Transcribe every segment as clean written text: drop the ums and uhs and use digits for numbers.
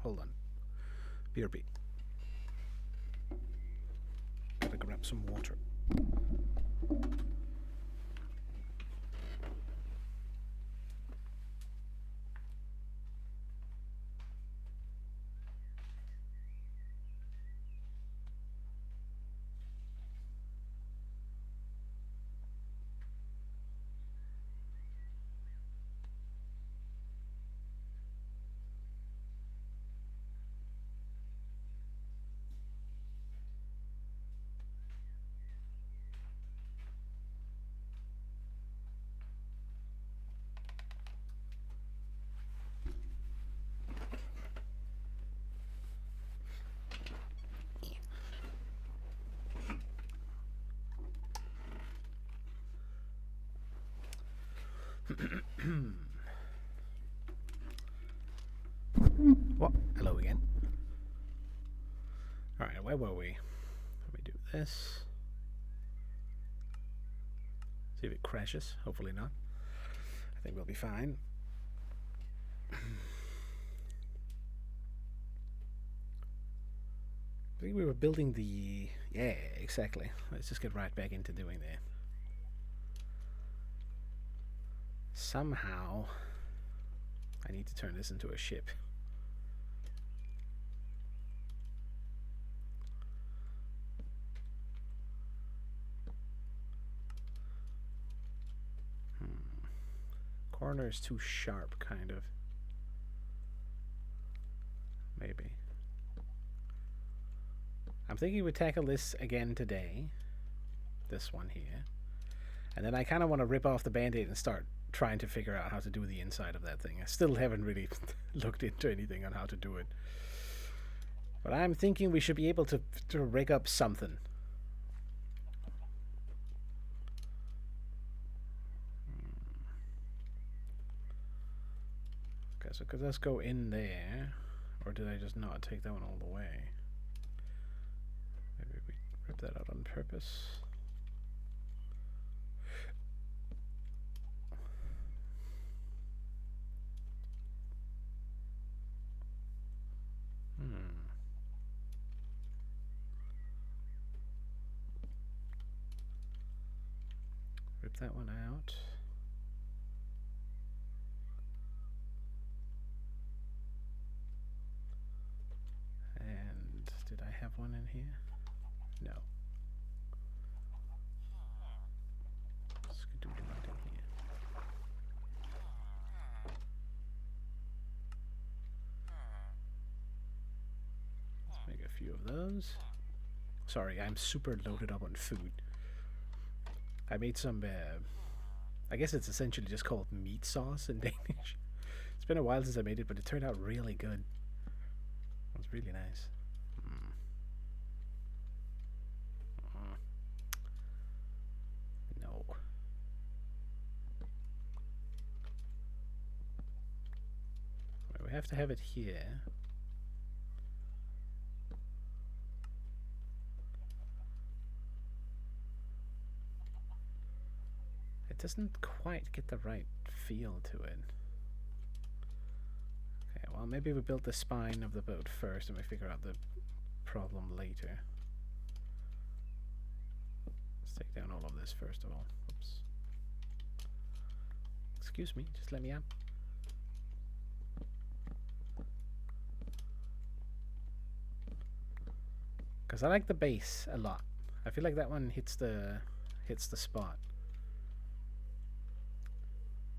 hold on. BRB. Gotta grab some water. What? Hello again. Alright, where were we? Let me do this. See if it crashes. Hopefully not. I think we'll be fine. I think we were building the... Yeah, exactly. Let's just get right back into doing that. Somehow, I need to turn this into a ship. Corner is too sharp, kind of. Maybe. I'm thinking we tackle this again today. This one here. And then I kind of want to rip off the band-aid and start trying to figure out how to do the inside of that thing. I still haven't really looked into anything on how to do it. But I'm thinking we should be able to rig up something. Okay, so could this go in there? Or did I just not take that one all the way? Maybe we rip that out on purpose. Rip that one out. And did I have one in here? No. Let's do that in here. Let's make a few of those. Sorry, I'm super loaded up on food. I made some, I guess it's essentially just called meat sauce in Danish. It's been a while since I made it, but it turned out really good. It was really nice. No. We have to have it here. It doesn't quite get the right feel to it. Okay, well maybe we build the spine of the boat first and we figure out the problem later. Let's take down all of this first of all. Oops. Excuse me, just let me out. Because I like the base a lot. I feel like that one hits the spot.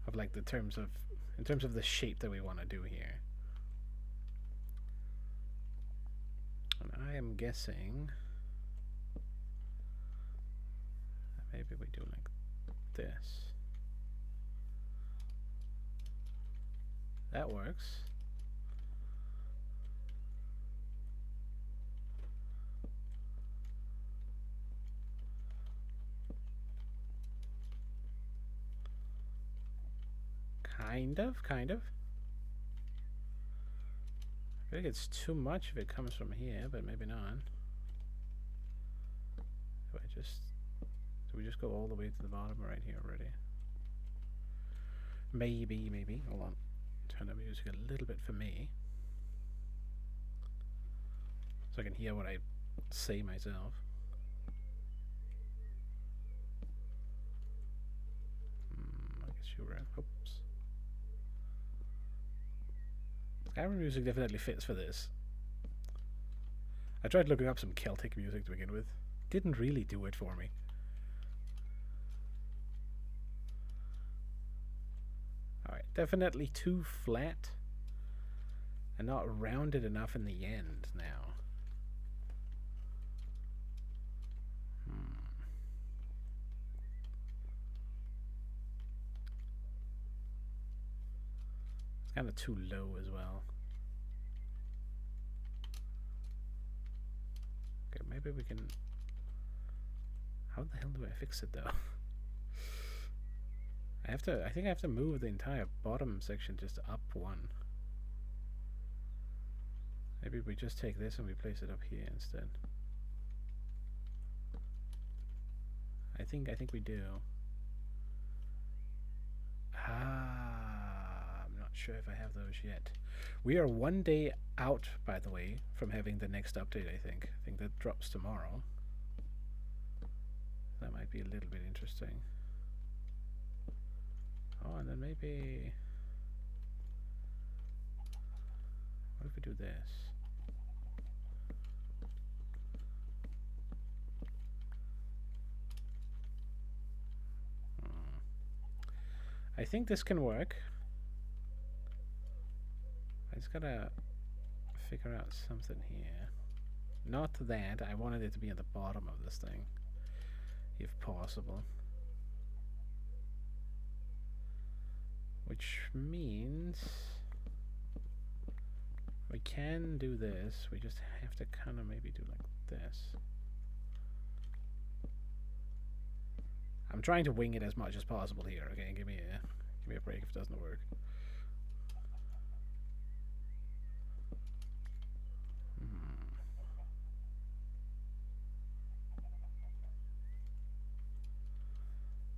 Of like in terms of the shape that we want to do here. And I am guessing that maybe we do like this. That works. Kind of. I think it's too much if it comes from here, but maybe not. Do we just go all the way to the bottom right here already? Maybe. Hold on. Turn the music a little bit for me. so I can hear what I say myself. I guess you're right. Oops. Skyrim music definitely fits for this. I tried looking up some Celtic music to begin with. Didn't really do it for me. Alright, definitely too flat and not rounded enough in the end now. It's kind of too low as well. Okay, maybe we can... How the hell do I fix it though? I think I have to move the entire bottom section just up one. Maybe we just take this and we place it up here instead. I think we do. I'm not sure if I have those yet. We are one day out, by the way, from having the next update, I think. I think that drops tomorrow. That might be a little bit interesting. Oh, and then maybe... What if we do this? I think this can work. I just gotta figure out something here. Not that. I wanted it to be at the bottom of this thing, if possible. Which means we can do this. We just have to kind of maybe do like this. I'm trying to wing it as much as possible here. Okay, give me a break if it doesn't work.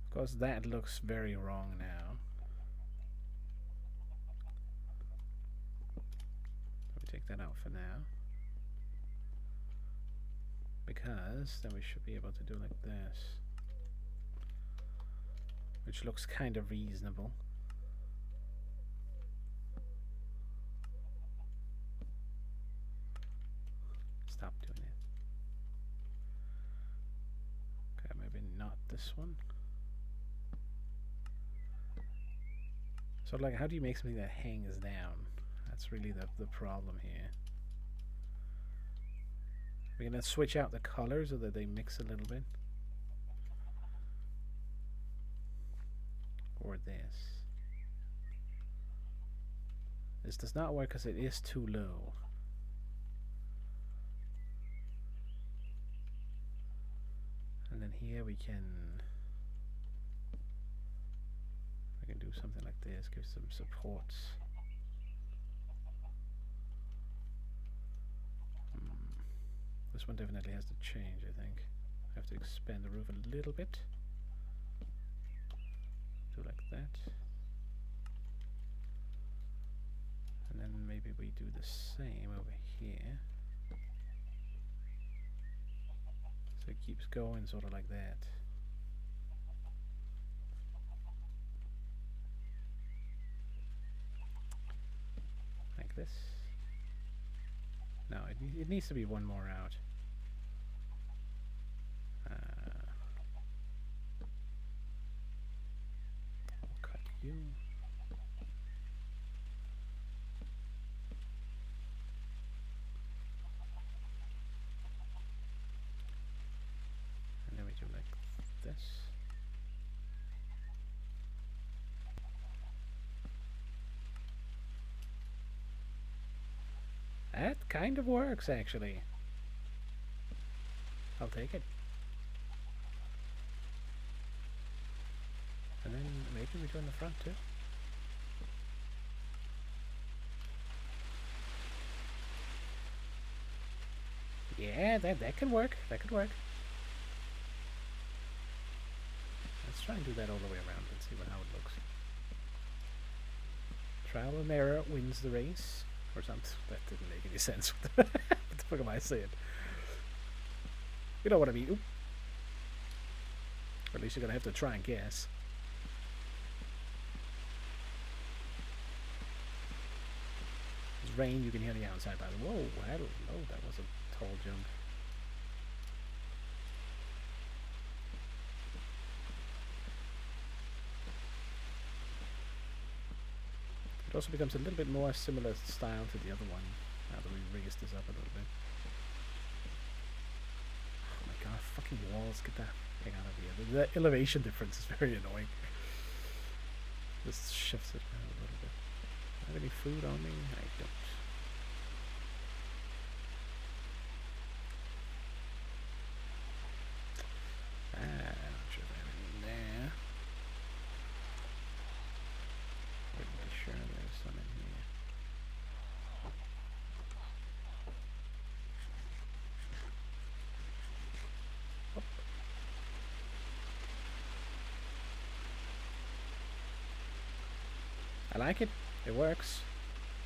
Of course, that looks very wrong now. Let me take that out for now, because then we should be able to do like this, which looks kind of reasonable. Stop doing it. Okay, maybe not this one. So like, how do you make something that hangs down? That's really the problem here. We're gonna switch out the colors so that they mix a little bit. Or this. This does not work because it is too low. And then here we can do something like this, give some supports. This one definitely has to change, I think. I have to expand the roof a little bit. Do like that. And then maybe we do the same over here. So it keeps going sort of like that. Like this. No, it needs to be one more out. I'll cut you. And then we do like this. That kind of works, actually. I'll take it. And then maybe we do in the front too. Yeah, that can work. That could work. Let's try and do that all the way around and see how it looks. Trial and error wins the race. Or something. That didn't make any sense with the fuck am I saying? You know what I mean. Oop. Or at least you're gonna have to try and guess. There's rain, you can hear the outside by the whoa, hello, that was a tall jump. It also becomes a little bit more similar style to the other one now that we raised this up a little bit. Oh my god, fucking walls, get that thing out of here. The elevation difference is very annoying. This shifts it around a little bit. Do I have any food on me? I don't. I'm not sure if I have any there. Pretty sure there's some in here. Oh. I like it. It works.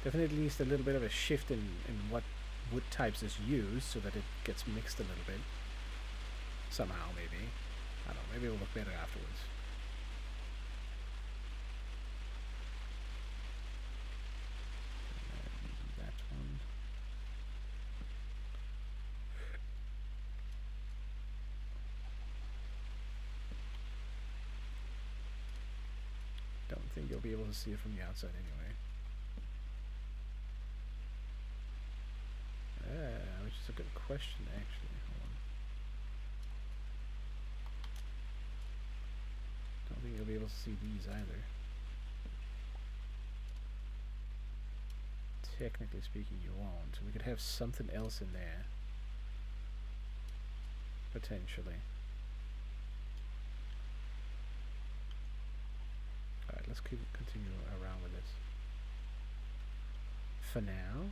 Definitely needs a little bit of a shift in what wood types is used so that it gets mixed a little bit. Somehow, maybe. I don't know. Maybe it'll look better afterwards. And that one. Don't think you'll be able to see it from the outside anyway. Which is a good question, actually. Hold on. Don't think you'll be able to see these either. Technically speaking, you won't. We could have something else in there. Potentially. Alright, let's continue around with this. For now.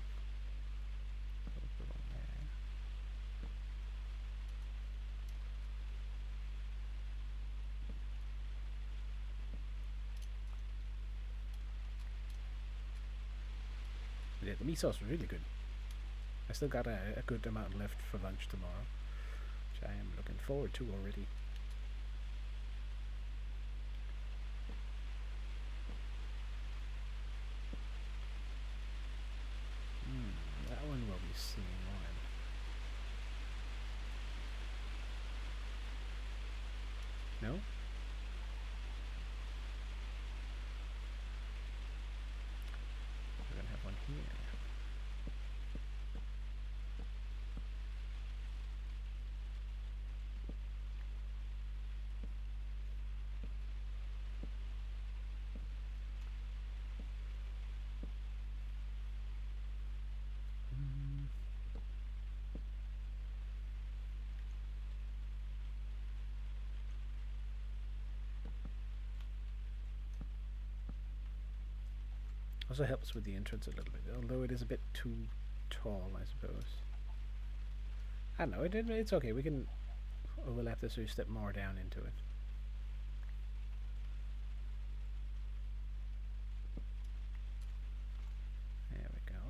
Yeah, the meat sauce was really good. I still got a good amount left for lunch tomorrow, which I am looking forward to already. That one will be seeing on. No? We're gonna have one here. Also helps with the entrance a little bit, although it is a bit too tall, I suppose. I don't know, it's okay, we can overlap this so you step more down into it. There we go.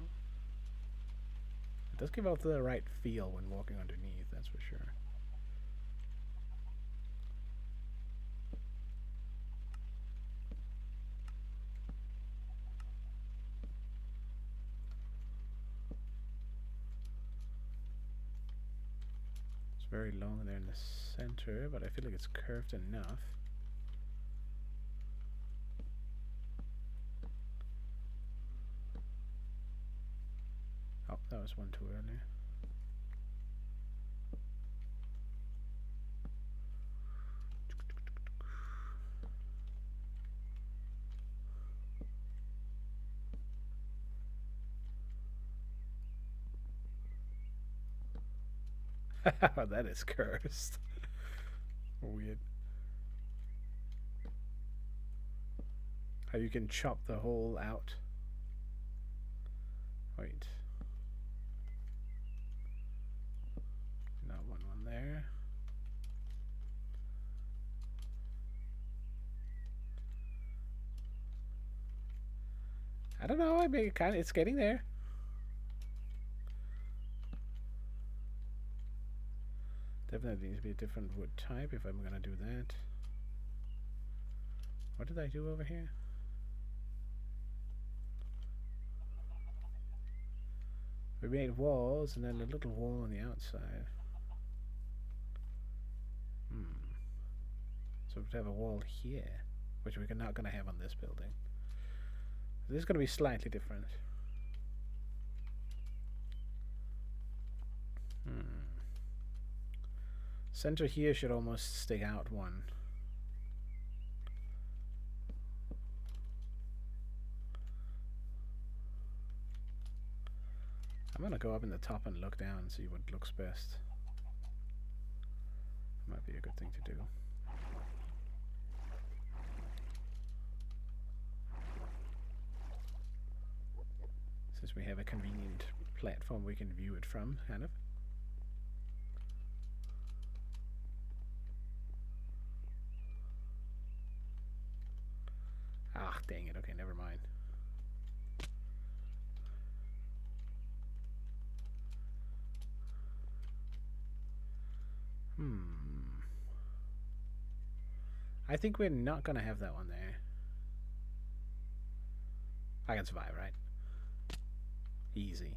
It does give off the right feel when walking underneath, that's for sure. Very long there in the center, but I feel like it's curved enough. Oh, that was one too early. That is cursed. Weird. How you can chop the hole out. Wait. Not one there. I don't know, I mean, it's getting there. Definitely needs to be a different wood type if I'm gonna do that. What did I do over here? We made walls and then a little wall on the outside. So we have a wall here, which we're not gonna have on this building. This is gonna be slightly different. Center here should almost stick out one. I'm gonna go up in the top and look down and see what looks best. Might be a good thing to do. Since we have a convenient platform we can view it from, kind of. Ah, dang it. Okay, never mind. I think we're not gonna have that one there. I can survive, right? Easy.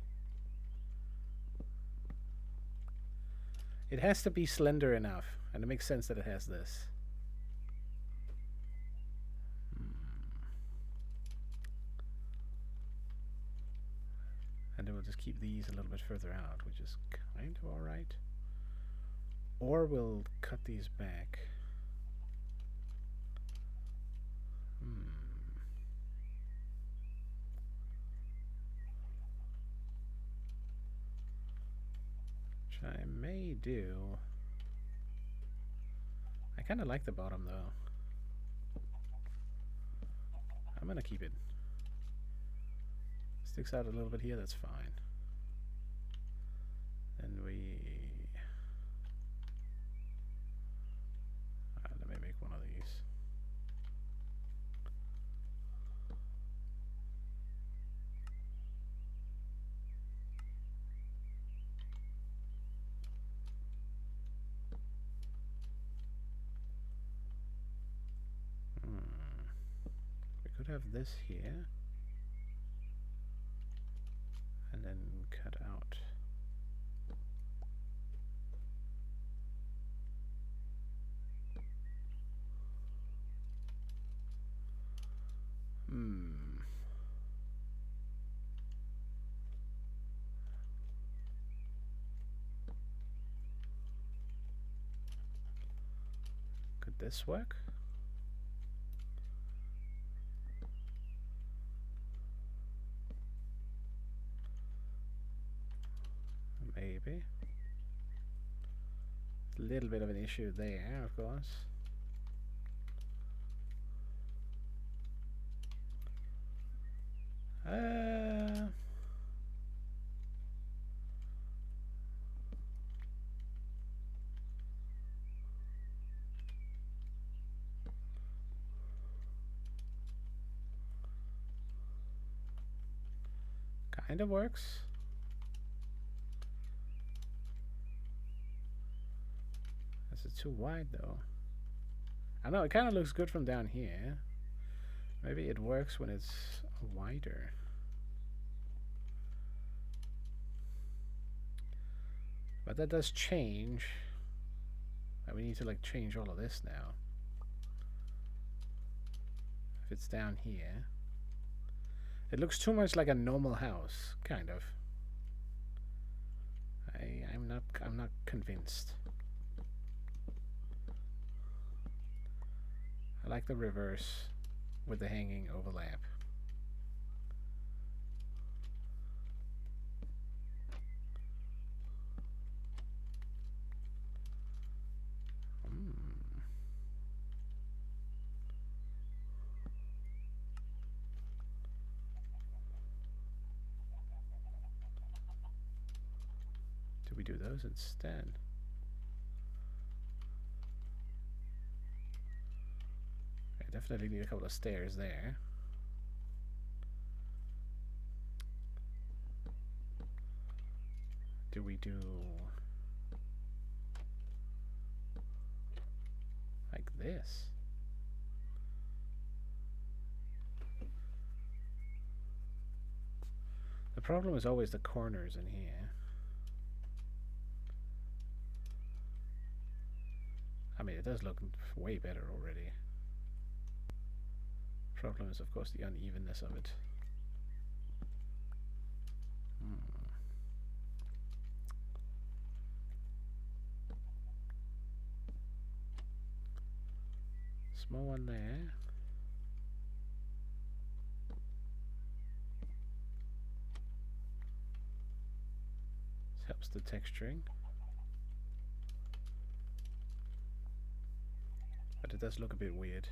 It has to be slender enough, and it makes sense that it has this. And then we'll just keep these a little bit further out, which is kind of alright. Or we'll cut these back. Which I may do. I kind of like the bottom though. I'm gonna keep it. Sticks out a little bit here, that's fine. Then let me make one of these. We could have this here. And then cut out. Could this work? Maybe. A little bit of an issue there, of course. Kind of works. This is too wide though. I know it kind of looks good from down here. Maybe it works when it's wider. But that does change. But we need to like change all of this now. If it's down here. It looks too much like a normal house, kind of. I'm not convinced. I like the reverse with the hanging overlap. Do we do those instead? I definitely need a couple of stairs there. Do we do... this? The problem is always the corners in here. I mean, it does look way better already. Problem is, of course, the unevenness of it. Small one there. This helps the texturing. But it does look a bit weird.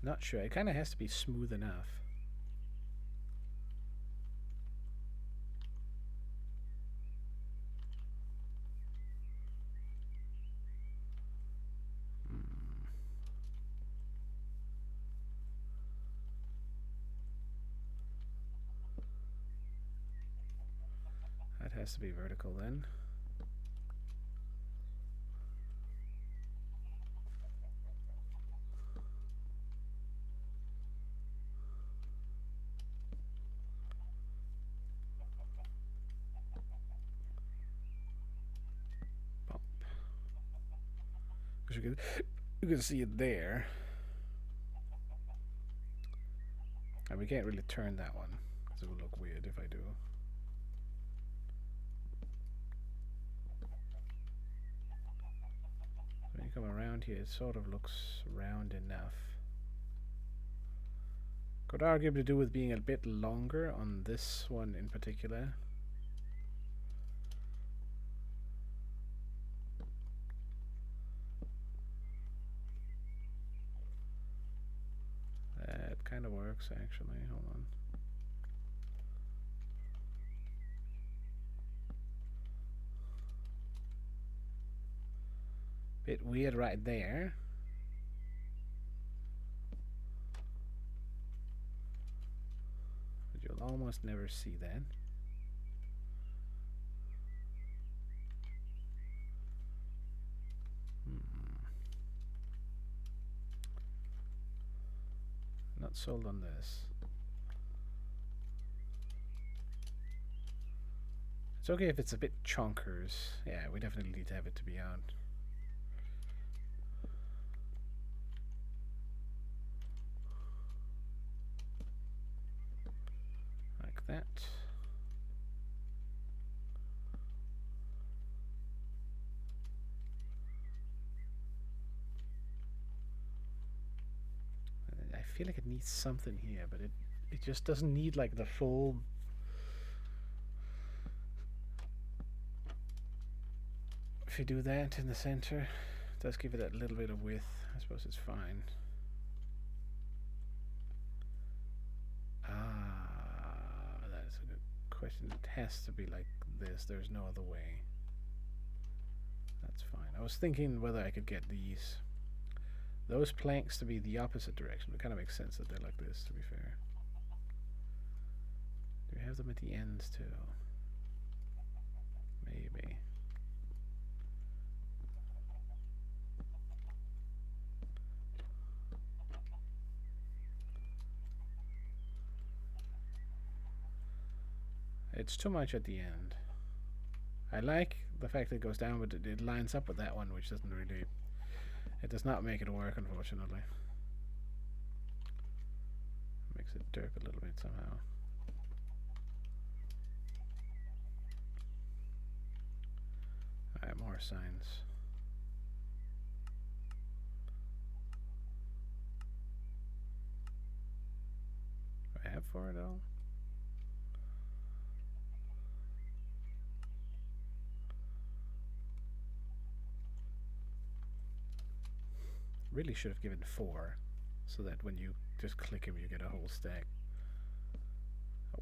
Not sure. It kind of has to be smooth enough. That has to be vertical then. Because you can see it there. And we can't really turn that one, because it will look weird if I do. When you come around here, it sort of looks round enough. Could arguably do with being a bit longer on this one in particular. That kind of works actually. Hold on. Bit weird right there. But you'll almost never see that. Not sold on this. It's okay if it's a bit chonkers. Yeah, we definitely need to have it to be out. Like that. I feel like it needs something here, but it just doesn't need like the full. If you do that in the center, it does give it that little bit of width. I suppose it's fine. That is a good question. It has to be like this. There's no other way. That's fine. I was thinking whether I could get those planks to be the opposite direction. It kind of makes sense that they're like this, to be fair. Do we have them at the ends too? Maybe. It's too much at the end. I like the fact that it goes down, but it lines up with that one, which doesn't really. It does not make it work, unfortunately. Makes it derp a little bit somehow. Alright, more signs. Do I have for it all? Really should have given 4, so that when you just click him, you get a whole stack. Oh.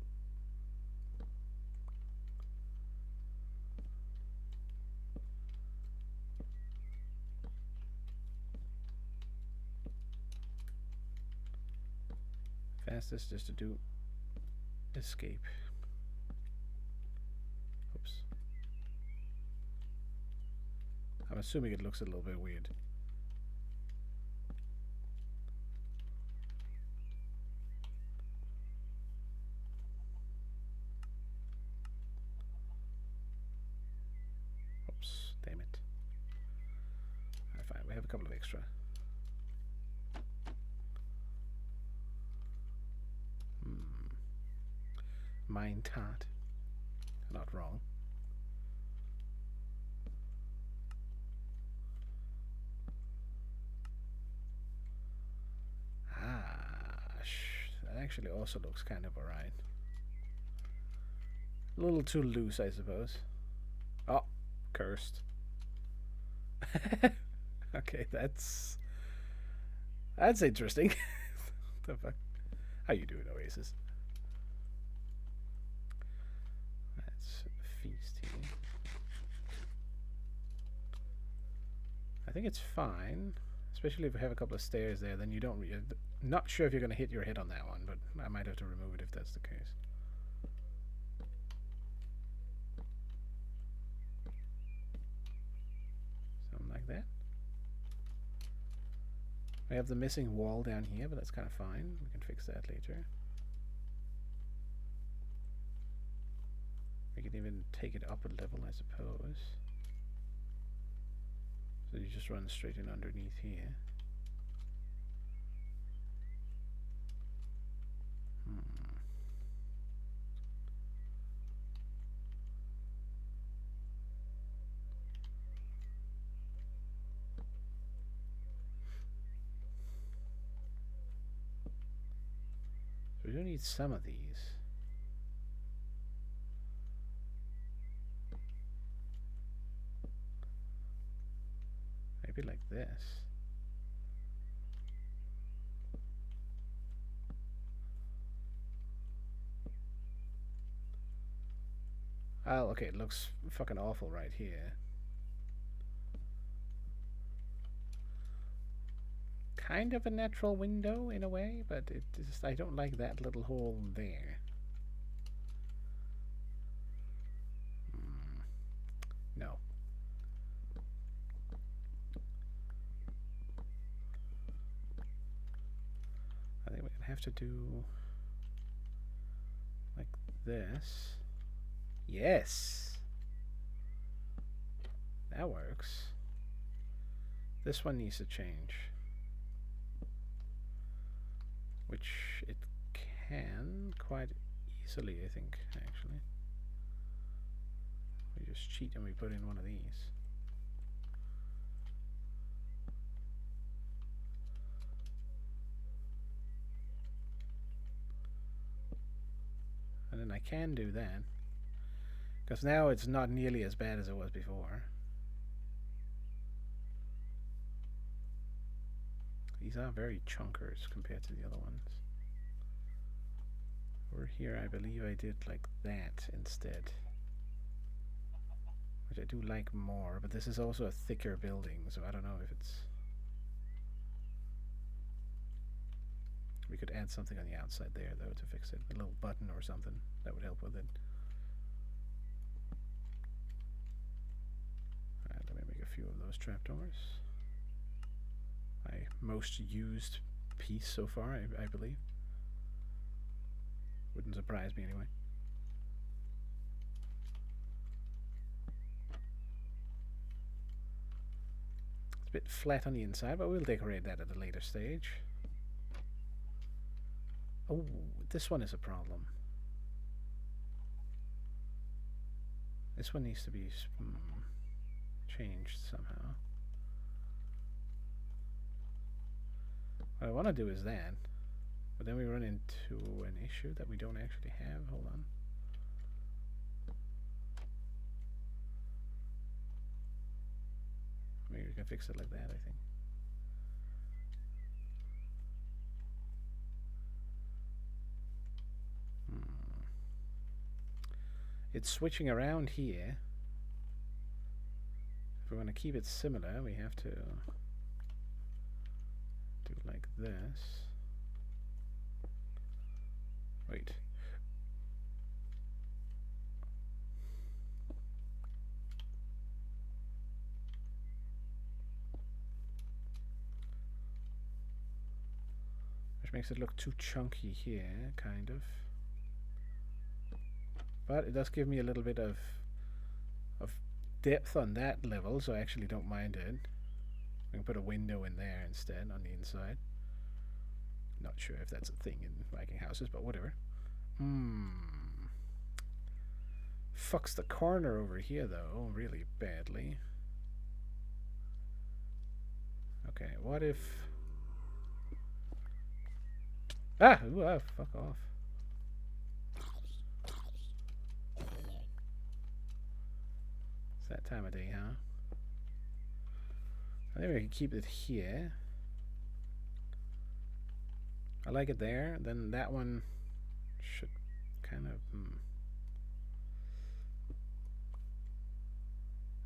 past this just to do escape. Oops. I'm assuming it looks a little bit weird. Oops, damn it. Alright, fine, we have a couple of extra. Mine tart. Not wrong. That actually also looks kind of alright. A little too loose, I suppose. Oh, cursed. Okay, that's interesting. The fuck? How you doing, Oasis? Let's feast here. I think it's fine, especially if we have a couple of stairs there. Then you don't. Not sure if you're going to hit your head on that one, but I might have to remove it if that's the case. Something like that. We have the missing wall down here, but that's kind of fine. We can fix that later. We can even take it up a level, I suppose. So you just run straight in underneath here. We do need some of these. Maybe like this. Oh, okay, it looks fucking awful right here. Kind of a natural window in a way, but it just, I don't like that little hole there. No. I think we're gonna have to do like this. Yes, that works. This one needs to change, which it can quite easily, I think, actually. We just cheat and we put in one of these. And then I can do that, because now it's not nearly as bad as it was before. These are very chunkers compared to the other ones. Over here, I believe I did like that instead, which I do like more, but this is also a thicker building, so I don't know if it's... We could add something on the outside there, though, to fix it. A little button or something. That would help with it. Alright, let me make a few of those trapdoors. My most used piece so far, I believe. Wouldn't surprise me anyway. It's a bit flat on the inside, but we'll decorate that at a later stage. Oh, this one is a problem. This one needs to be changed somehow. What I want to do is that, but then we run into an issue that we don't actually have. Hold on. Maybe we can fix it like that, I think. It's switching around here. If we want to keep it similar, we have to do like this. Wait. Which makes it look too chunky here, kind of. But it does give me a little bit of depth on that level, so I actually don't mind it. We can put a window in there instead on the inside. Not sure if that's a thing in Viking houses, but whatever. Fucks the corner over here, though, really badly. Okay, what if... Ah! Ooh, ah, fuck off. It's that time of day, huh? I think we can keep it here. I like it there. Then that one should kind of...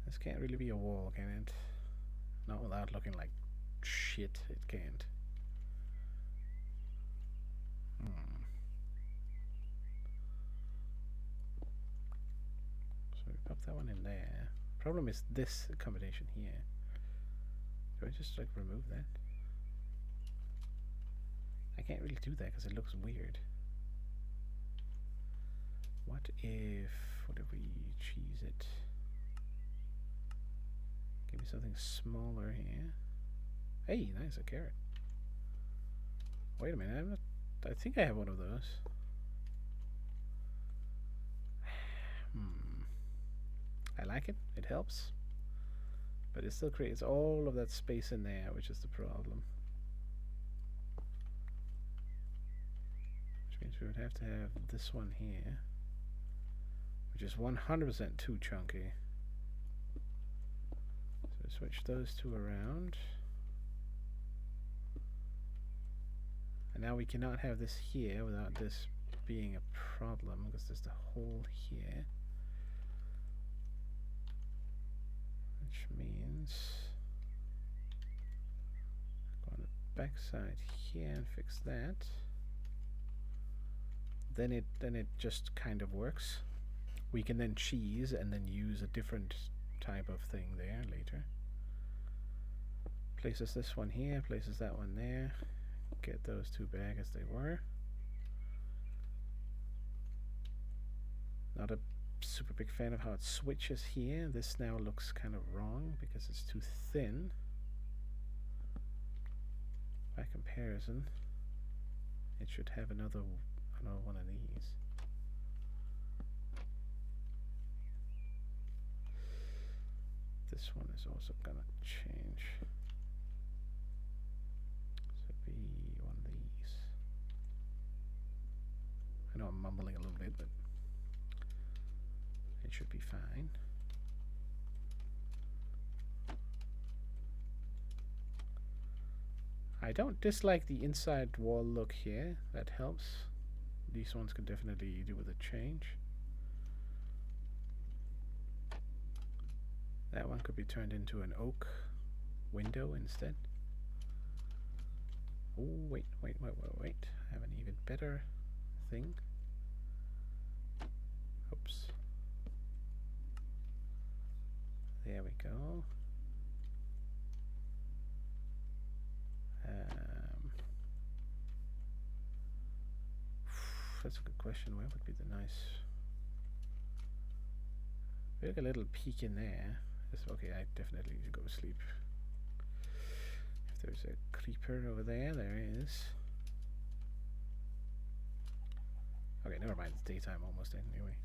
This can't really be a wall, can it? Not without looking like shit, it can't. So we pop that one in there. Problem is this combination here. Do I just like remove that? I can't really do that because it looks weird. What if we cheese it? Give me something smaller here. Hey, nice, a carrot. Wait a minute, I think I have one of those. I like it, it helps. But it still creates all of that space in there, which is the problem. Which means we would have to have this one here, which is 100% too chunky. So switch those two around. And now we cannot have this here without this being a problem, because there's the hole here. Which means go on the back side here and fix that. Then it just kind of works. We can then cheese and then use a different type of thing there later. Places this one here, places that one there. Get those two back as they were. Not a super big fan of how it switches here. This now looks kind of wrong because it's too thin by comparison. It should have another one of these. This one is also gonna change. So be one of these. I know I'm mumbling a little bit, but it should be fine. I don't dislike the inside wall look here. That helps. These ones could definitely do with a change. That one could be turned into an oak window instead. Oh, wait. I have an even better thing. Oops. There we go. That's a good question. Where would be the nice... Maybe a little peek in there. Okay, I definitely need to go to sleep. If there's a creeper over there, there is. Okay, never mind. It's daytime almost anyway.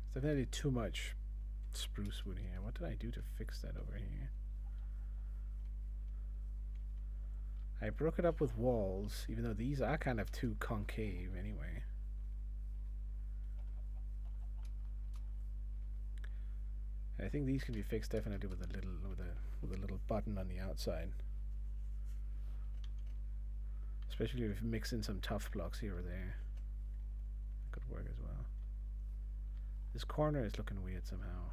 It's definitely too much spruce wood here. What did I do to fix that over here? I broke it up with walls, even though these are kind of too concave anyway. And I think these can be fixed definitely with a little button on the outside. Especially if you mix in some tough blocks here or there. That could work as well. This corner is looking weird somehow.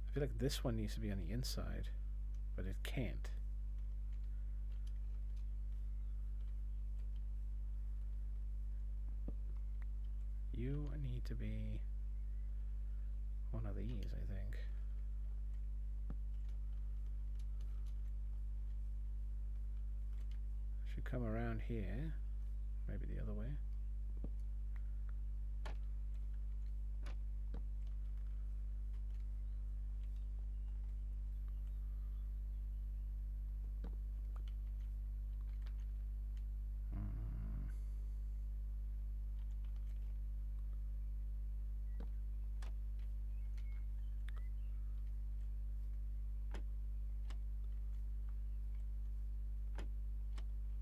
I feel like this one needs to be on the inside, but it can't. You need to be one of these, I think. Should come around here. Maybe the other way.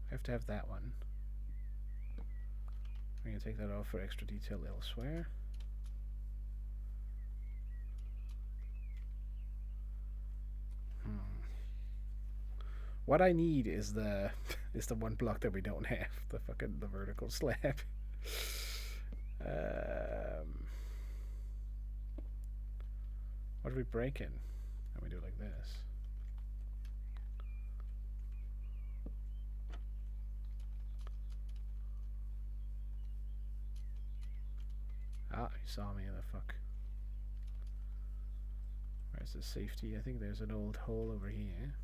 I have to have that one. I'm going to take that off for extra detail elsewhere. What I need is the one block that we don't have, the vertical slab. What are we breaking? Let me do it like this. Ah, he saw me, the fuck. Where's the safety? I think there's an old hole over here.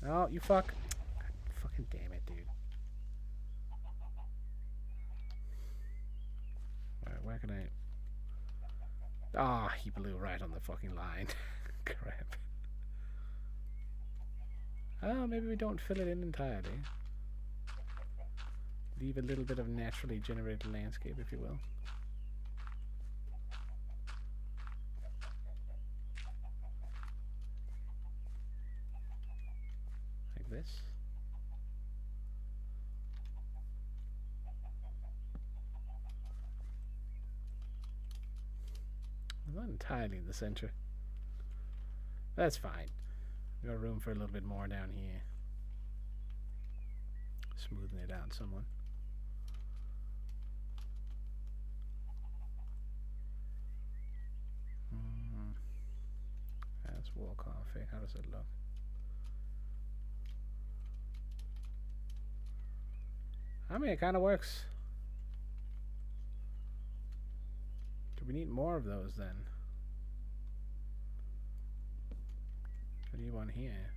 Oh, you fuck. God, fucking damn it, dude. Where can I... Ah, he blew right on the fucking line. Crap. Oh, maybe we don't fill it in entirely. Leave a little bit of naturally generated landscape, if you will. Like this. Not entirely in the center. That's fine. We got room for a little bit more down here. Smoothing it out somewhat. That's wall config. How does it look? I mean, it kind of works. Do we need more of those then? I need one here.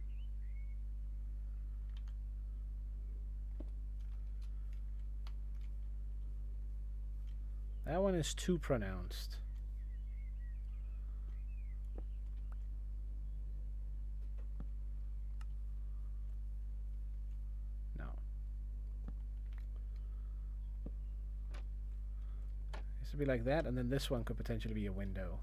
That one is too pronounced. No. This would be like that, and then this one could potentially be a window.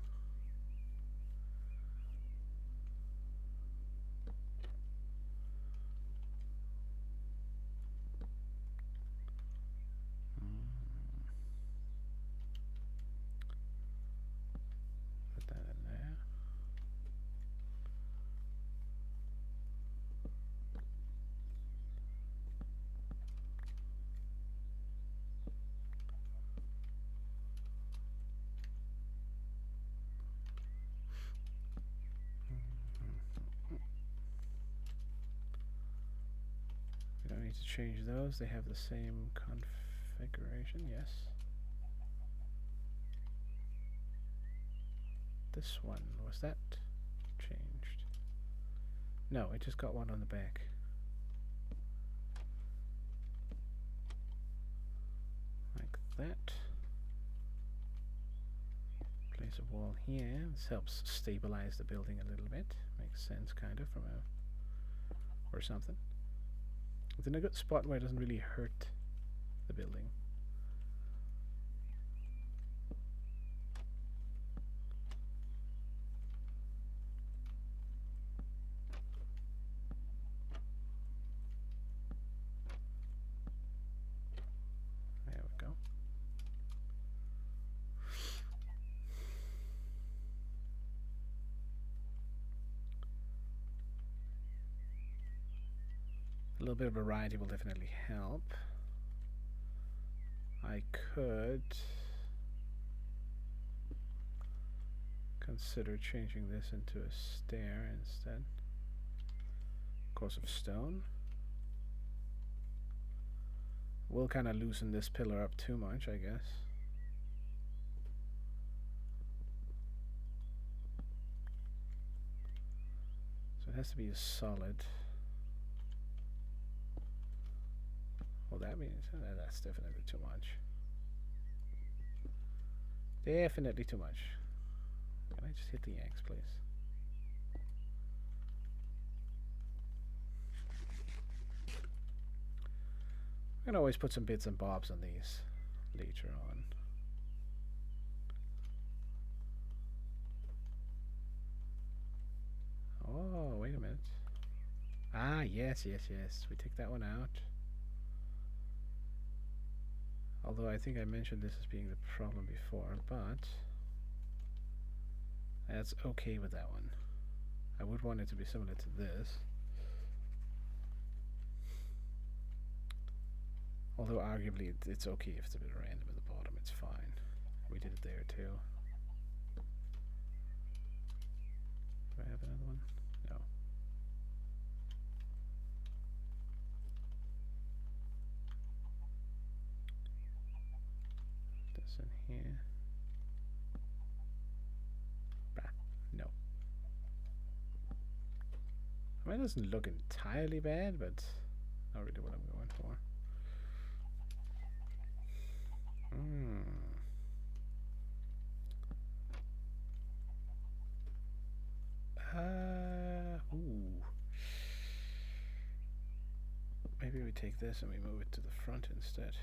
Need to change those. They have the same configuration. Yes. This one, was that changed? No, it just got one on the back. Like that. Place a wall here. This helps stabilize the building a little bit. Makes sense, kind of, from a... or something. It's in a good spot where it doesn't really hurt the building. There we go. A little bit of variety will definitely help. I could consider changing this into a stair instead. Of course, of stone. will kind of loosen this pillar up too much, I guess. So it has to be a solid. Well, that means that's definitely too much. Definitely too much. Can I just hit the X, please? I can always put some bits and bobs on these later on. Oh, wait a minute. Ah, yes, yes, yes. We take that one out. Although I think I mentioned this as being the problem before, but that's okay with that one. I would want it to be similar to this. Although arguably it's okay if it's a bit random at the bottom, it's fine. We did it there too. Do I have another one? No. This in here. Bah, no. I mean, it doesn't look entirely bad, but not really what I'm going for. Ooh. Maybe we take this and we move it to the front instead.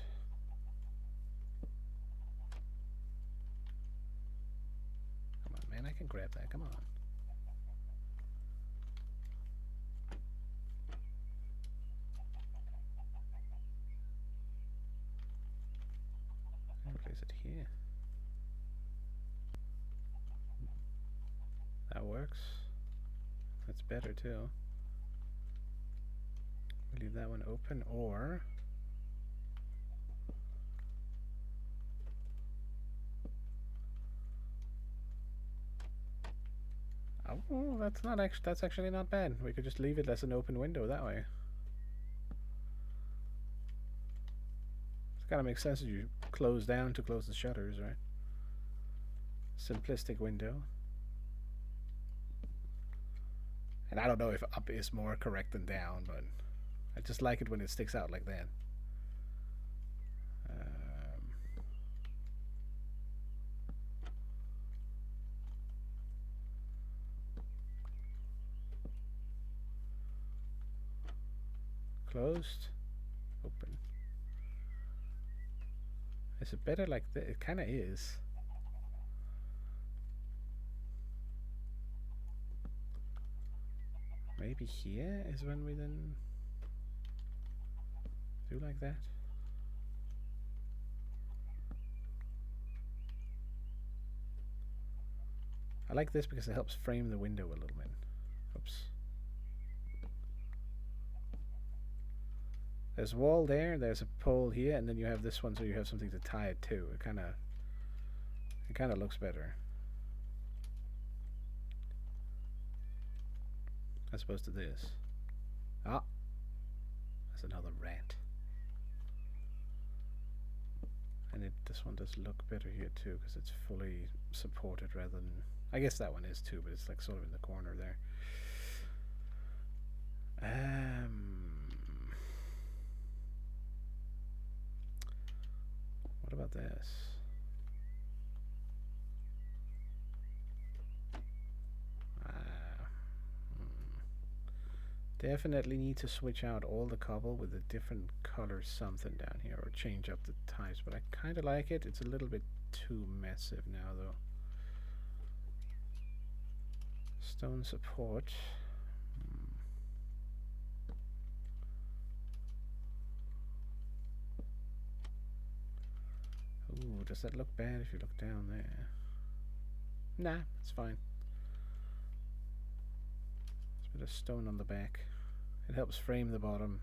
Come on, man, I can grab that. Come on. I'll place it here. That works. That's better too. We leave that one open, or oh, that's actually not bad. We could just leave it as an open window that way. It kind of makes sense that you close down to close the shutters, right? Simplistic window. And I don't know if up is more correct than down, but I just like it when it sticks out like that. Closed. Open. Is it better like that? It kind of is. Maybe here is when we then do like that. I like this because it helps frame the window a little bit. Oops. There's a wall there, there's a pole here, and then you have this one so you have something to tie it to. It kinda looks better. As opposed to this. Ah, that's another rat. And this one does look better here too because it's fully supported rather than, I guess that one is too, but it's like sort of in the corner there. What about this? Definitely need to switch out all the cobble with a different color something down here, or change up the types, but I kind of like it. It's a little bit too massive now though. Stone support. Ooh, does that look bad if you look down there? Nah, it's fine. There's a bit of stone on the back. It helps frame the bottom.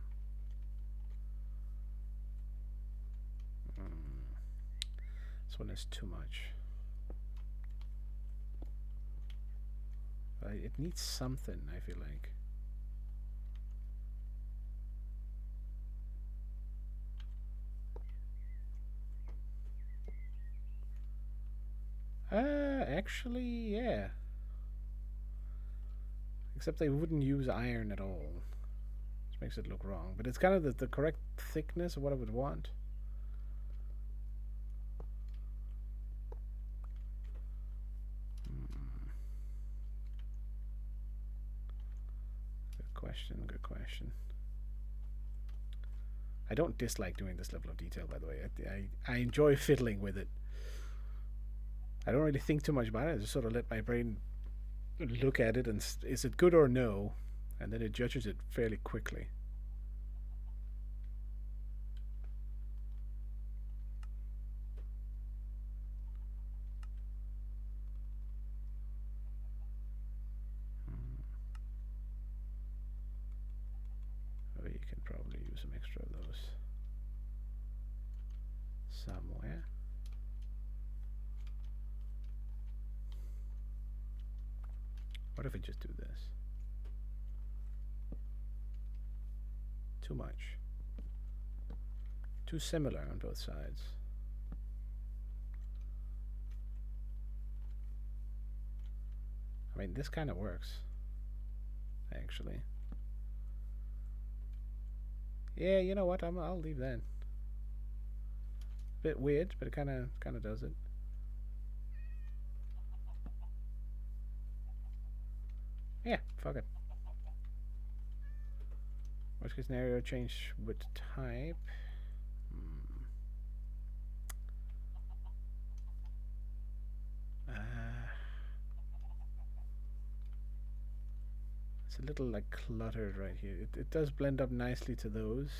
This one is too much. It needs something, I feel like. Actually, yeah. Except they wouldn't use iron at all. Which makes it look wrong. But it's kind of the correct thickness of what I would want. Good question, good question. I don't dislike doing this level of detail, by the way. I enjoy fiddling with it. I don't really think too much about it. I just sort of let my brain look at it and is it good or no? And then it judges it fairly quickly. Oh, you can probably use some extra of those somewhere. What if we just do this? Too much. Too similar on both sides. I mean, this kind of works, actually. Yeah, you know what? I'll leave that. Bit weird, but it kind of does it. Yeah, fuck it. Worst case scenario, change with type. It's a little like cluttered right here. It does blend up nicely to those.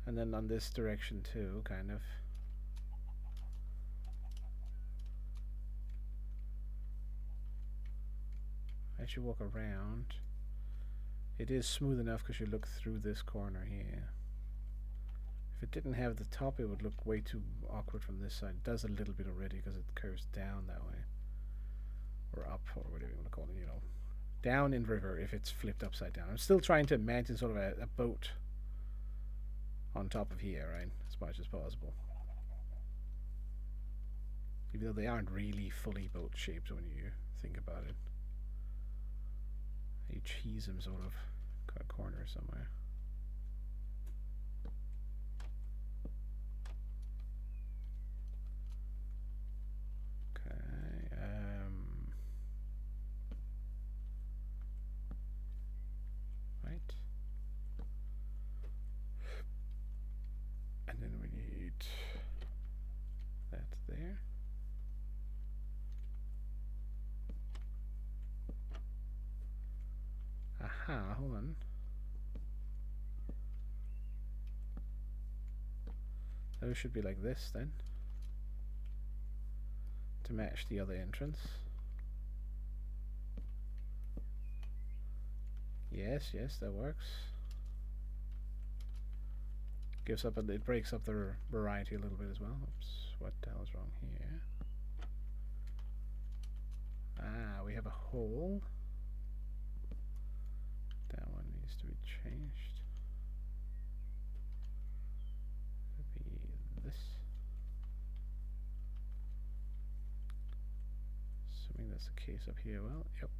And then on this direction too, kind of. As you walk around, it is smooth enough because you look through this corner here. If it didn't have the top, it would look way too awkward from this side. It does a little bit already because it curves down that way. Or up, or whatever you want to call it, you know. Down in river if it's flipped upside down. I'm still trying to imagine sort of a boat on top of here, right? As much as possible. Even though they aren't really fully boat shaped when you think about it. You cheese them sort of cut a corner somewhere. Right. And then we need that there. Aha, hold on. Those should be like this then. To match the other entrance. Yes, yes, that works. Gives up it breaks up the variety a little bit as well. Oops, what the hell's wrong here? Ah, we have a hole. That one needs to be changed. It'll be this. Assuming that's the case up here. Well, yep.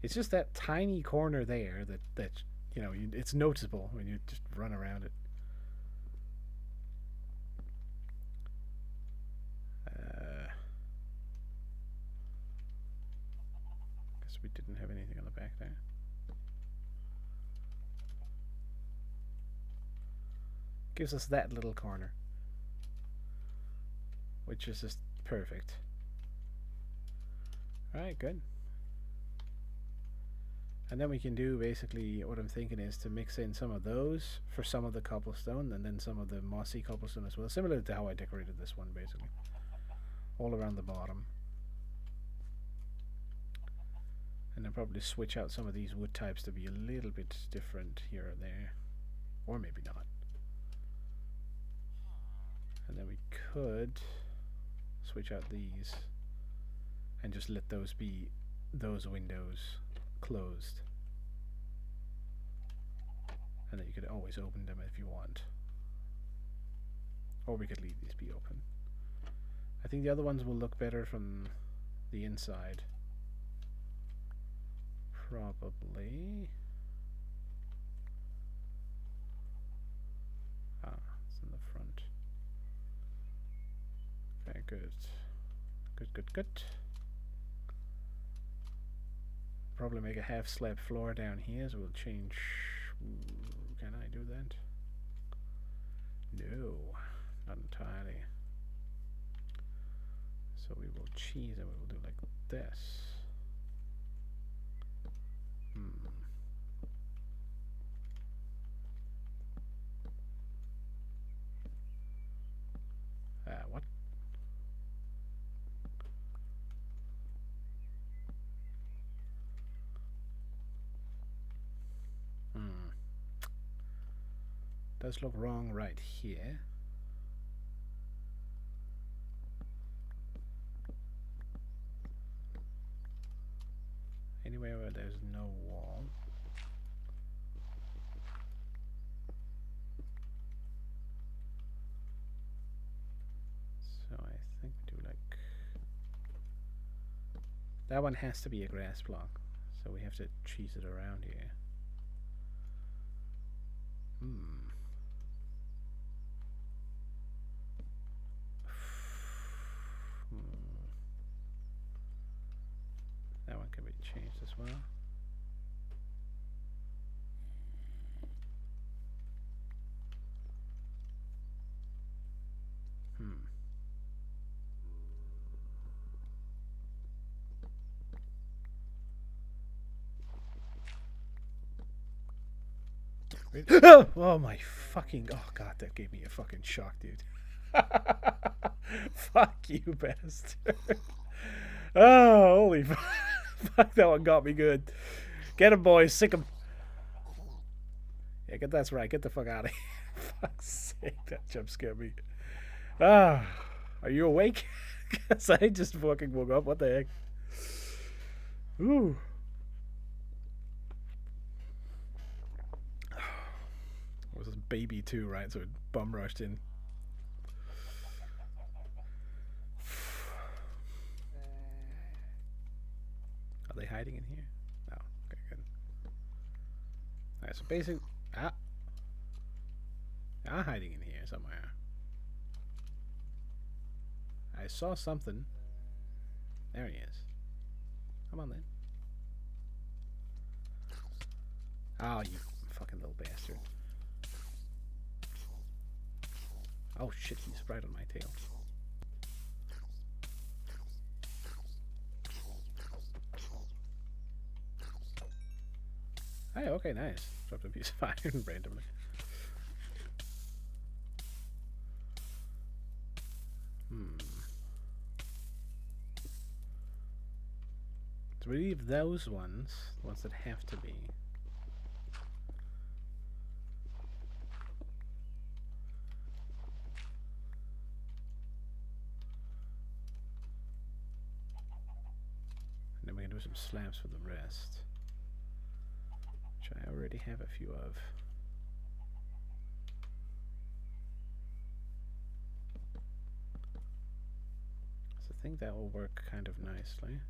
It's just that tiny corner there that you know, it's noticeable when you just run around it. Guess we didn't have anything on the back there. Gives us that little corner, which is just perfect. Alright, good. And then we can do basically what I'm thinking is to mix in some of those for some of the cobblestone and then some of the mossy cobblestone as well. Similar to how I decorated this one basically. All around the bottom. And then probably switch out some of these wood types to be a little bit different here or there. Or maybe not. And then we could switch out these and just let those be those windows closed, and then you could always open them if you want, or we could leave these be open. I think the other ones will look better from the inside. Probably. Ah, it's in the front. Okay, good. Good. Probably make a half slab floor down here, so we'll change. Ooh, can I do that? No, not entirely. So we will cheese and we will do like this. What? Does look wrong right here. Anywhere where there's no wall. So I think we do like... That one has to be a grass block. So we have to cheese it around here. That one can be changed as well. Oh my fucking... Oh god, that gave me a fucking shock, dude. Fuck you, bastard. Oh, holy fuck, that one got me good. Get him, boys. Sick him. Yeah, that's right. Get the fuck out of here. Fuck's sake, that jump scared me. Ah, are you awake? Because I just fucking woke up. What the heck? Ooh. It was a baby too, right? So it bum rushed in. Are they hiding in here? No. Okay, good. Alright, so basically... They are hiding in here somewhere. I saw something. There he is. Come on then. Oh, you fucking little bastard. Oh shit, he's right on my tail. Hey, okay, nice. Dropped a piece of iron randomly. So we leave those ones, the ones that have to be. And then we can do some slabs for the rest. Which I already have a few of. So I think that will work kind of nicely.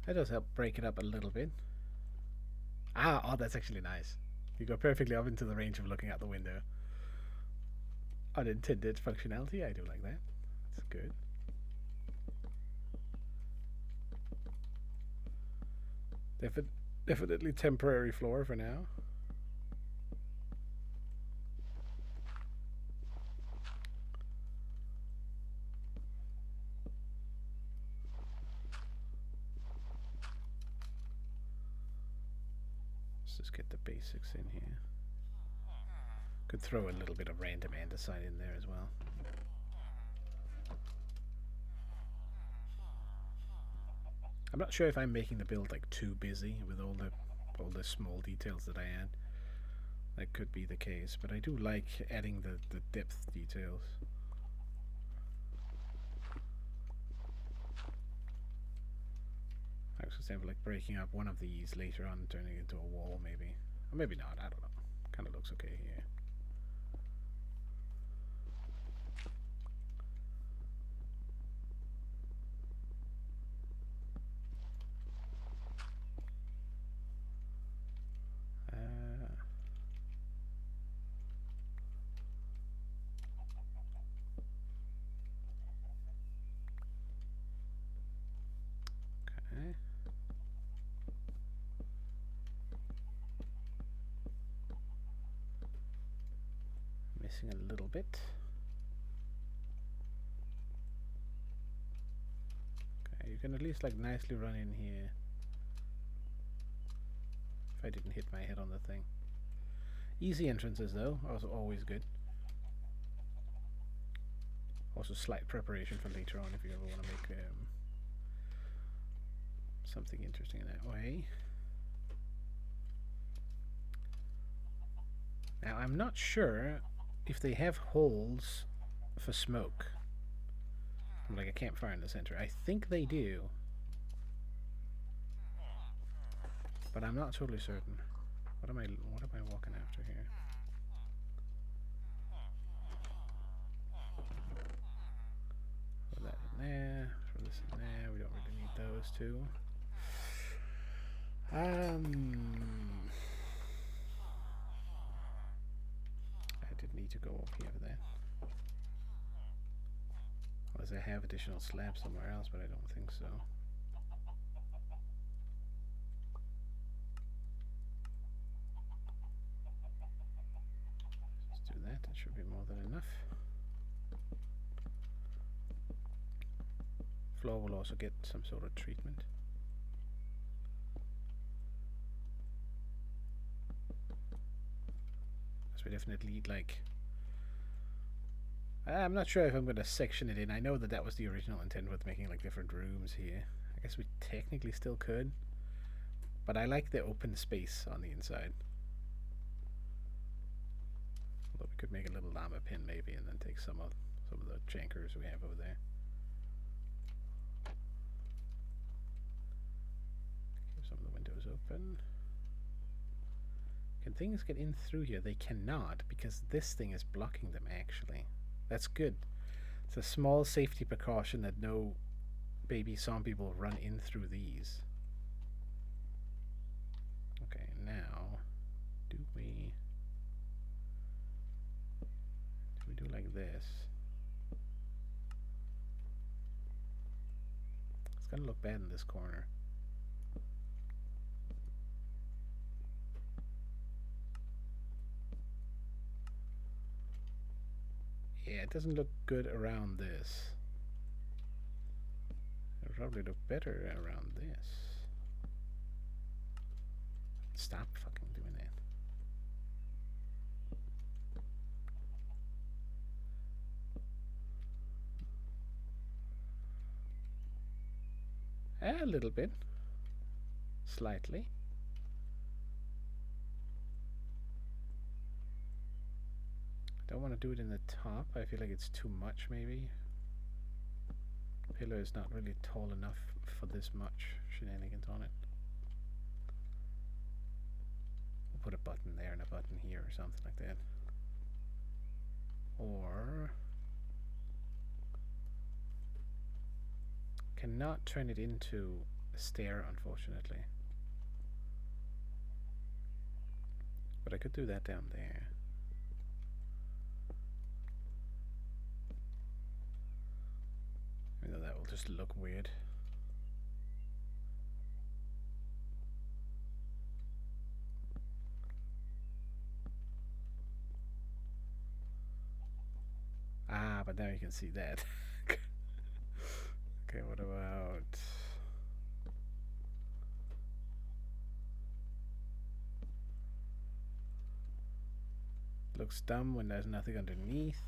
That does help break it up a little bit. Ah, oh, that's actually nice. You go perfectly up into the range of looking out the window. Unintended functionality, I do like that. That's good. Definitely temporary floor for now. Let's just get the basics in here. Could throw a little bit of random andesite in there as well. I'm not sure if I'm making the build like too busy with all the small details that I add. That could be the case, but I do like adding the depth details. I was just like breaking up one of these later on, turning it into a wall, maybe. Or maybe not, I don't know. Kind of looks okay here. Okay. Missing a little bit. Okay, you can at least like nicely run in here. If I didn't hit my head on the thing. Easy entrances though, also always good. Also slight preparation for later on if you ever want to make something interesting in that way. Now I'm not sure if they have holes for smoke. Like a campfire in the center. I think they do. But I'm not totally certain. What am I walking after here? Throw that in there, throw this in there. We don't really need those two. I did need to go up here for that. Unless I have additional slabs somewhere else, but I don't think so. Let's do that. That should be more than enough. Floor will also get some sort of treatment. Because we definitely need like... I'm not sure if I'm going to section it in. I know that that was the original intent with making like different rooms here. I guess we technically still could. But I like the open space on the inside. Although we could make a little llama pin maybe and then take some of the chankers we have over there. Keep some of the windows open. Can things get in through here? They cannot because this thing is blocking them actually. That's good. It's a small safety precaution that no baby zombie will run in through these. Okay, now do we do like this? It's gonna look bad in this corner. Yeah, it doesn't look good around this. It'll probably look better around this. Stop fucking doing that. A little bit. Slightly. Don't want to do it in the top. I feel like it's too much maybe. Pillar is not really tall enough for this much shenanigans on it. We'll put a button there and a button here or something like that. Or cannot turn it into a stair unfortunately. But I could do that down there. Even though that will just look weird. Ah, but now you can see that. Okay, what about... Looks dumb when there's nothing underneath.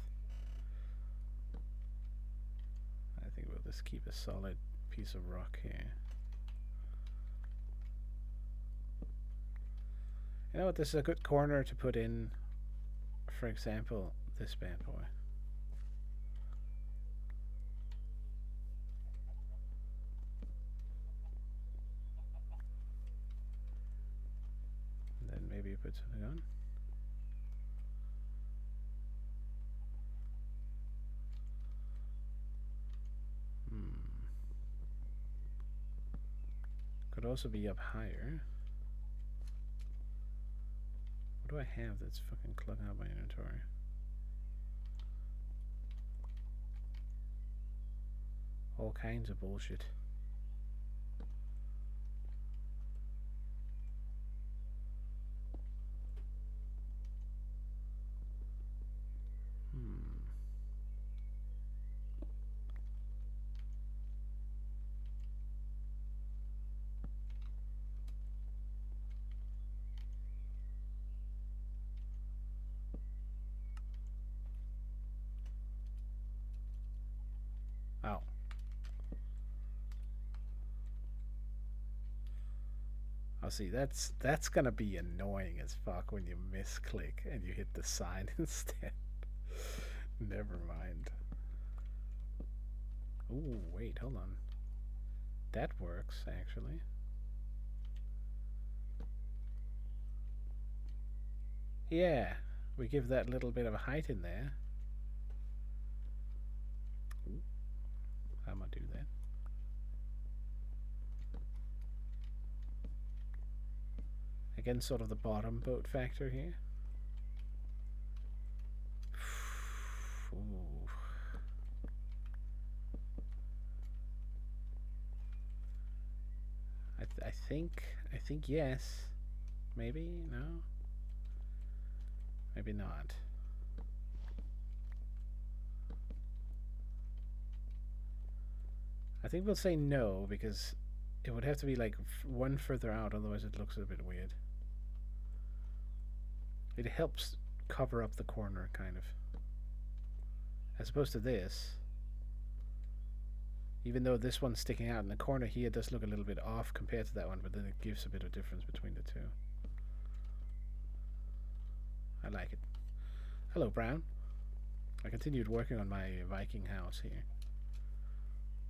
I think we'll just keep a solid piece of rock here. You know what, this is a good corner to put in, for example, this bad boy. put something on. Could also be up higher. What do I have that's fucking clogging up my inventory? All kinds of bullshit. Oh. I'll see, that's gonna be annoying as fuck when you misclick and you hit the sign instead. Never mind. Ooh, wait, hold on. That works, actually. Yeah, we give that little bit of a height in there. Ooh, I'm gonna do that. Again, sort of the bottom boat factor here. Ooh. I think yes. Maybe no. Maybe not. I think we'll say no because it would have to be like one further out, otherwise it looks a bit weird. It helps cover up the corner, kind of. As opposed to this. Even though this one's sticking out in the corner here, it does look a little bit off compared to that one, but then it gives a bit of difference between the two. I like it. Hello, Brown. I continued working on my Viking house here.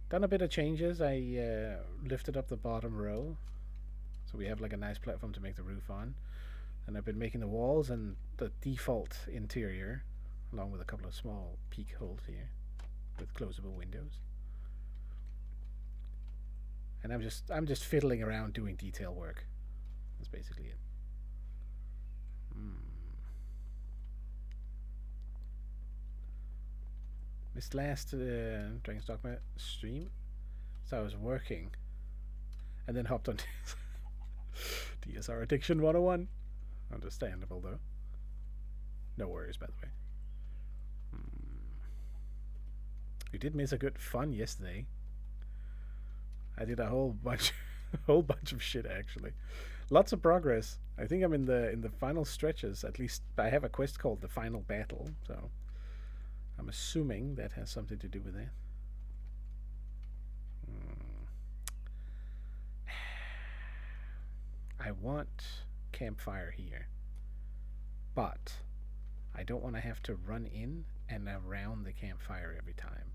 Done a bit of changes. I lifted up the bottom row, so we have like a nice platform to make the roof on. And I've been making the walls and the default interior, along with a couple of small peak holes here with closable windows. And I'm just fiddling around doing detail work. That's basically it. Missed last Dragon's Dogma stream, so I was working, and then hopped on DSR Addiction 101. Understandable though. No worries, by the way. We did miss a good fun yesterday. I did a whole bunch of shit actually. Lots of progress. I think I'm in the final stretches. At least I have a quest called the Final Battle, so I'm assuming that has something to do with it. I want campfire here, but I don't want to have to run in and around the campfire every time,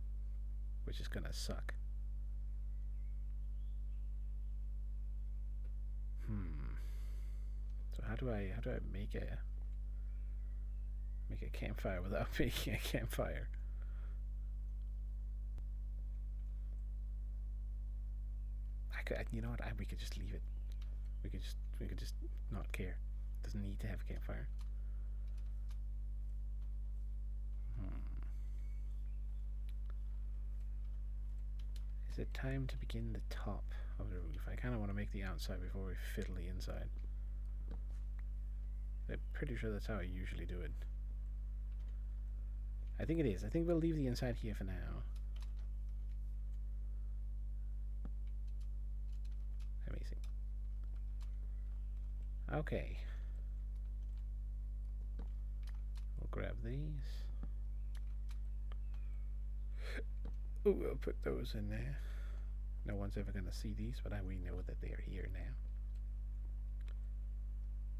which is gonna suck. So how do I make a campfire without making a campfire? You know what? We could just leave it. We could just not care. It doesn't need to have a campfire. Is it time to begin the top of the roof? I kind of want to make the outside before we fiddle the inside. I'm pretty sure that's how I usually do it. I think it is. I think we'll leave the inside here for now. Amazing. Okay. We'll grab these. Ooh, we'll put those in there. No one's ever going to see these, but we know that they are here now.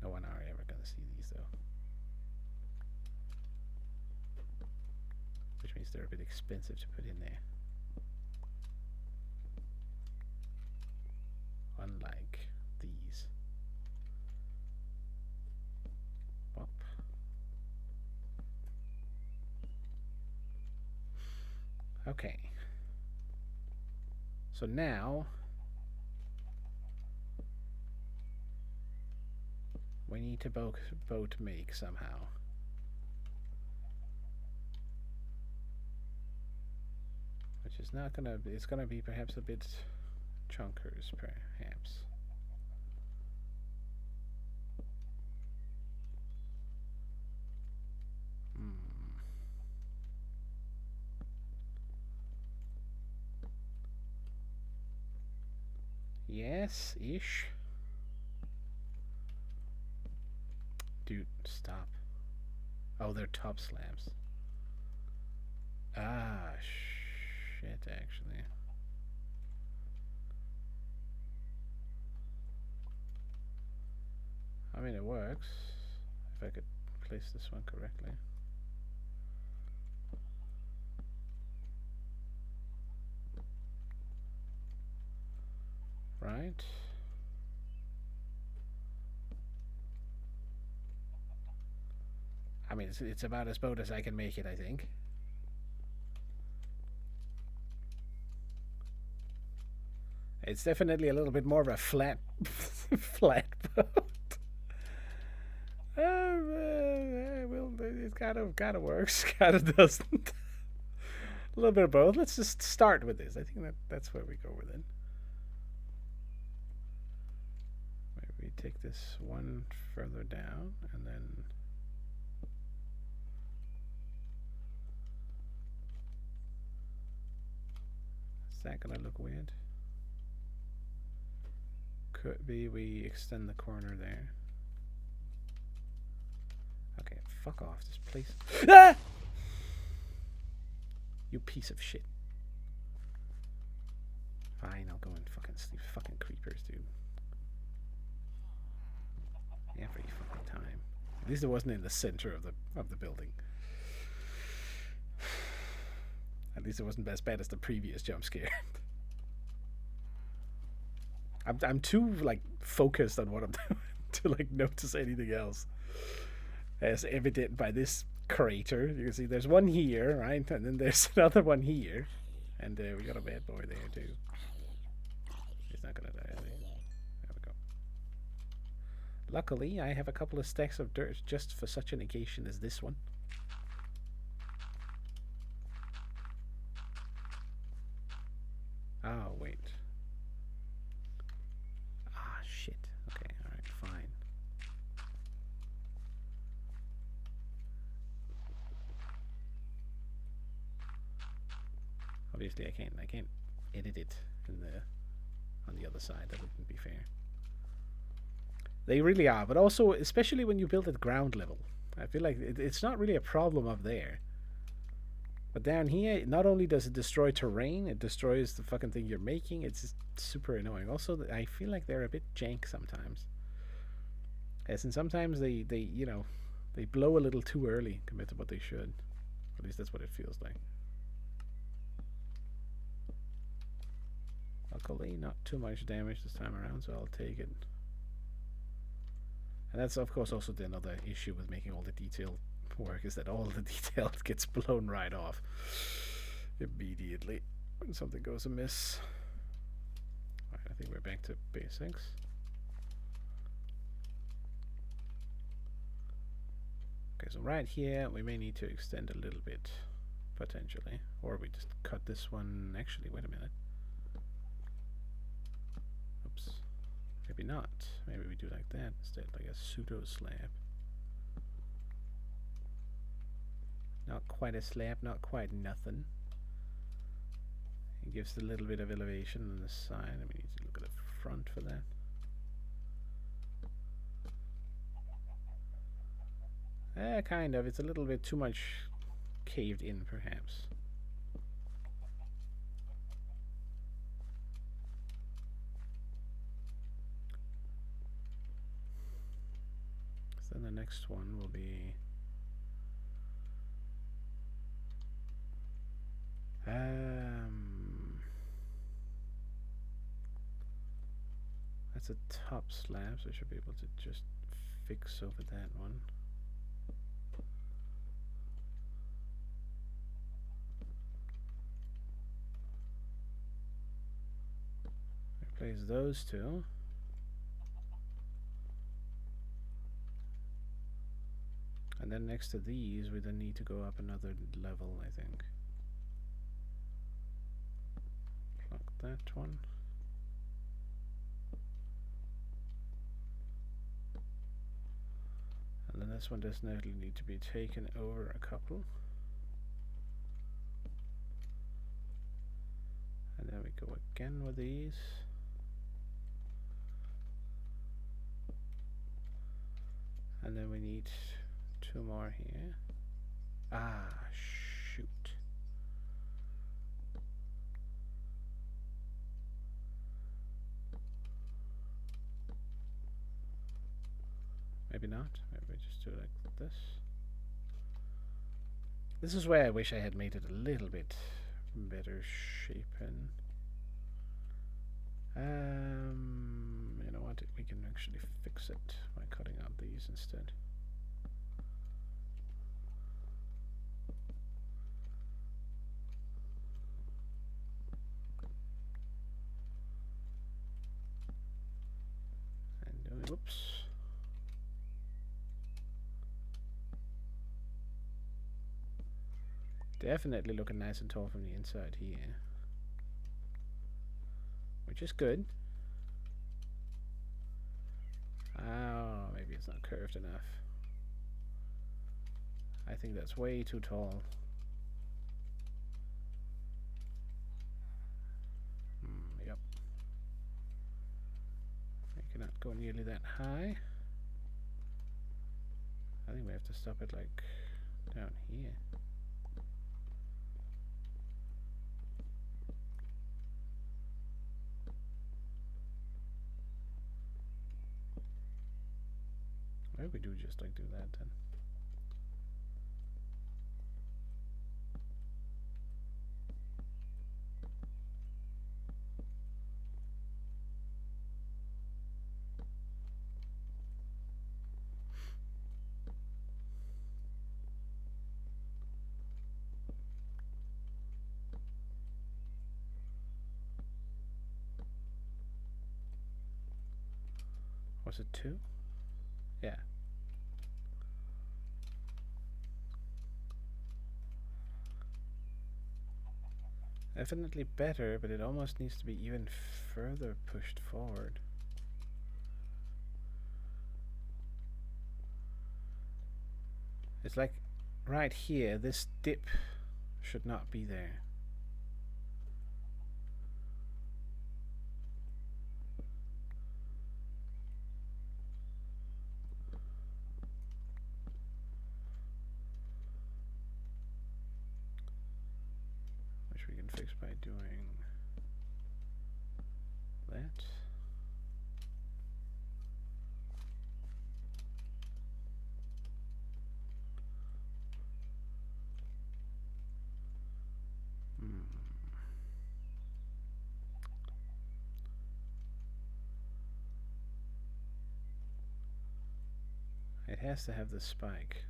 No one are ever going to see these, though. Which means they're a bit expensive to put in there. Unlike these. Okay. So now we need to boat make somehow. Which is not gonna be, it's gonna be perhaps a bit chunkers, perhaps. Yes-ish. Dude, stop. Oh, they're top slabs. Ah, shit, actually. I mean, it works. If I could place this one correctly. Right. I mean, it's about as boat as I can make it, I think. It's definitely a little bit more of a flat, flat boat. Well, it kind of works, kind of doesn't. A little bit of both. Let's just start with this. I think that's where we go with it. We take this one further down, and then is that gonna look weird? Could be we extend the corner there. Okay, fuck off this place. Ah! You piece of shit. Fine, I'll go and fucking sleep. Fucking creepers, dude. Every fucking time. At least it wasn't in the center of the building. At least it wasn't as bad as the previous jump scare. I'm too like focused on what I'm doing to like notice anything else. As evident by this crater, you can see there's one here, right, and then there's another one here, and we got a bad boy there too. He's not gonna die. There we go. Luckily, I have a couple of stacks of dirt just for such an occasion as this one. Oh wait. Ah shit. Okay, all right, fine. Obviously, I can't edit it in the on the other side. That wouldn't be fair. They really are, but also especially when you build at ground level, I feel like it's not really a problem up there. But down here, not only does it destroy terrain, it destroys the fucking thing you're making. It's just super annoying. Also, I feel like they're a bit jank sometimes. As in sometimes they you know they blow a little too early compared to what they should. At least that's what it feels like. Luckily, not too much damage this time around, so I'll take it. And that's, of course, also another issue with making all the detail work, is that all the detail gets blown right off immediately when something goes amiss. Alright, I think we're back to basics. Okay, so right here, we may need to extend a little bit, potentially. Or we just cut this one. Actually, wait a minute. Oops. Maybe not. Maybe we do like that instead, like a pseudo slab. Not quite a slab, not quite nothing. It gives a little bit of elevation on the side. And we need to look at the front for that. Kind of. It's a little bit too much caved in, perhaps. So then the next one will be that's a top slab, so I should be able to just fix over that one. replace those two. And then next to these, we then need to go up another level, I think. Plug that one. And then this one does not need to be taken over a couple. And then we go again with these. And then we need 2 more here. Ah, shoot. Maybe not. Maybe we just do it like this. This is where I wish I had made it a little bit better shapen. You know what? We can actually fix it by cutting out these instead. And whoops. Definitely looking nice and tall from the inside here, which is good. Oh, maybe it's not curved enough. I think that's way too tall. Yep. I cannot go nearly that high. I think we have to stop it like down here. Maybe we do just like do that then. Was it 2? Yeah. Definitely better, but it almost needs to be even further pushed forward. It's like right here, this dip should not be there. Which we can fix by doing that. It has to have the spike.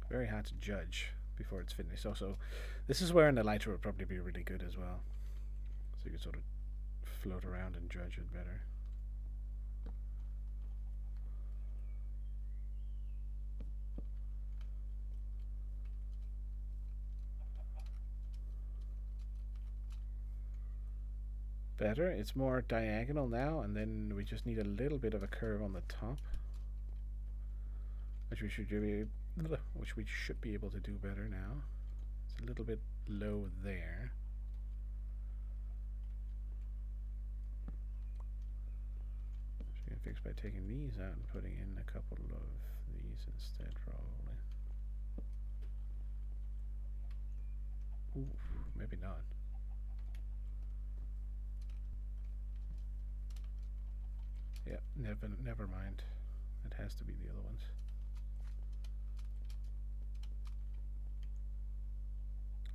Very hard to judge before it's finished. Also, this is where an elytra would probably be really good as well. So you can sort of float around and judge it better. Better. It's more diagonal now, and then we just need a little bit of a curve on the top, which we should be able to do better now. It's a little bit low there. Which we can fix by taking these out and putting in a couple of these instead, probably. Ooh, maybe not. Yeah, never mind. It has to be the other ones.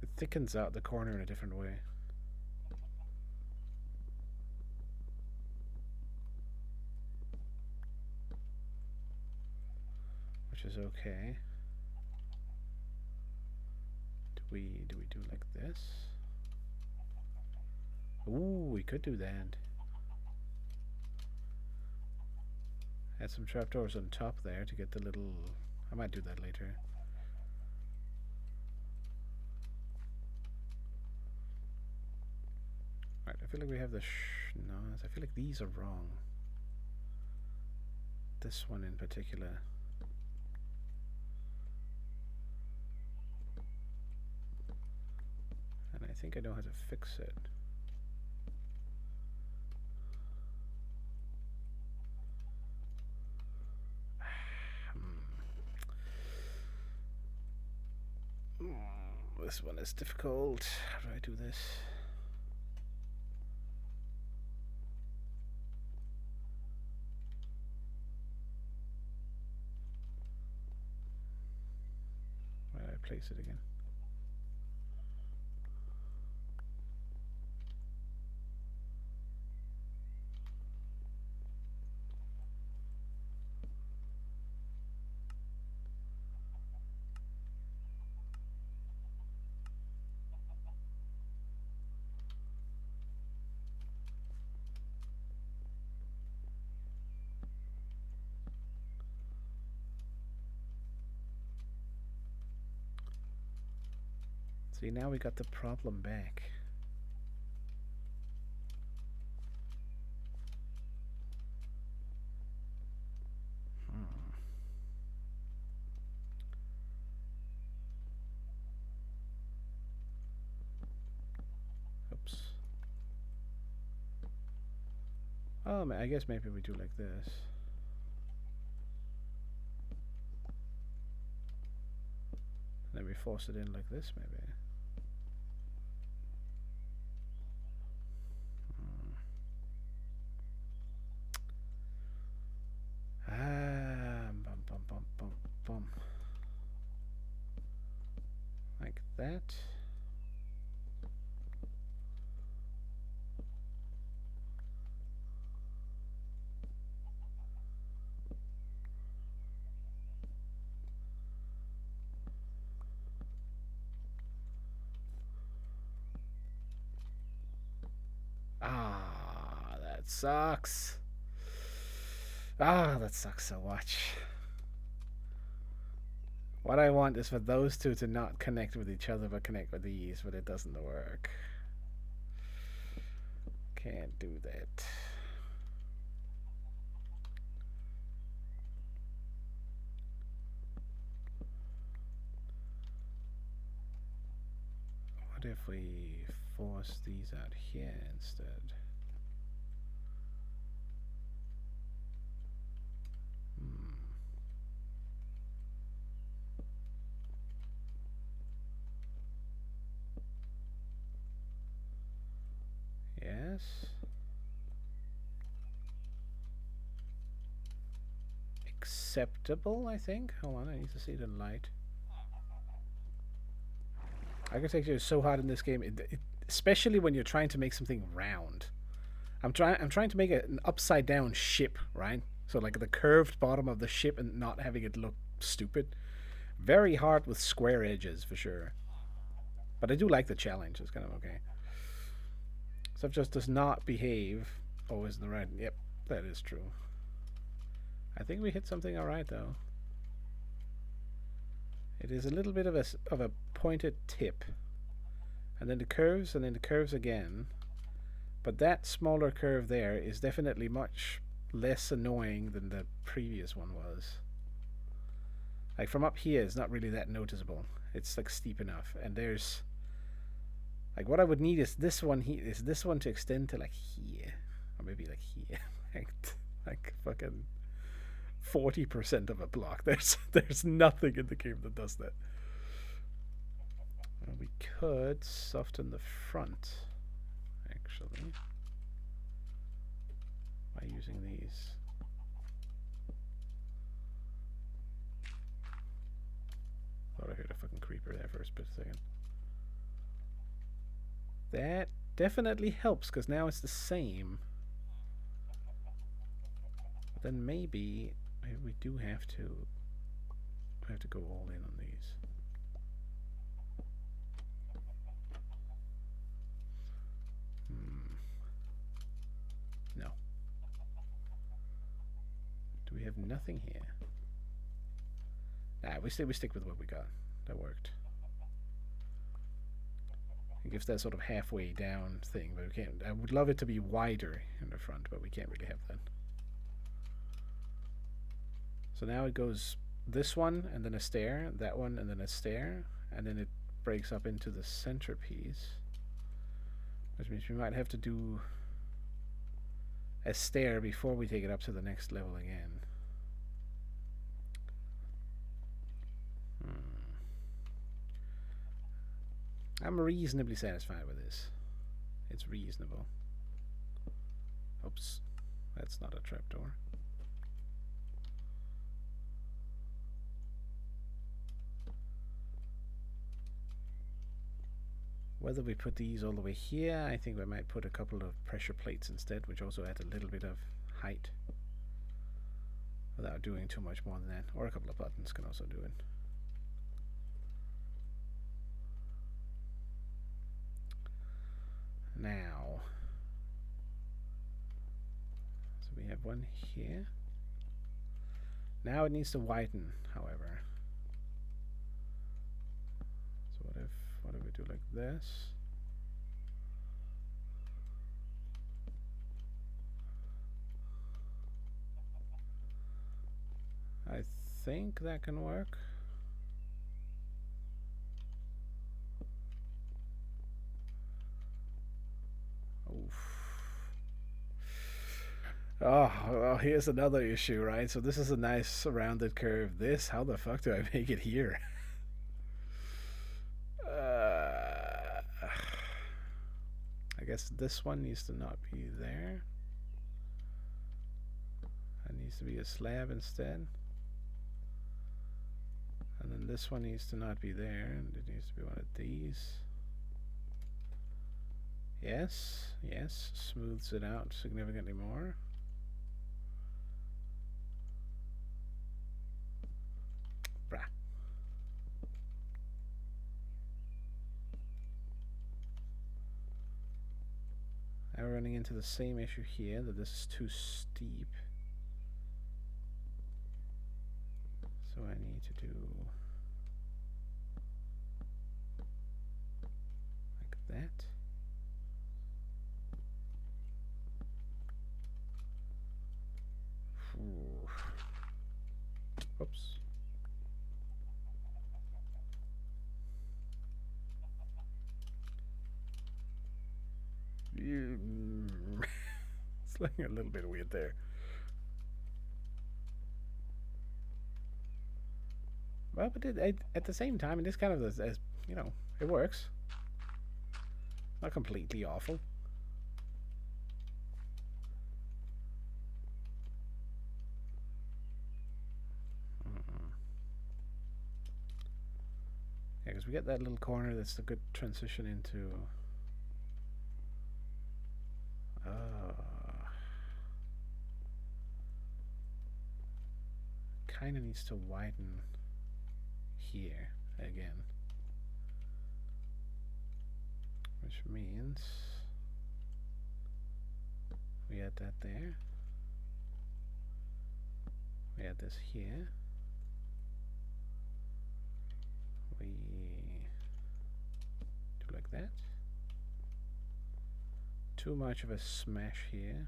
It thickens out the corner in a different way. Which which is okay. Do we do like this? Ooh, we could do that. Add some trapdoors on top there to get the little... I might do that later. Right, I feel like we have the no, I feel like these are wrong. This one in particular. And I think I know how to fix it. This one is difficult. How do I do this? Where do I place it again? See, now we got the problem back. Oops. Oh, I guess maybe we do like this. And then we force it in like this, maybe. Bum, bum, bum, bum, bum. Like that. Ah, that sucks. Ah, that sucks so much. What I want is for those two to not connect with each other but connect with these, but it doesn't work. Can't do that. What if we force these out here instead? Yes. Acceptable, I think. Hold on, I need to see it in light. Architecture is so hard in this game, especially when you're trying to make something round. I'm trying to make an upside down ship, right? So like the curved bottom of the ship and not having it look stupid. Very hard with square edges for sure. But I do like the challenge. It's kind of okay. Stuff just does not behave always in the right. Yep, that is true. I think we hit something alright though. It is a little bit of a pointed tip. And then the curves and then the curves again. But that smaller curve there is definitely much less annoying than the previous one was. Like from up here, it's not really that noticeable. It's like steep enough. And there's like what I would need is this one here. Is this one to extend to like here, or maybe like here, like fucking 40% of a block. There's nothing in the game that does that. Well, we could soften the front actually by using these. Thought I heard a fucking creeper there for a split second. That definitely helps because now it's the same. But then maybe we do have to I have to go all in on these. No. Do we have nothing here? Nah, we stick with what we got. That worked. It gives that sort of halfway down thing, but we can't. I would love it to be wider in the front, but we can't really have that. So now it goes this one, and then a stair, that one, and then a stair, and then it breaks up into the centerpiece, which means we might have to do a stair before we take it up to the next level again. I'm reasonably satisfied with this. It's reasonable. Oops, that's not a trapdoor. Whether we put these all the way here, I think we might put a couple of pressure plates instead, which also add a little bit of height without doing too much more than that. Or a couple of buttons can also do it. Now, so we have one here. Now it needs to widen, however. So what if we do like this? I think that can work. Oh, well, here's another issue, right? So this is a nice rounded curve. This, how the fuck do I make it here? I guess this one needs to not be there. It needs to be a slab instead. And then this one needs to not be there, and it needs to be one of these. Yes, yes, smooths it out significantly more. Brah. Now we're running into the same issue here, that this is too steep. So I need to do like that. Oops. It's looking a little bit weird there. Well, but at the same time, it is kind of as you know, it works. Not completely awful. Yeah, because we get that little corner that's a good transition into. Kind of needs to widen here again, which means we add that there, we add this here, we do like that. Too much of a smash here.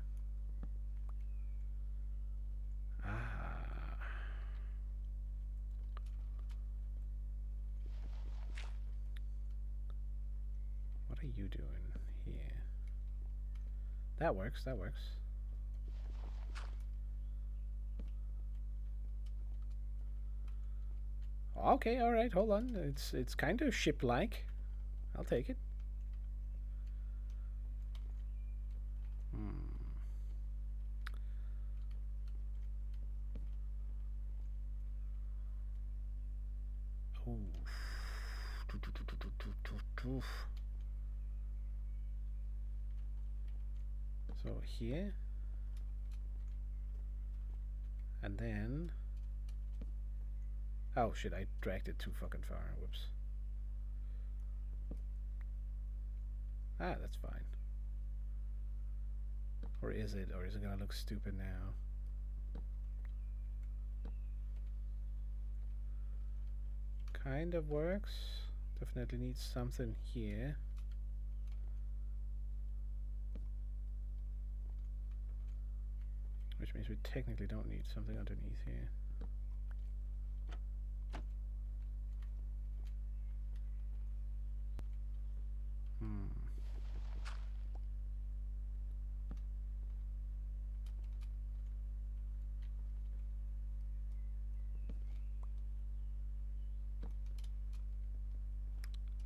What are you doing here? That works, that works. Okay, alright, hold on. It's kind of ship-like. I'll take it. So here, and then Oh shit, I dragged it too fucking far. Whoops. Ah, that's fine. Or is it? Or is it gonna look stupid now? Kind of works. Definitely needs something here. Which means we technically don't need something underneath here.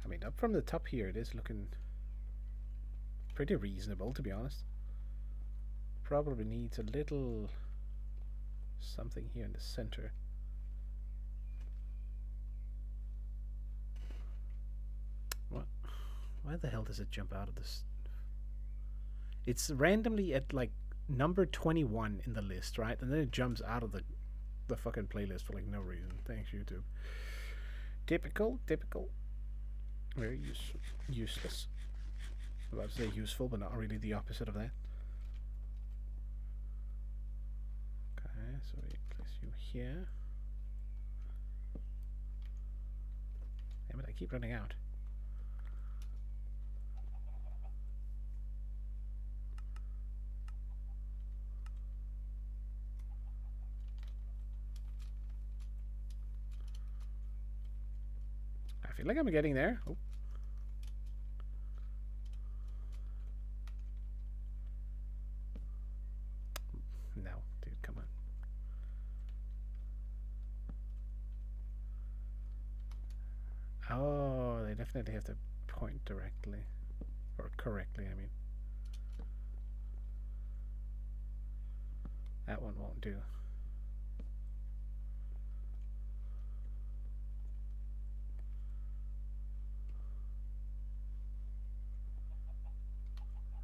I mean, up from the top here, it is looking pretty reasonable, to be honest. Probably needs a little something here in the center. What? Why the hell does it jump out of this? It's randomly at like number 21 in the list, right? And then it jumps out of the fucking playlist for like no reason. Thanks, YouTube. Typical. Very useless. I'm about to say useful, but not really, the opposite of that. Okay, so we place you here. Damn it, I keep running out. I feel like I'm getting there. Oh. No, dude, come on. Oh, they definitely have to point directly. Or correctly, I mean. That one won't do.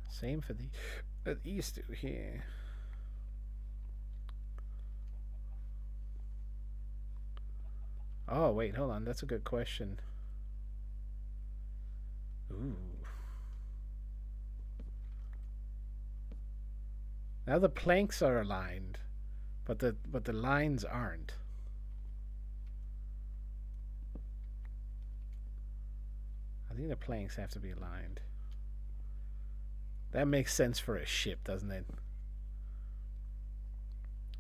Same for these two here. Oh, wait, hold on. That's a good question. Ooh. Now the planks are aligned, but the lines aren't. I think the planks have to be aligned. That makes sense for a ship, doesn't it?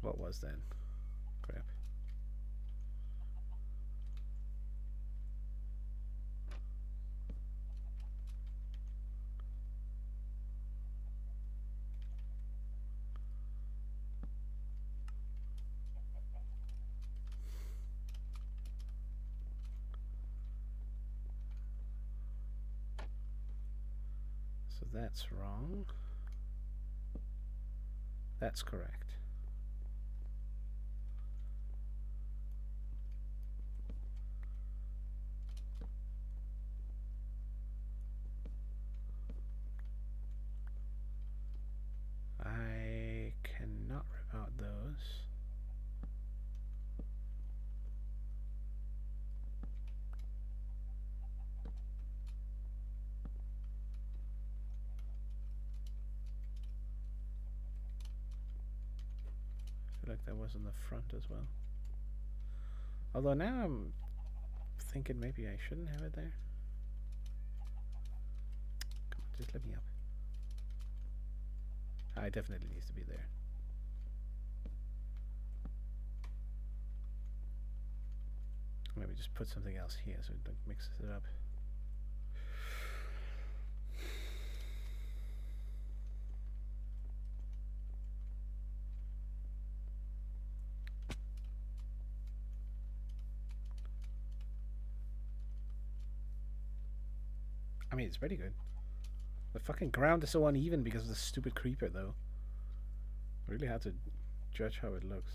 What was that? Crap. So that's wrong. That's correct. I cannot rip out those. I feel like that was in the front as well. Although now I'm thinking maybe I shouldn't have it there. Come on, just let me up. It definitely needs to be there. Maybe just put something else here so it mixes it up. I mean, it's pretty good. The fucking ground is so uneven because of the stupid creeper, though. Really hard to judge how it looks.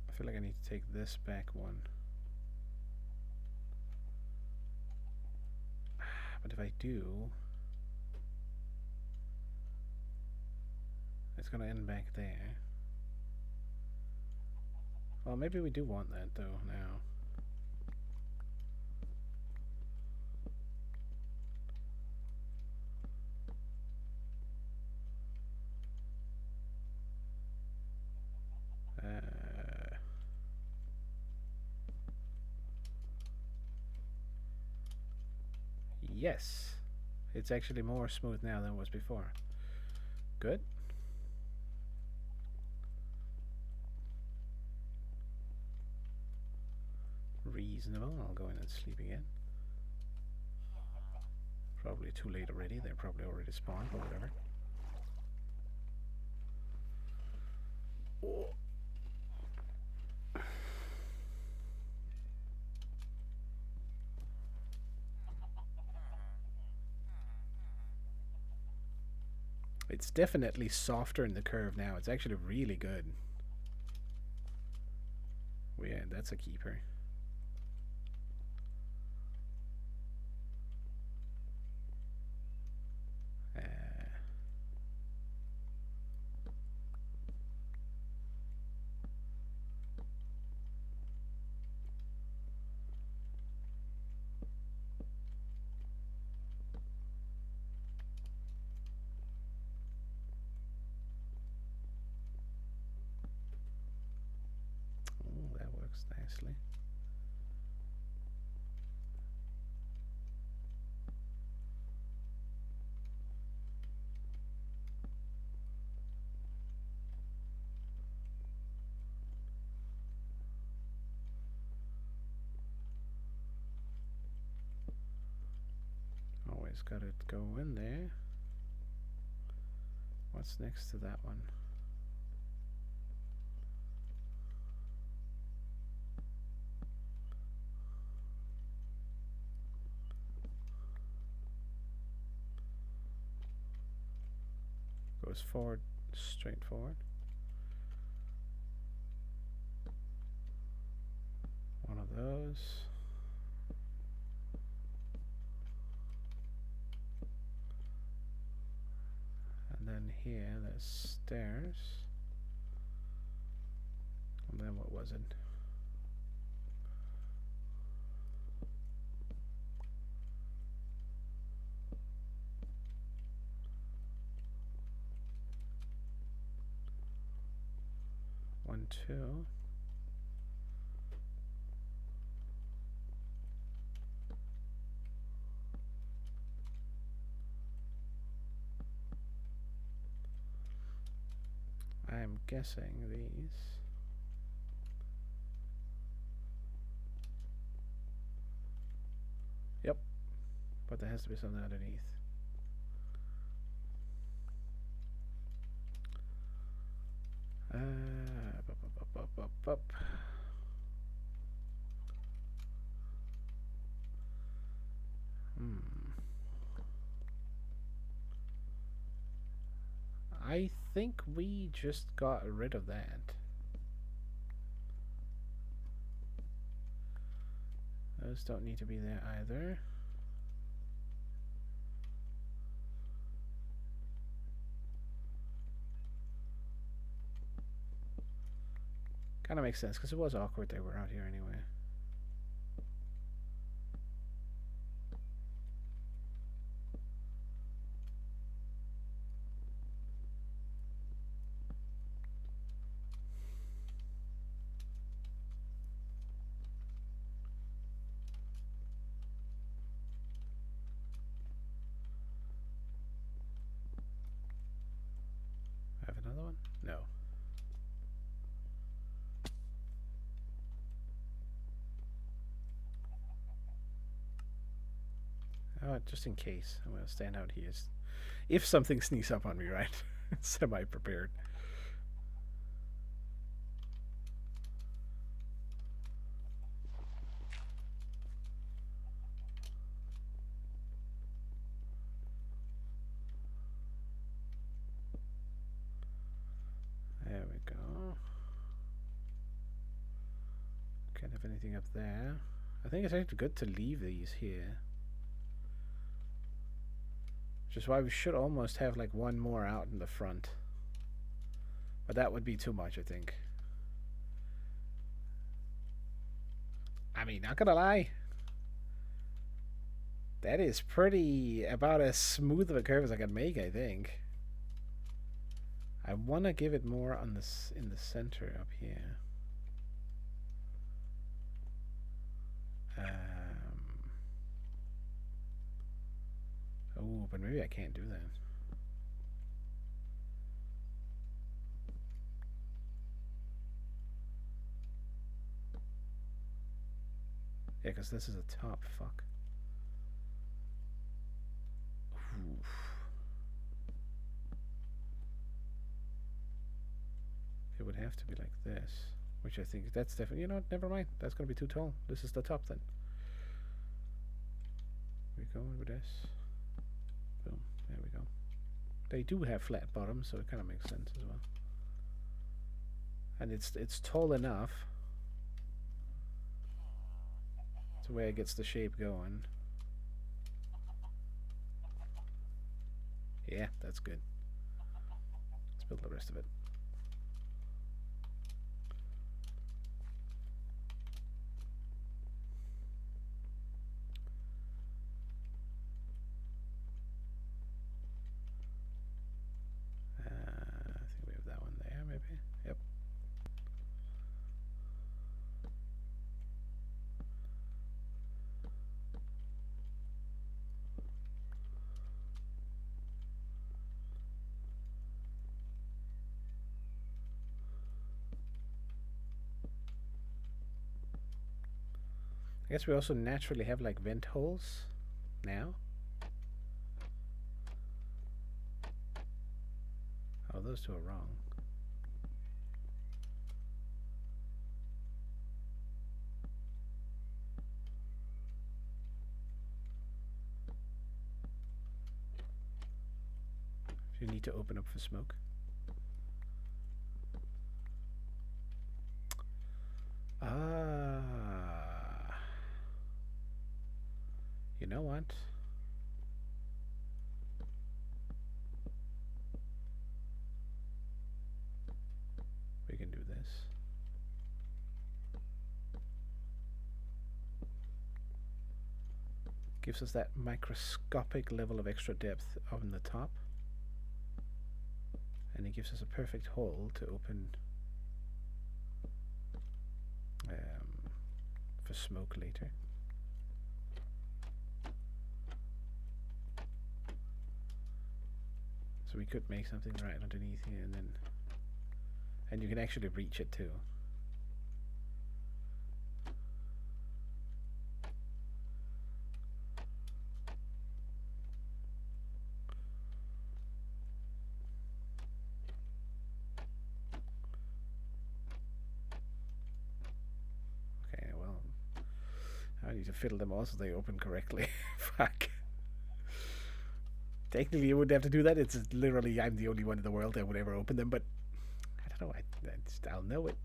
I feel like I need to take this back one. But if I do, it's gonna end back there. Well, maybe we do want that though now. Yes. It's actually more smooth now than it was before. Good. Reasonable. I'll go in and sleep again. Probably too late already. They're probably already spawned, but whatever. Oh. It's definitely softer in the curve now. It's actually really good. Well, yeah, that's a keeper. Oh, that works nicely. Always got it go in there. What's next to that one? Goes forward, straight forward. One of those. And then here, there's stairs. And then what was it? One, two. I'm guessing these. Yep. But there has to be something underneath. Up. I think we just got rid of that. Those don't need to be there either. Kind of makes sense because it was awkward they were out here anyway. Have another one? No. Oh, just in case. I'm going to stand out here. If something sneaks up on me, right? Semi-prepared. There we go. Can't have anything up there. I think it's actually good to leave these here. Which is why we should almost have like one more out in the front. But that would be too much, I think. I mean, not gonna lie, that is pretty about as smooth of a curve as I can make, I think. I want to give it more on this in the center up here. Oh, but maybe I can't do that. Yeah, because this is a top. Fuck. Oof. It would have to be like this, which I think that's definitely. You know what? Never mind. That's gonna be too tall. This is the top then. We go with this. Boom. There we go. They do have flat bottoms, so it kind of makes sense as well. And it's tall enough to where it gets the shape going. Yeah, that's good. Let's build the rest of it. I think we have that one there, maybe. Yep. I guess we also naturally have like vent holes now. Oh, those two are wrong. You need to open up for smoke. Ah. You know what? We can do this. Gives us that microscopic level of extra depth on the top. And it gives us a perfect hole to open for smoke later. So we could make something right underneath here, and you can actually reach it too. Okay, well, I need to fiddle them all so they open correctly. Fuck. Technically, you wouldn't have to do that. It's literally I'm the only one in the world that would ever open them, but I don't know. I'll know it.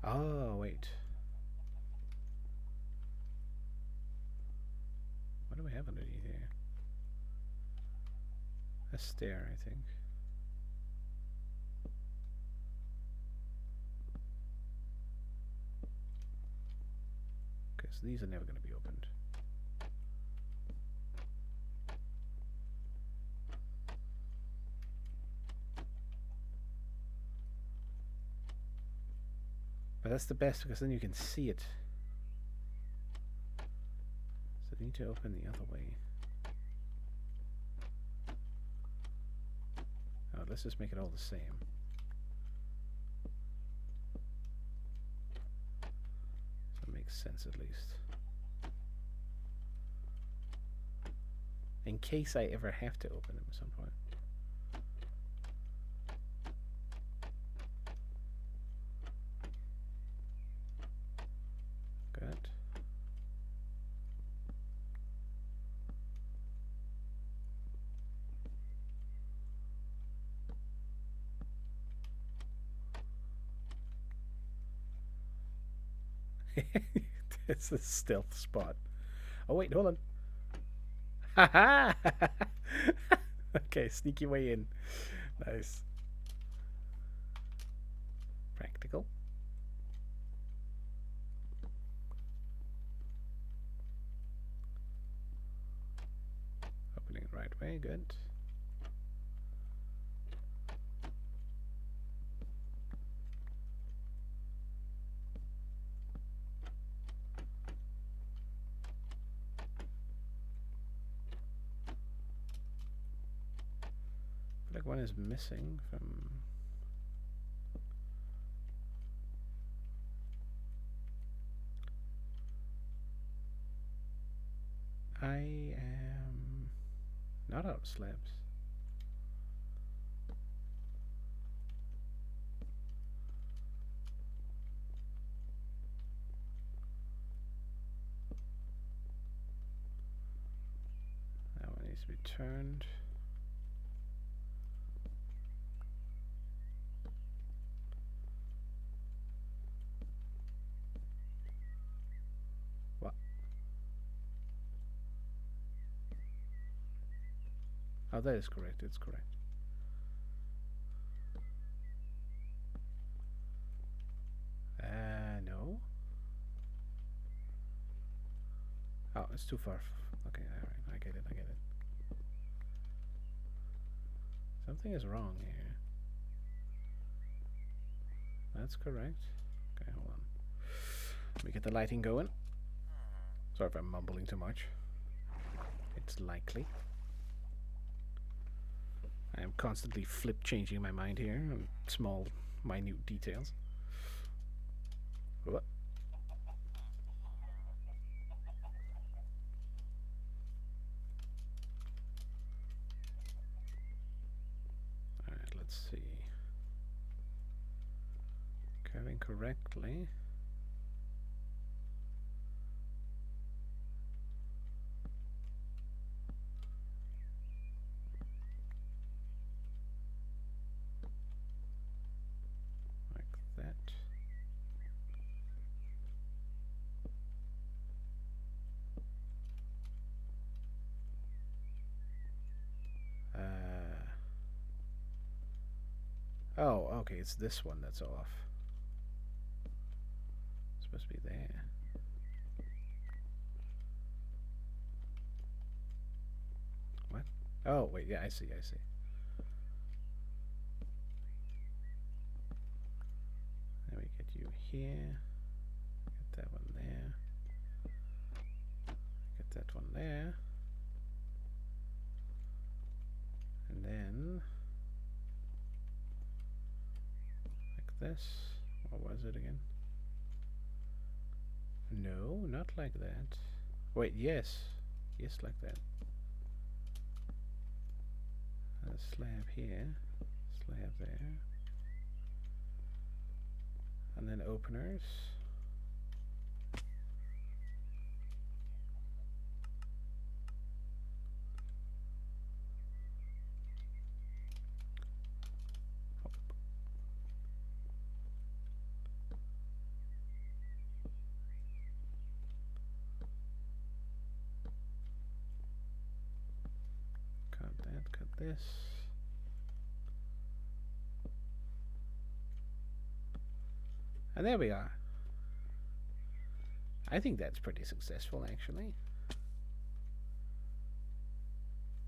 Oh, wait. What do we have underneath here? A stair, I think. Okay, so these are never going to be opened. But that's the best because then you can see it. So I need to open the other way. Oh, let's just make it all the same. So it makes sense at least. In case I ever have to open them at some point. Good. It's a stealth spot. Oh wait, hold on. Ha ha! Okay, sneaky way in. Nice. Practical. Opening it right way, good. Like one is missing from. I am not out of slabs. That one needs to be turned. What? Oh, that is correct. It's correct. No. Oh, it's too far. Okay, alright. I get it. I get it. Something is wrong here. That's correct. Okay, hold on. Let me get the lighting going. Sorry if I'm mumbling too much. It's likely. I am constantly changing my mind here on small, minute details. What? Alright, let's see. Curving correctly. Like that. Oh, okay, it's this one that's off. It's supposed to be there. What? Oh, wait, yeah, I see, I see. Then we get you here. Get that one there. Get that one there. And then like this. What was it again? No, not like that. Wait, yes. Yes, like that. A slab here. Slab there. And then openers. Cut this. And there we are. I think that's pretty successful, actually.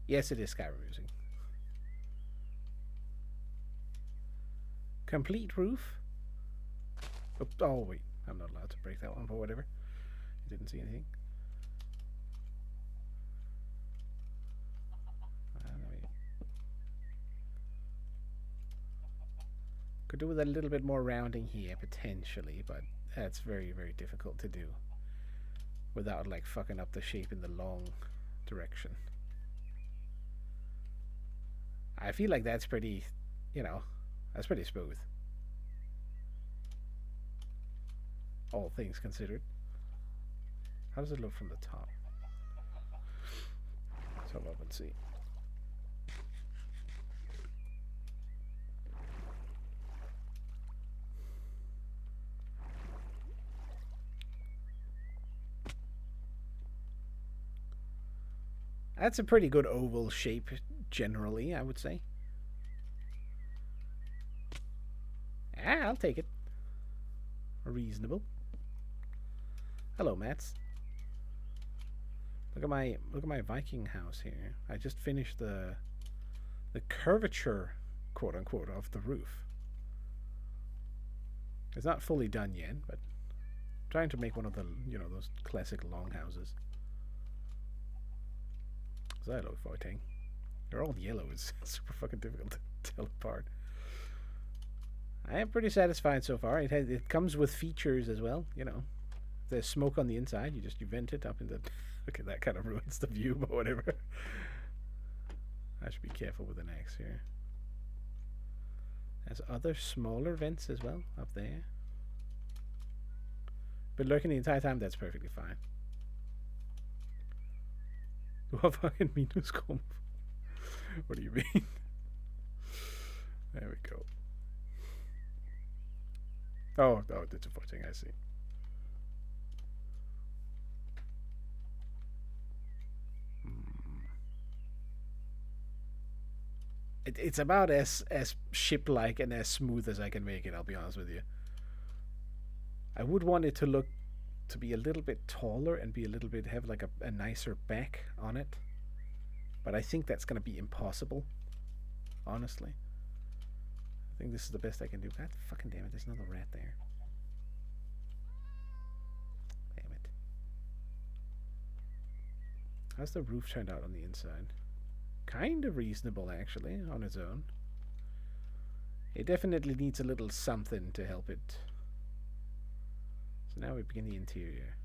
Yes, it is Skyrim using. Complete roof. Oh, wait. I'm not allowed to break that one for whatever. You didn't see anything. Could do with a little bit more rounding here, potentially, but that's very, very difficult to do without, like, fucking up the shape in the long direction. I feel like that's pretty, you know, that's pretty smooth. All things considered. How does it look from the top? Let's hold up and see. That's a pretty good oval shape, generally, I would say. Ah, I'll take it. Reasonable. Hello, Mats. Look at my Viking house here. I just finished the curvature, quote unquote, of the roof. It's not fully done yet, but I'm trying to make one of the those classic longhouses. So hello, fighting. They're all yellow. It's super fucking difficult to tell apart. I am pretty satisfied so far. It comes with features as well. There's smoke on the inside. You vent it up into. Okay, that kind of ruins the view, but whatever. I should be careful with an axe here. There's other smaller vents as well up there. Been lurking the entire time. That's perfectly fine. What fucking minuscom? What do you mean? There we go. Oh, disappointing. I see. It's about as ship-like and as smooth as I can make it. I'll be honest with you. I would want it to be a little bit taller and have like a nicer back on it, but I think that's gonna be impossible. Honestly, I think this is the best I can do. God fucking damn it! There's another rat there. Damn it. How's the roof turned out on the inside? Kind of reasonable, actually, on its own. It definitely needs a little something to help it. So now we begin the interior.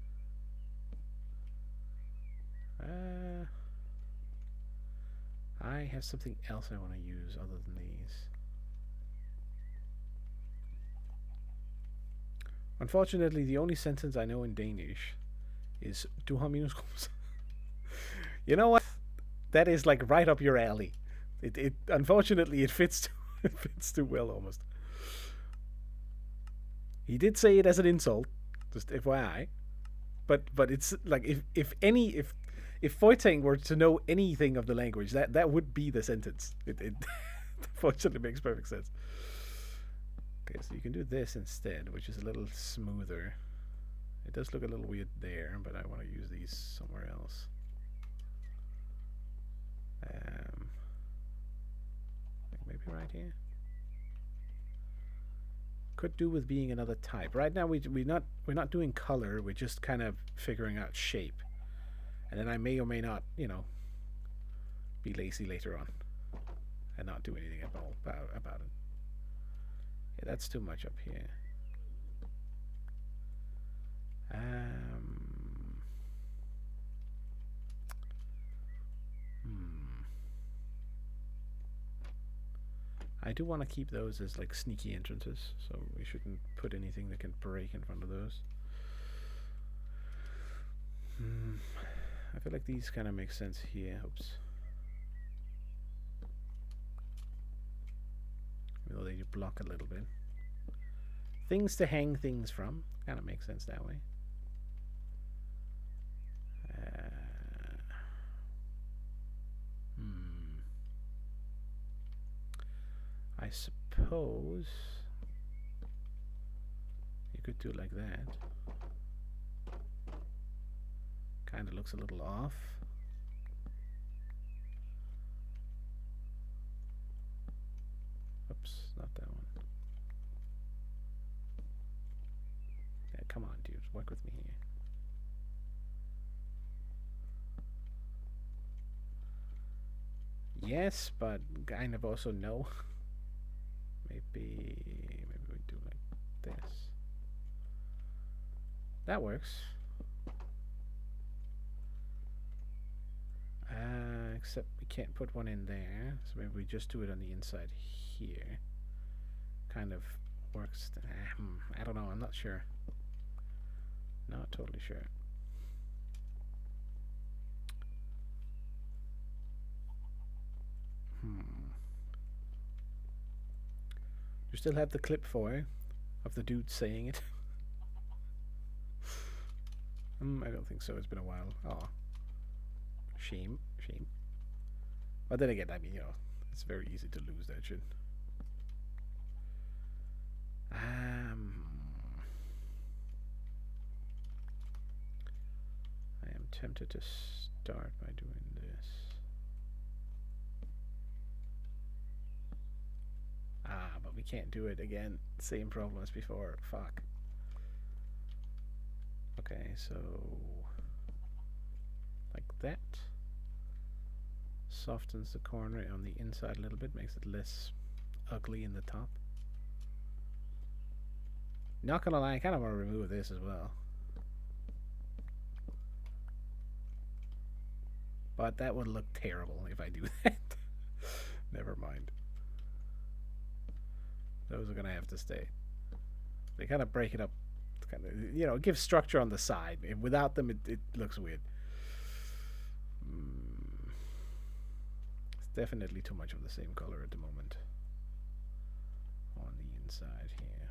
I have something else I want to use other than these. Unfortunately, the only sentence I know in Danish is "Du har minusgrums." You know what? That is like right up your alley. It unfortunately it fits too well almost. He did say it as an insult, just FYI. But it's like if Foytang were to know anything of the language, that would be the sentence. It unfortunately makes perfect sense. Okay, so you can do this instead, which is a little smoother. It does look a little weird there, but I want to use these somewhere else. Maybe right here. Could do with being another type. Right now we're not doing color. We're just kind of figuring out shape, and then I may or may not, be lazy later on and not do anything at all about it. Yeah, that's too much up here. I do want to keep those as like sneaky entrances, so we shouldn't put anything that can break in front of those. I feel like these kind of make sense here. Oops. Even though they do block a little bit. Things to hang things from. Kind of makes sense that way. I suppose you could do it like that. Kind of looks a little off. Oops, not that one. Yeah, come on, dude, work with me here. Yes, but kind of also no. Maybe we do like this. That works. Except we can't put one in there, so maybe we just do it on the inside here. Kind of works. I don't know. I'm not sure. Not totally sure. You still have the clip for of the dude saying it? I don't think so. It's been a while. Oh, shame. Shame. But then again, I mean, it's very easy to lose that shit. I am tempted to start by doing this. But we can't do it again. Same problem as before. Fuck. Okay, so like that. Softens the corner on the inside a little bit, makes it less ugly in the top. Not gonna lie, I kind of want to remove this as well. But that would look terrible if I do that. Never mind. Those are gonna have to stay. They kind of break it up, kind of, give structure on the side. Without them, it looks weird. It's definitely too much of the same color at the moment on the inside here.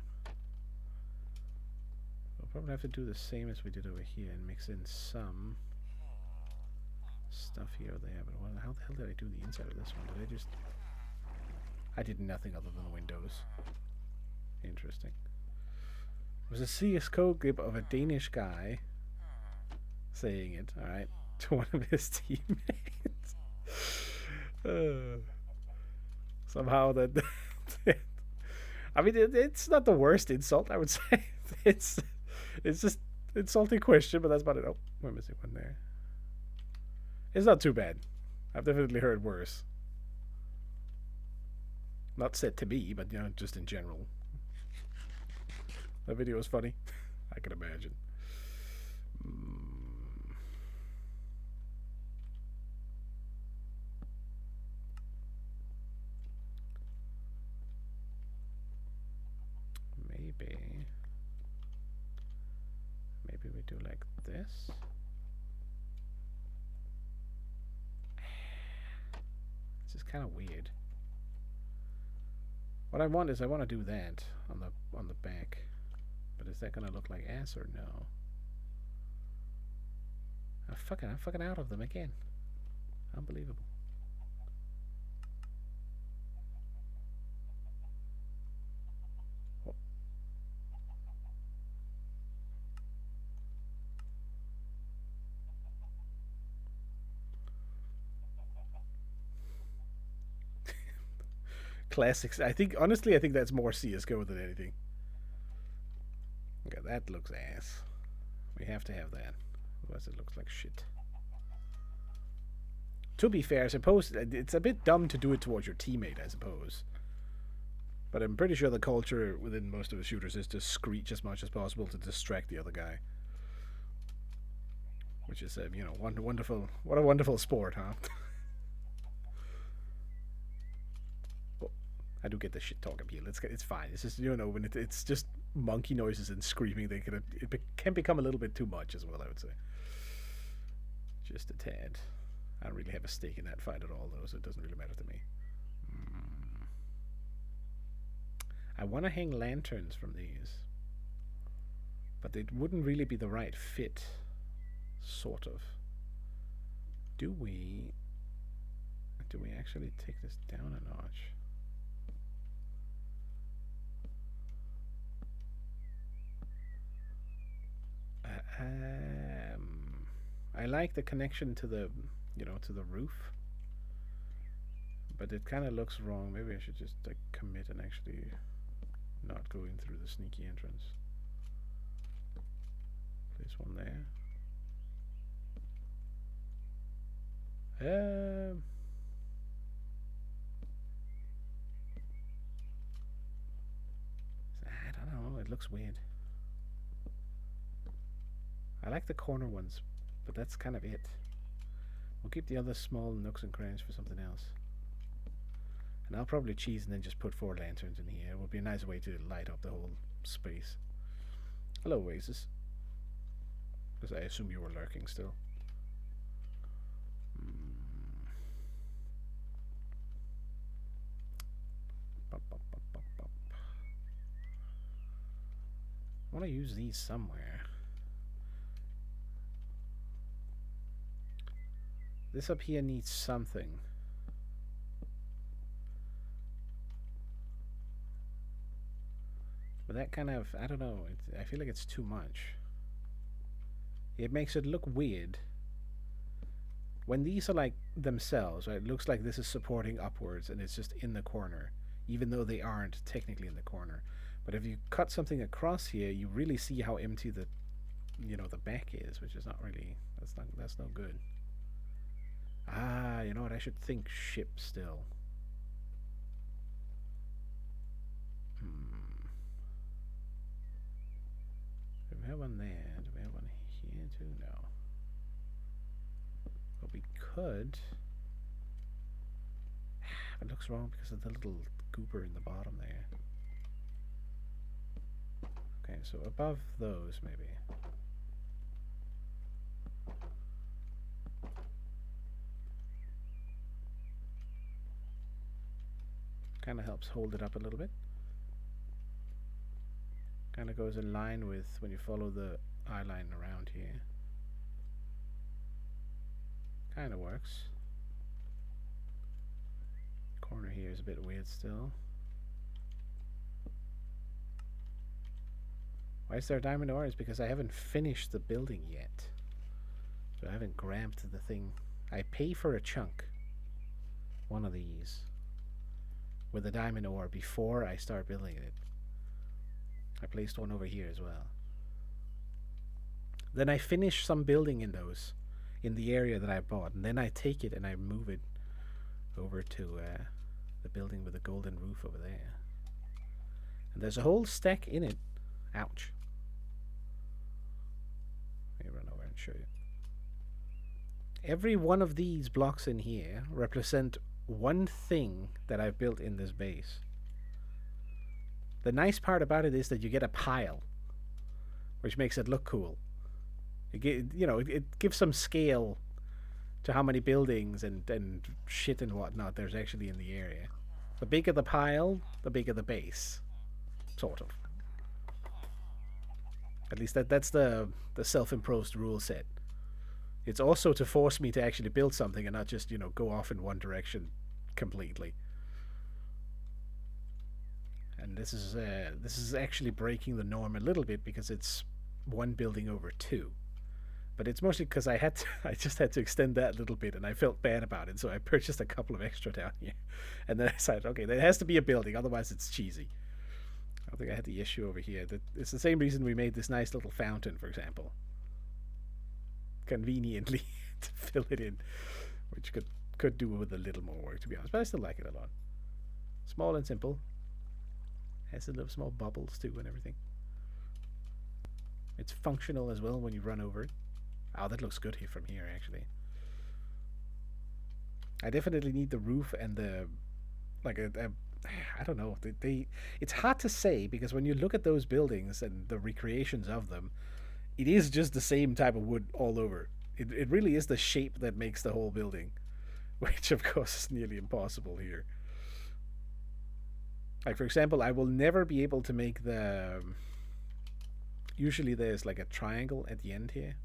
We'll probably have to do the same as we did over here and mix in some stuff here or there. But how the hell did I do the inside of this one? Did I just... I did nothing other than the windows. Interesting. It was a CS:GO clip of a Danish guy saying it, alright, to one of his teammates. Somehow that... I mean, it's not the worst insult, I would say. It's just insulting question, but that's about it. Oh, we're missing one there. It's not too bad. I've definitely heard worse. Not said to me, but just in general. That video was funny. I can imagine. Maybe we do like this. This is kind of weird. What I want is I want to do that on the back, but is that gonna look like ass or no? I'm fucking out of them again. Unbelievable. Oh. Classics. Honestly, I think that's more CS:GO than anything. Okay, that looks ass. We have to have that. Otherwise it looks like shit. To be fair, I suppose it's a bit dumb to do it towards your teammate, I suppose. But I'm pretty sure the culture within most of the shooters is to screech as much as possible to distract the other guy. Which is, wonderful. What a wonderful sport, huh? I do get the shit talk appeal. It's fine. It's just when it's just monkey noises and screaming, it can become a little bit too much as well. I would say. Just a tad. I don't really have a stake in that fight at all, though, so it doesn't really matter to me. I want to hang lanterns from these, but it wouldn't really be the right fit. Sort of. Do we actually take this down a notch? I like the connection to the, to the roof, but it kind of looks wrong. Maybe I should just commit and actually not go in through the sneaky entrance. Place one there. I don't know. It looks weird. I like the corner ones, but that's kind of it. We'll keep the other small nooks and crannies for something else. And I'll probably cheese and then just put 4 lanterns in here. It would be a nice way to light up the whole space. Hello, Oasis. Because I assume you were lurking still. I want to use these somewhere. This up here needs something. But that kind of, I don't know, I feel like it's too much. It makes it look weird. When these are like themselves, right, it looks like this is supporting upwards and it's just in the corner, even though they aren't technically in the corner. But if you cut something across here, you really see how empty the, the back is, which is not really, that's no good. Ah, you know what, I should think ship still. Do we have one there? Do we have one here too? No. But we could. It looks wrong because of the little goober in the bottom there. Okay, so above those maybe. Kind of helps hold it up a little bit. Kind of goes in line with when you follow the eye line around here. Kind of works. Corner here is a bit weird still. Why is there a diamond ore? Is because I haven't finished the building yet. So I haven't grabbed the thing. I pay for a chunk. One of these. With a diamond ore before I start building it. I placed one over here as well. Then I finish some building in those, in the area that I bought, and then I take it and I move it over to the building with the golden roof over there. And there's a whole stack in it. Ouch. Let me run over and show you. Every one of these blocks in here represent one thing that I've built in this base. The nice part about it is that you get a pile, which makes it look cool. It gives some scale to how many buildings and shit and whatnot there's actually in the area. The bigger the pile, the bigger the base, sort of. At least that's the self-imposed rule set. It's also to force me to actually build something and not just go off in one direction completely. And this is actually breaking the norm a little bit because it's one building over two. But it's mostly because I just had to extend that a little bit, and I felt bad about it, so I purchased a couple of extra down here. And then I decided, okay, there has to be a building, otherwise it's cheesy. I think I had the issue over here. It's the same reason we made this nice little fountain, for example. Conveniently to fill it in, which could do with a little more work, to be honest, but I still like it a lot. Small and simple. Has a little small bubbles too and everything. It's functional as well when you run over it. Oh, that looks good here from here, actually. I definitely need the roof and the I don't know. It's hard to say because when you look at those buildings and the recreations of them, it is just the same type of wood all over. It really is the shape that makes the whole building, which of course is nearly impossible here. Like, for example, I will never be able to make the... Usually there's like a triangle at the end here.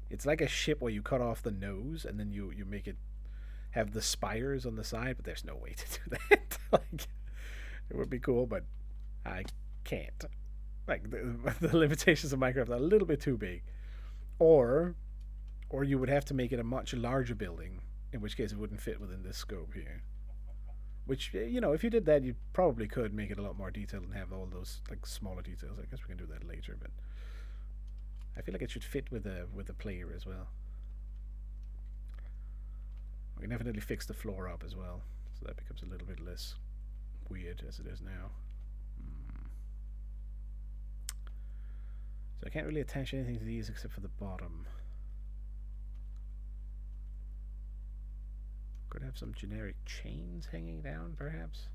It's like a ship where you cut off the nose and then you make it have the spires on the side, but there's no way to do that. Like, it would be cool, but I can't. Like, the limitations of Minecraft are a little bit too big. Or you would have to make it a much larger building, in which case it wouldn't fit within this scope here. Which, if you did that, you probably could make it a lot more detailed and have all those like smaller details. I guess we can do that later, but I feel like it should fit with the player as well. We can definitely fix the floor up as well, so that becomes a little bit less weird as it is now. So I can't really attach anything to these except for the bottom. Could have some generic chains hanging down, perhaps.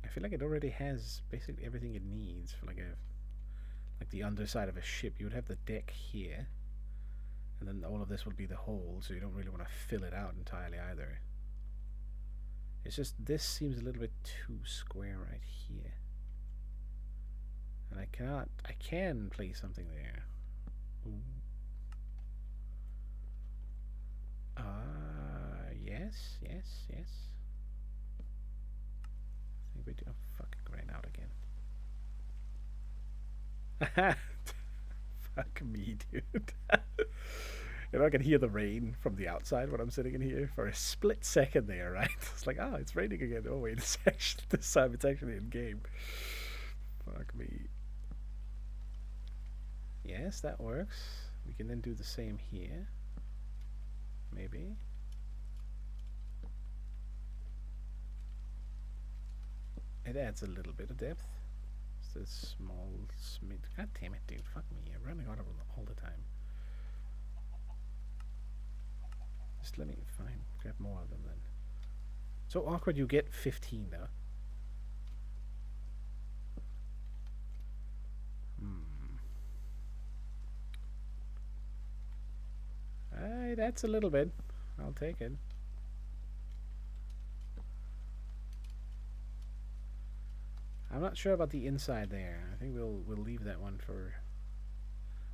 I feel like it already has basically everything it needs for like the underside of a ship. You would have the deck here, and then all of this would be the hole, so you don't really want to fill it out entirely either. It's just this seems a little bit too square right here. And I can place something there. Ooh. Yes, yes, yes. I think we do. Oh, fuck, it ran out again. Fuck me, dude. You know, I can hear the rain from the outside when I'm sitting in here for a split second there, right? It's like, oh, it's raining again. Oh, wait, it's actually, this time it's actually in game. Fuck me. Yes, that works. We can then do the same here. Maybe. It adds a little bit of depth. It's a small smid. God damn it, dude. Fuck me. I'm running out of all the time. Just let me grab more of them then. So awkward you get 15 though. That's a little bit. I'll take it. I'm not sure about the inside there. I think we'll leave that one for...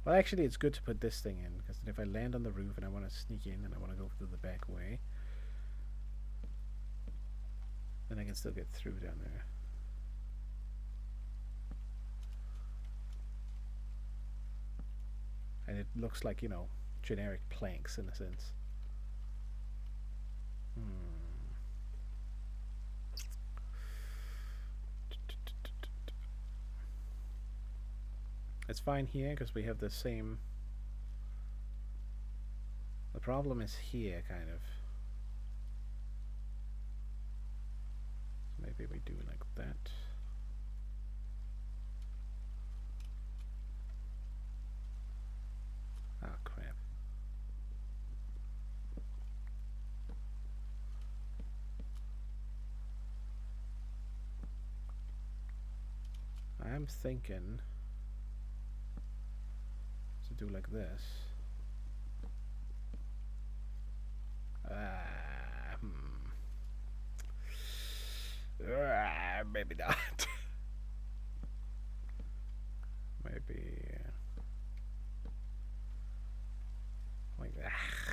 Well, actually, it's good to put this thing in, because if I land on the roof and I want to sneak in and I want to go through the back way, then I can still get through down there. And it looks like, you know, generic planks in a sense. It's fine here because we have the same... The problem is here, kind of. So maybe we do like that. Ah, crap. I'm thinking to do like this. Maybe not. Maybe. Like,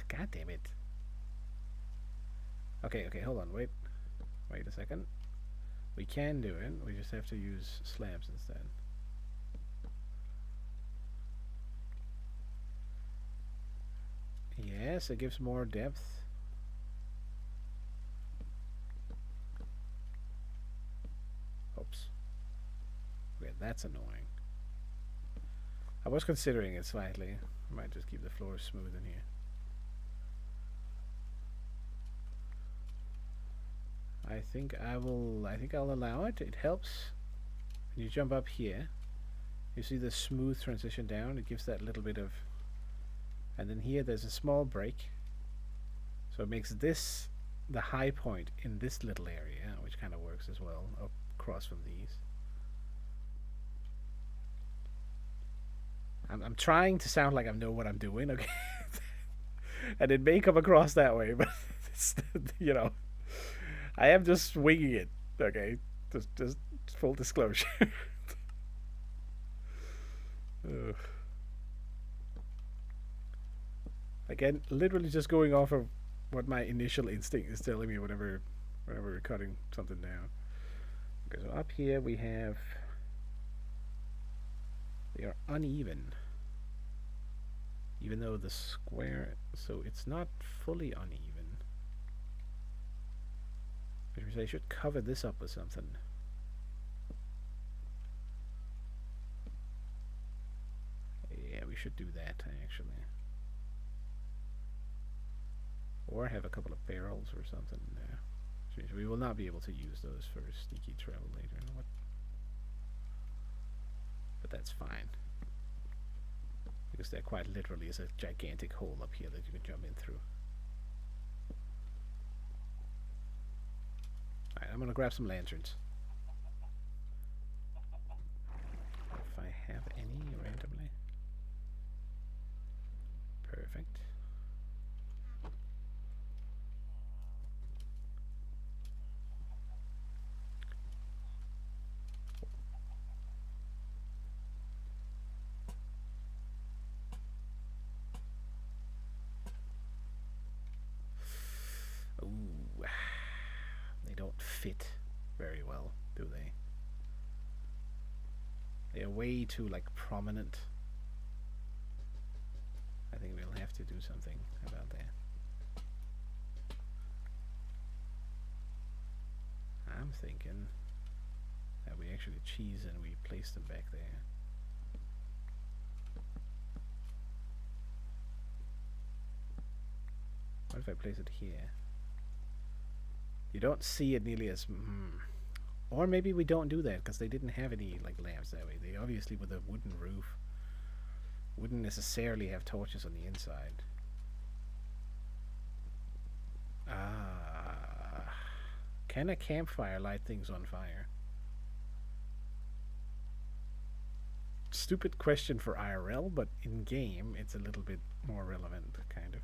God damn it. Okay, hold on. Wait a second. We can do it. We just have to use slabs instead. Yes, it gives more depth. Oops. Okay, that's annoying. I was considering it slightly. I might just keep the floor smooth in here. I think I'll allow it. It helps. When you jump up here, you see the smooth transition down. It gives that little bit of... And then here there's a small break. So it makes this the high point in this little area, which kind of works as well, up across from these. I'm trying to sound like I know what I'm doing, okay? And it may come across that way, but it's, you know, I am just winging it, okay? Just full disclosure. Again, literally just going off of what my initial instinct is telling me whenever we're cutting something down. Okay, so up here we have... They are uneven. Even though the square... So it's not fully uneven. Which means I should cover this up with something. Yeah, we should do that, actually. Or have a couple of barrels or something there. We will not be able to use those for sneaky travel later. But that's fine. Because there quite literally is a gigantic hole up here that you can jump in through. Alright, I'm gonna grab some lanterns. If I have any randomly. Perfect. fit very well, do they? They're way too like prominent. I think we'll have to do something about that. I'm thinking that we actually cheese and we place them back there. What if I place it here? You don't see it nearly as... Or maybe we don't do that because they didn't have any like lamps that way. They obviously, with a wooden roof, wouldn't necessarily have torches on the inside. Can a campfire light things on fire? Stupid question for IRL, but in game it's a little bit more relevant, kind of.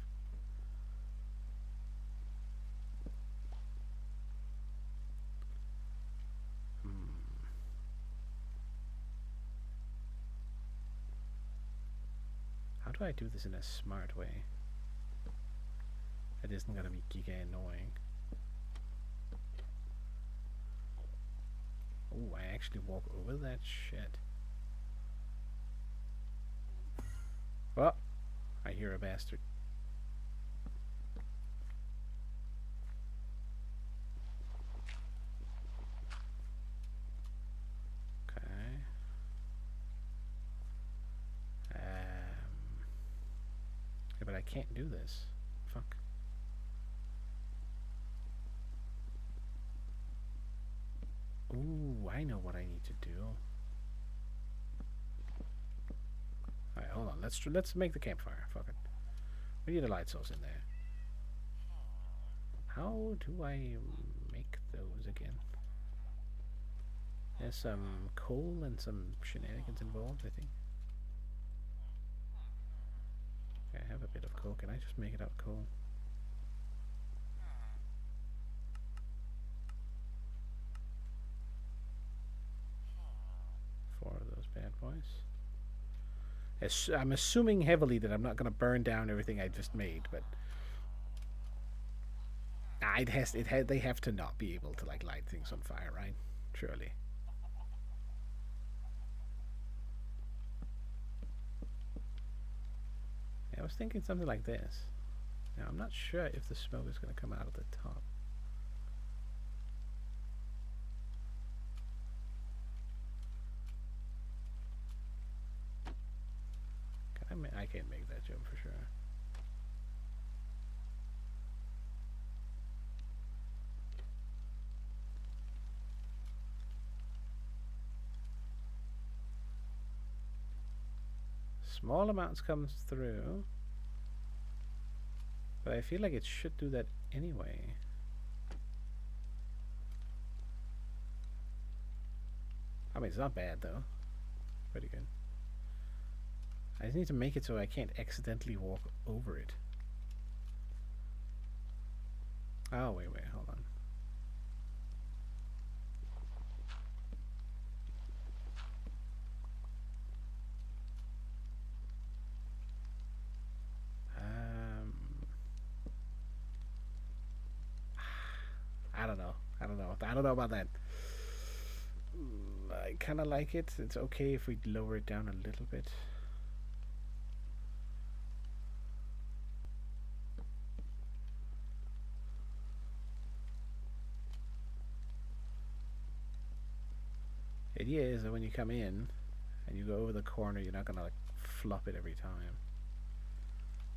How do I do this in a smart way? That isn't gonna be giga annoying. Oh, I actually walk over that shit. Oh, I hear a bastard. Okay. Yeah, but I can't do this. Fuck. Ooh, I know what I need to do. Alright, hold on. Let's make the campfire. Fuck it. We need a light source in there. How do I make those again? There's some coal and some shenanigans involved, I think. Okay, I have a bit of coal. Can I just make it out of coal? Four of those bad boys. I'm assuming heavily that I'm not going to burn down everything I just made, but they have to not be able to like light things on fire, right? Surely. Yeah, I was thinking something like this. Now I'm not sure if the smoke is going to come out of the top. I can't make that jump for sure. Small amounts comes through, but I feel like it should do that anyway. I mean, it's not bad though. Pretty good. I just need to make it so I can't accidentally walk over it. Oh, wait, hold on. I don't know. I don't know about that. I kind of like it. It's okay if we lower it down a little bit. The idea is that when you come in and you go over the corner, you're not gonna like flop it every time.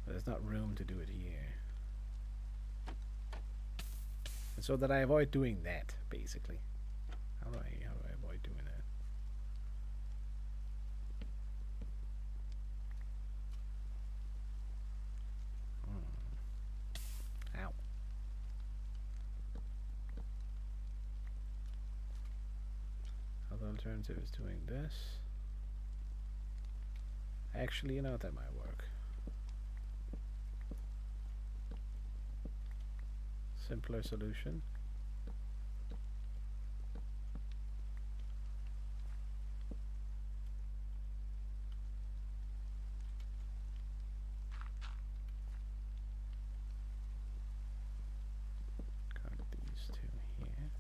There's not room to do it here. And so that I avoid doing that, basically. How do I avoid doing that? Ow. Other alternative is doing this. Actually, you know, that might work. Simpler solution. Got these two here.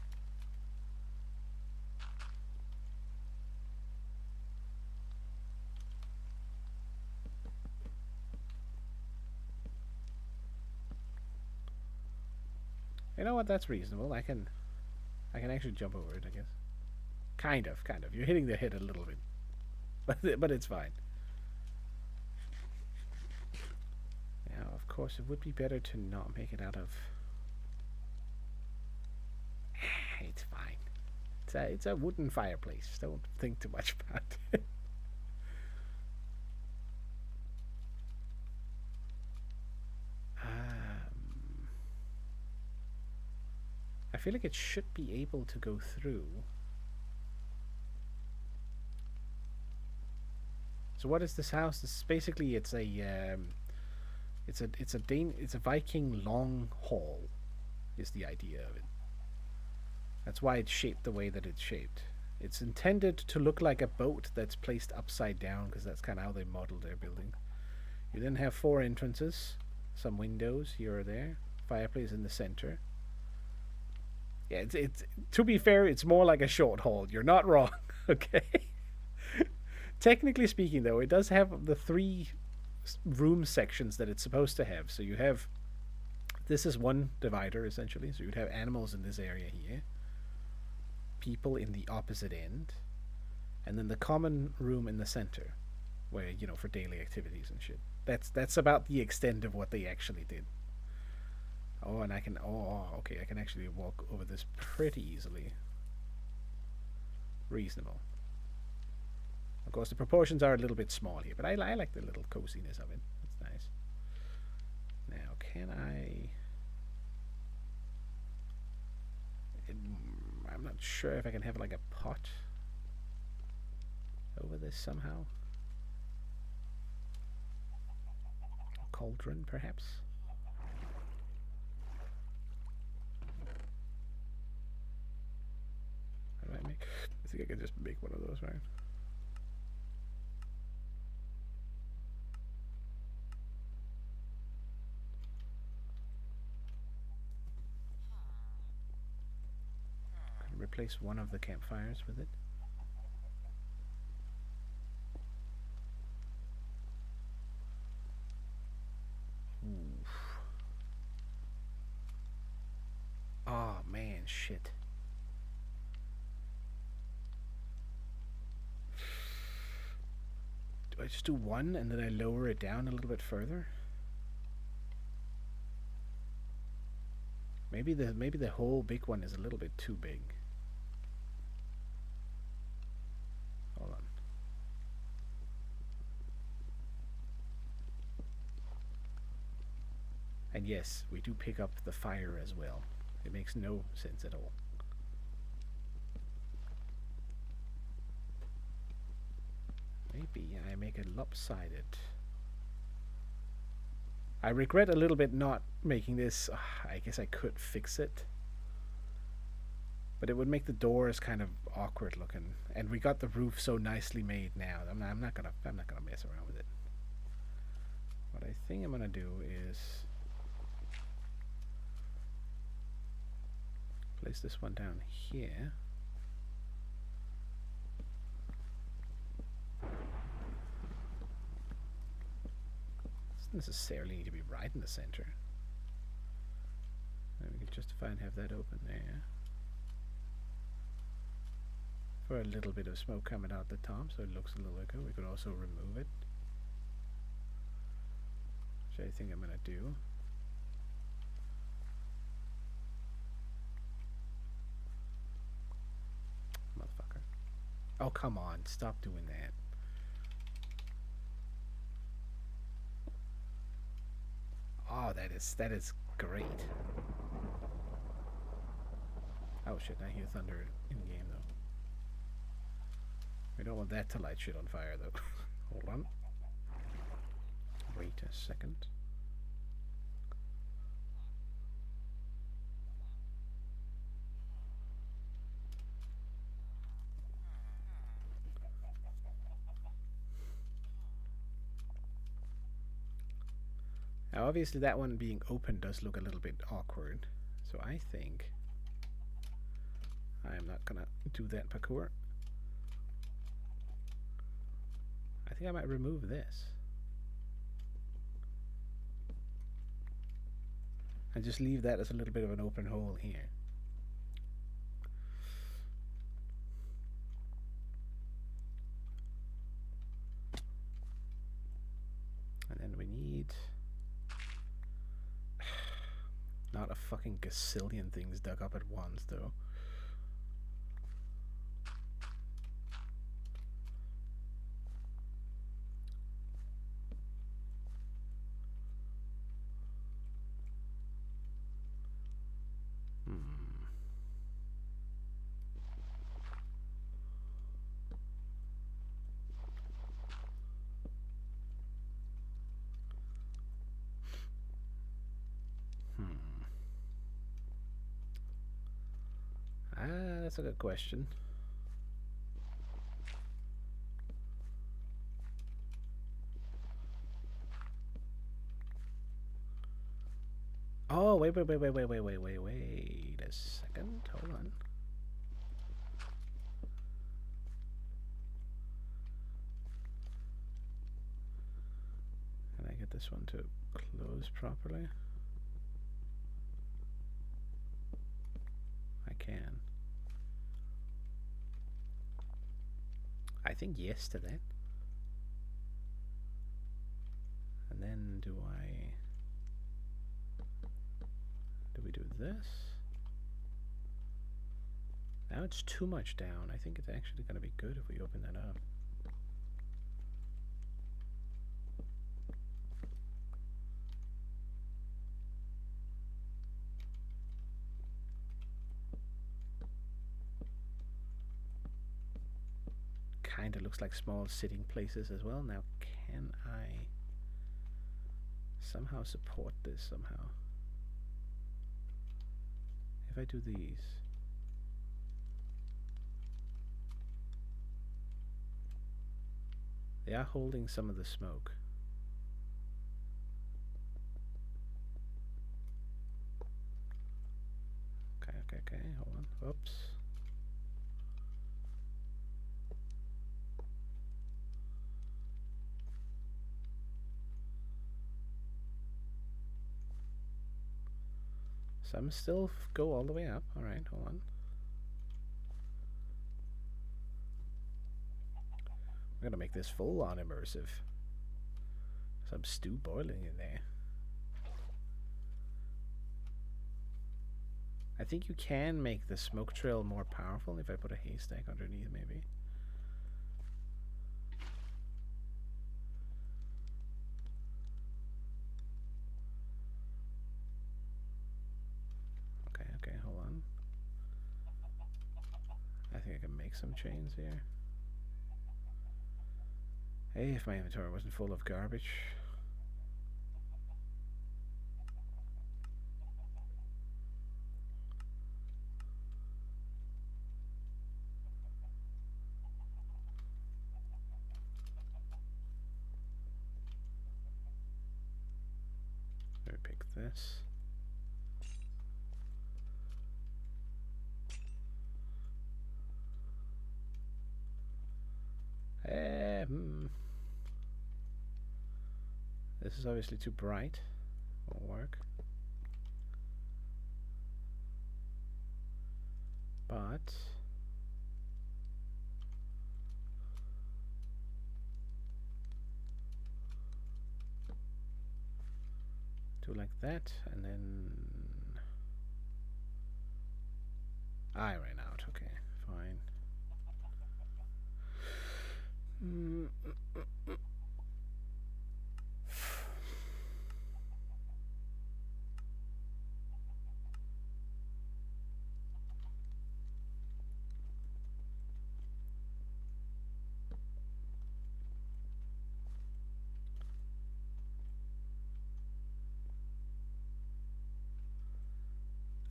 You know what? That's reasonable. I can actually jump over it, I guess. Kind of. You're hitting the head a little bit, but it's fine. Now, of course, it would be better to not make it out of. It's fine. It's a wooden fireplace. Don't think too much about it. I feel like it should be able to go through. So what is this house? This is basically it's a Viking long hall, is the idea of it. That's why it's shaped the way that it's shaped. It's intended to look like a boat that's placed upside down, because that's kind of how they modeled their building. You then have 4 entrances, some windows here or there, fireplace in the center. Yeah, it's to be fair, it's more like a short hall. You're not wrong, okay? Technically speaking, though, it does have the 3 room sections that it's supposed to have. So you have, this is one divider essentially. So you'd have animals in this area here, people in the opposite end, and then the common room in the center, where, you know, for daily activities and shit. That's about the extent of what they actually did. Oh, and I can, okay, I can actually walk over this pretty easily. Reasonable. Of course, the proportions are a little bit small here, but I like the little coziness of it. That's nice. Now, can I... I'm not sure if I can have like a pot over this somehow. A cauldron, perhaps? How do I make... I think I can just make one of those, right? Replace one of the campfires with it. Oof. Oh man, shit. Do I just do one and then I lower it down a little bit further? Maybe the whole big one is a little bit too big. Hold on. And yes, we do pick up the fire as well. It makes no sense at all. Maybe I make it lopsided. I regret a little bit not making this. I guess I could fix it. But it would make the doors kind of awkward looking. And we got the roof so nicely made now. I'm not gonna mess around with it. What I think I'm gonna do is place this one down here. Doesn't necessarily need to be right in the center. And we can justify and have that open there. For a little bit of smoke coming out the top, so it looks a little liquor. We could also remove it, which I think I'm gonna do. Motherfucker. Oh, come on, stop doing that. Oh, that is great. Oh shit, I hear thunder in game though. We don't want that to light shit on fire though. Hold on. Wait a second. Now obviously that one being open does look a little bit awkward, so I think I am not gonna do that parkour. I think I might remove this. And just leave that as a little bit of an open hole here. And then we need not a fucking gazillion things dug up at once, though. That's a good question. Oh, wait a second. Hold on. Can I get this one to close properly? I can. I think yes to that. And then do we do this? Now it's too much down. I think it's actually going to be good if we open that up. Kind of looks like small sitting places as well. Now, can I somehow support this somehow? If I do these. They are holding some of the smoke. Okay, hold on. Oops. Some still go all the way up. Alright, hold on. We're gonna make this full on immersive. Some stew boiling in there. I think you can make the smoke trail more powerful if I put a haystack underneath, maybe. Okay, hold on. I think I can make some chains here. Hey, if my inventory wasn't full of garbage. Let me pick this. This is obviously too bright. Won't work. But do like that, and then I ran out. Okay, fine.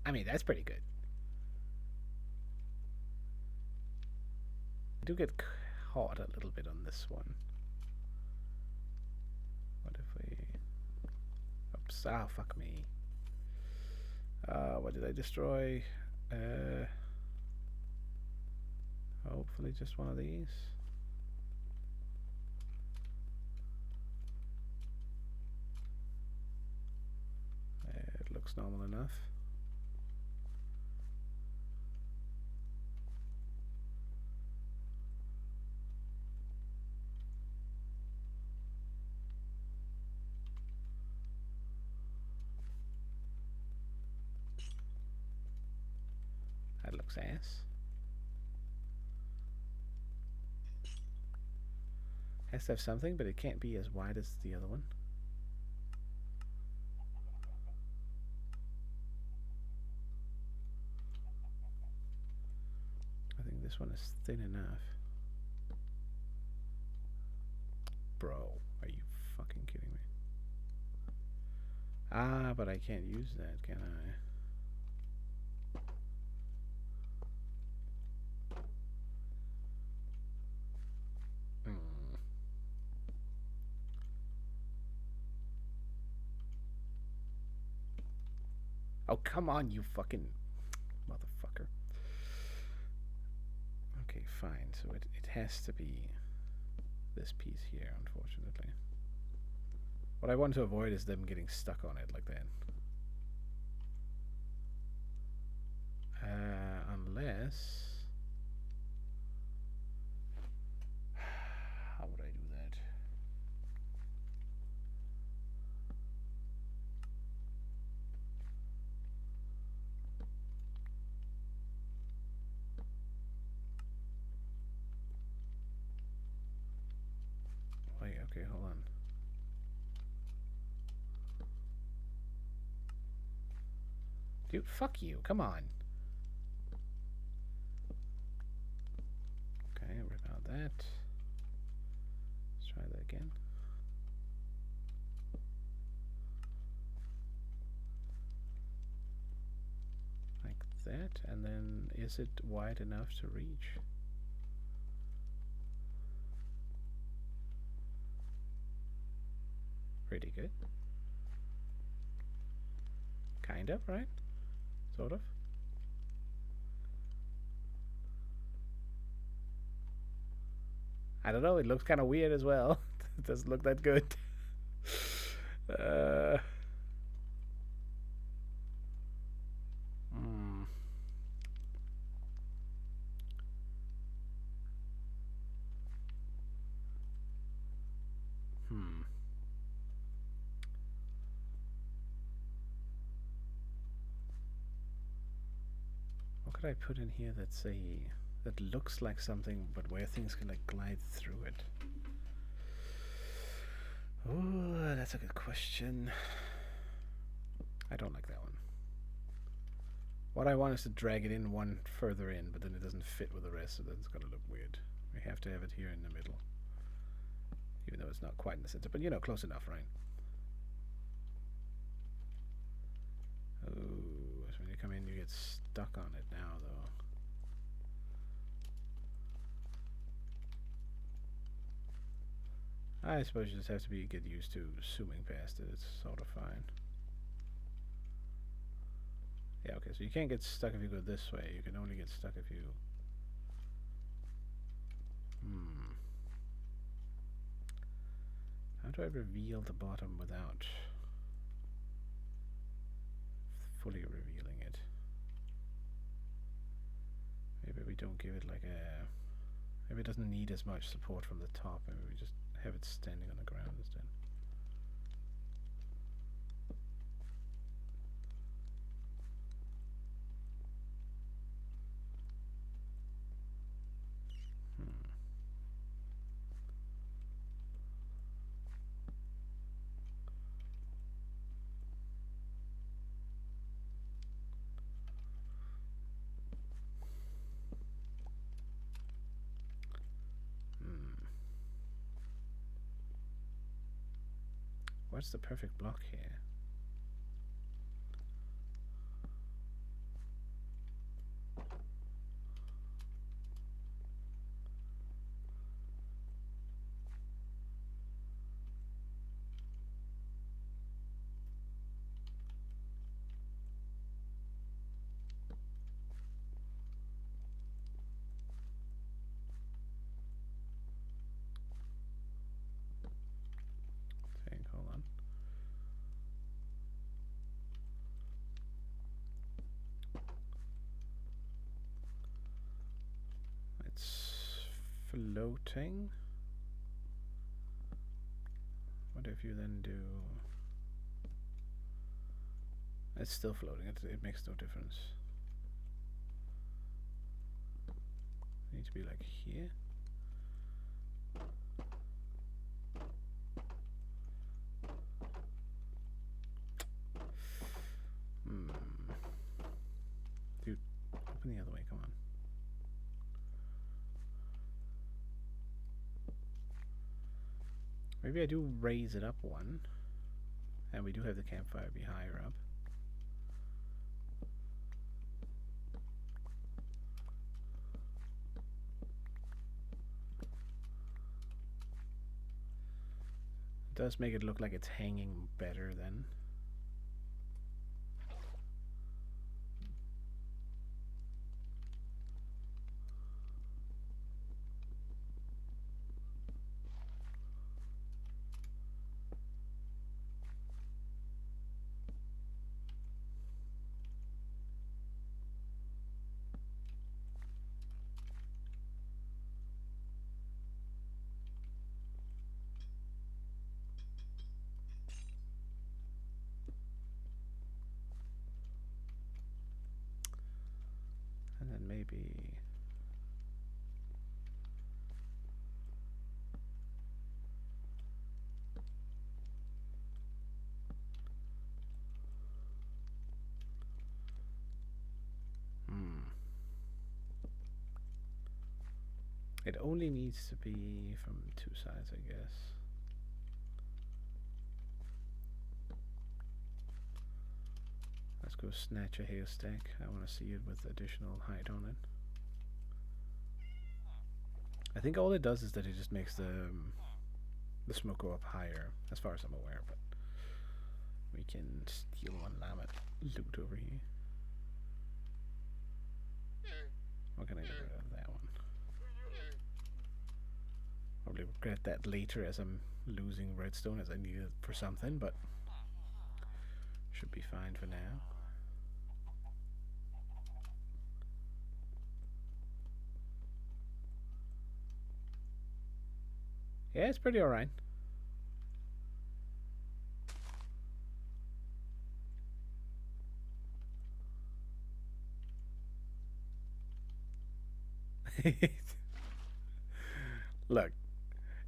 I mean, that's pretty good. I do get caught a little bit on this one. What if we... Oops, ah, fuck me. What did I destroy? Hopefully just one of these. It looks normal enough. That looks ass. Has to have something, but it can't be as wide as the other one. I think this one is thin enough. Bro, are you fucking kidding me? Ah, but I can't use that, can I? Oh, come on, you fucking motherfucker. Okay, fine. So it has to be this piece here, unfortunately. What I want to avoid is them getting stuck on it like that. Unless... How would I do that? Wait, okay, hold on. Dude, fuck you. Come on. Okay, rip out that. Let's try that again. Like that. And then is it wide enough to reach? Pretty good. Kind of, right? Sort of. I don't know, it looks kind of weird as well. It doesn't look that good. What could I put in here that's that looks like something, but where things can like glide through it? Oh, that's a good question. I don't like that one. What I want is to drag it in one further in, but then it doesn't fit with the rest, so that's gonna look weird. We have to have it here in the middle. Even though it's not quite in the center, but you know, close enough, right? Oh, so when you come in, you get stuck on it now, though. I suppose you just have to get used to zooming past it. It's sort of fine. Yeah, okay, so you can't get stuck if you go this way. You can only get stuck if you... How do I reveal the bottom without fully revealing it? Maybe we don't give it like a... Maybe it doesn't need as much support from the top. Maybe we just have it standing on the ground instead. What's the perfect block here? Hold on. floating. What if you then do... It's still floating. It makes no difference. It needs to be like here. Dude, open the other way, come on. Maybe I do raise it up one. And we do have the campfire be higher up. It does make it look like it's hanging better then. And then maybe... It only needs to be from two sides, I guess. Let's go snatch a haystack. I want to see it with additional height on it. I think all it does is that it just makes the smoke go up higher, as far as I'm aware. But we can steal one lammet loot over here. What can I get rid of that one? Probably regret that later as I'm losing redstone as I need it for something, but should be fine for now. Yeah, it's pretty alright. Look,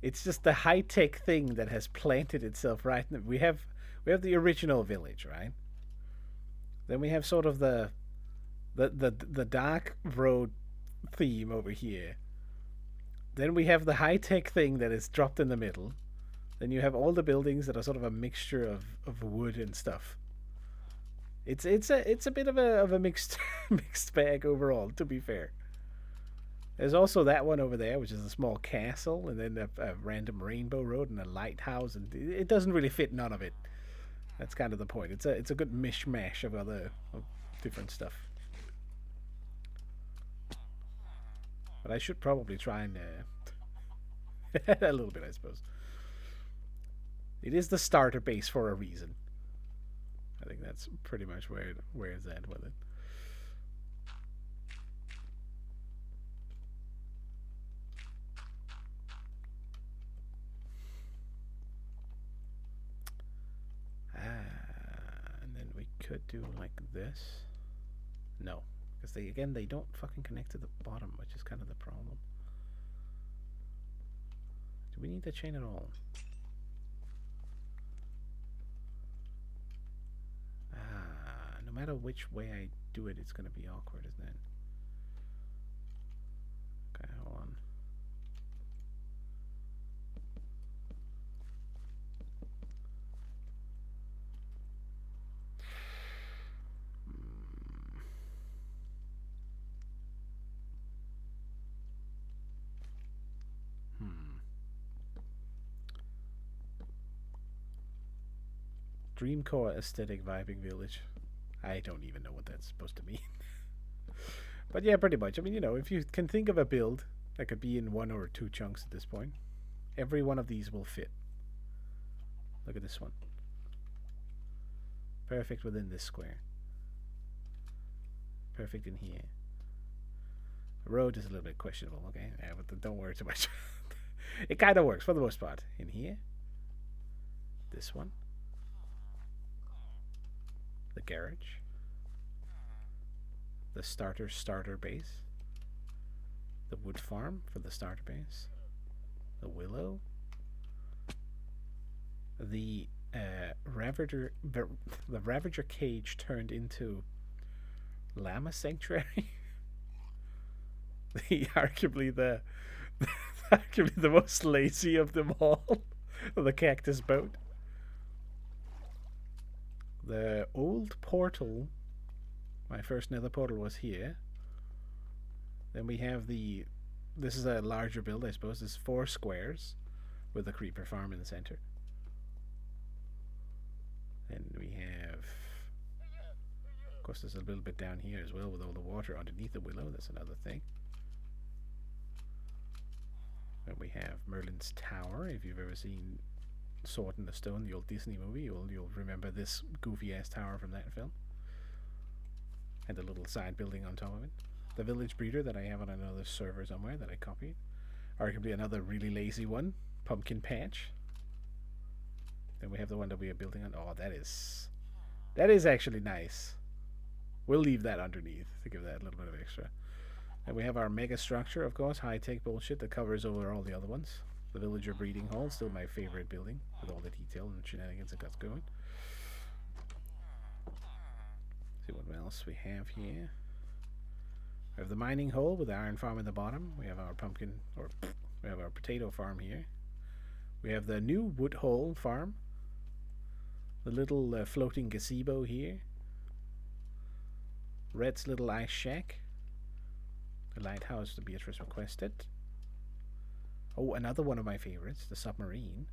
it's just the high-tech thing that has planted itself right now. We have the original village, right? Then we have sort of the dark road theme over here. Then we have the high-tech thing that is dropped in the middle. Then you have all the buildings that are sort of a mixture of wood and stuff. It's a bit of a mixed mixed bag overall, to be fair. There's also that one over there, which is a small castle, and then a random rainbow road and a lighthouse, and it doesn't really fit none of it. That's kind of the point. It's a good mishmash of different stuff. But I should probably try and a little bit, I suppose. It is the starter base for a reason. I think that's pretty much where it's at with it. And then we could do like this. No, because they don't fucking connect to the bottom, which is kind of the problem. Do we need the chain at all? No matter which way I do it, it's going to be awkward, isn't it? Okay, hold on. Dreamcore aesthetic vibing village. I don't even know what that's supposed to mean. But yeah, pretty much. I mean, you know, if you can think of a build that could be in one or two chunks at this point, every one of these will fit. Look at this one. Perfect within this square. Perfect in here. The road is a little bit questionable, okay? Yeah, but don't worry too much. It kind of works for the most part. In here. This one. The garage. The starter base. The wood farm for the starter base. The willow. The Ravager cage turned into llama sanctuary. arguably the arguably the most lazy of them all. The cactus boat. The old portal. My first nether portal was here. Then we have the. This is a larger build, I suppose. There's 4 squares with a creeper farm in the center. Then we have. Of course, there's a little bit down here as well with all the water underneath the willow. That's another thing. Then we have Merlin's Tower. If you've ever seen Sword in the Stone, the old Disney movie, you'll remember this goofy ass tower from that film. And a little side building on top of it. The village breeder that I have on another server somewhere that I copied. Arguably another really lazy one. Pumpkin patch. Then we have the one that we are building on. Oh, that is actually nice. We'll leave that underneath to give that a little bit of extra. And we have our mega structure, of course, high-tech bullshit that covers over all the other ones. The villager breeding hall, still my favorite building, with all the detail and shenanigans it got going. See what else we have here. We have the mining hole with the iron farm in the bottom. We have our we have our potato farm here. We have the new wood hole farm. The little floating gazebo here. Red's little ice shack. The lighthouse that Beatrice requested. Oh, another one of my favorites, the submarine.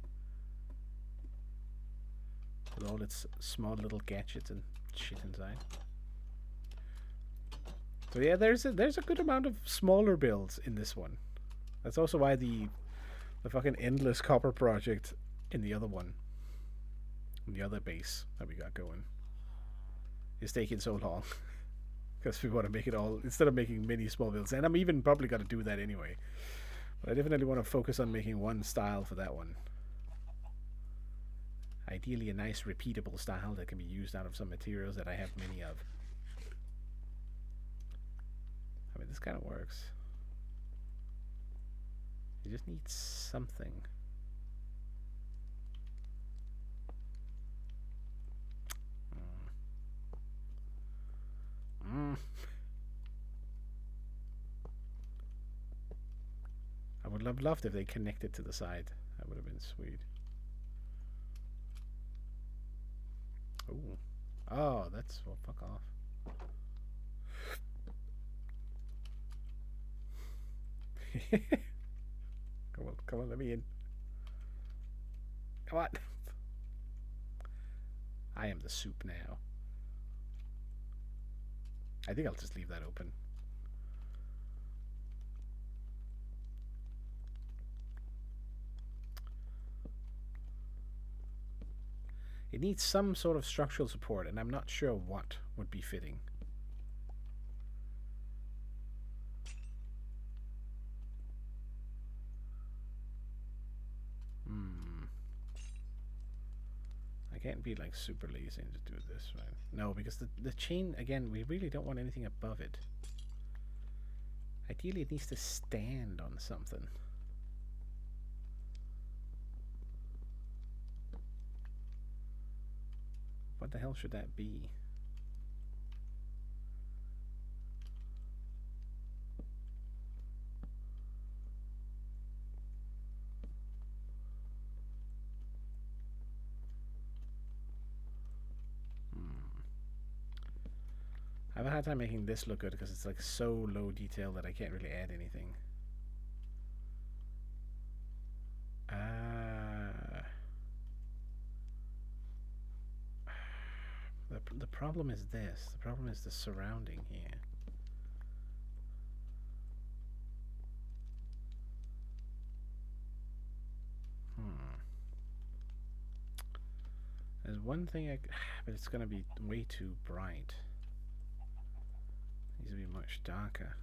With all its small little gadgets and shit inside. So yeah, there's a good amount of smaller builds in this one. That's also why the fucking endless copper project in the other one, in the other base that we got going, is taking so long. Because we want to make it all, instead of making many small builds, and I'm even probably going to do that anyway. But I definitely want to focus on making one style for that one. Ideally a nice repeatable style that can be used out of some materials that I have many of. I mean, this kind of works. You just need something. I would have loved if they connected to the side. That would have been sweet. Ooh. Oh, that's... well, fuck off. Come on, let me in. Come on. I am the soup now. I think I'll just leave that open. It needs some sort of structural support, and I'm not sure what would be fitting. I can't be like super lazy and just do this, right? No, because the chain, again, we really don't want anything above it. Ideally, it needs to stand on something. What the hell should that be? I have a hard time making this look good because it's like so low detail that I can't really add anything. The problem is this. The problem is the surrounding here. There's one thing but it's gonna be way too bright. Needs to be much darker.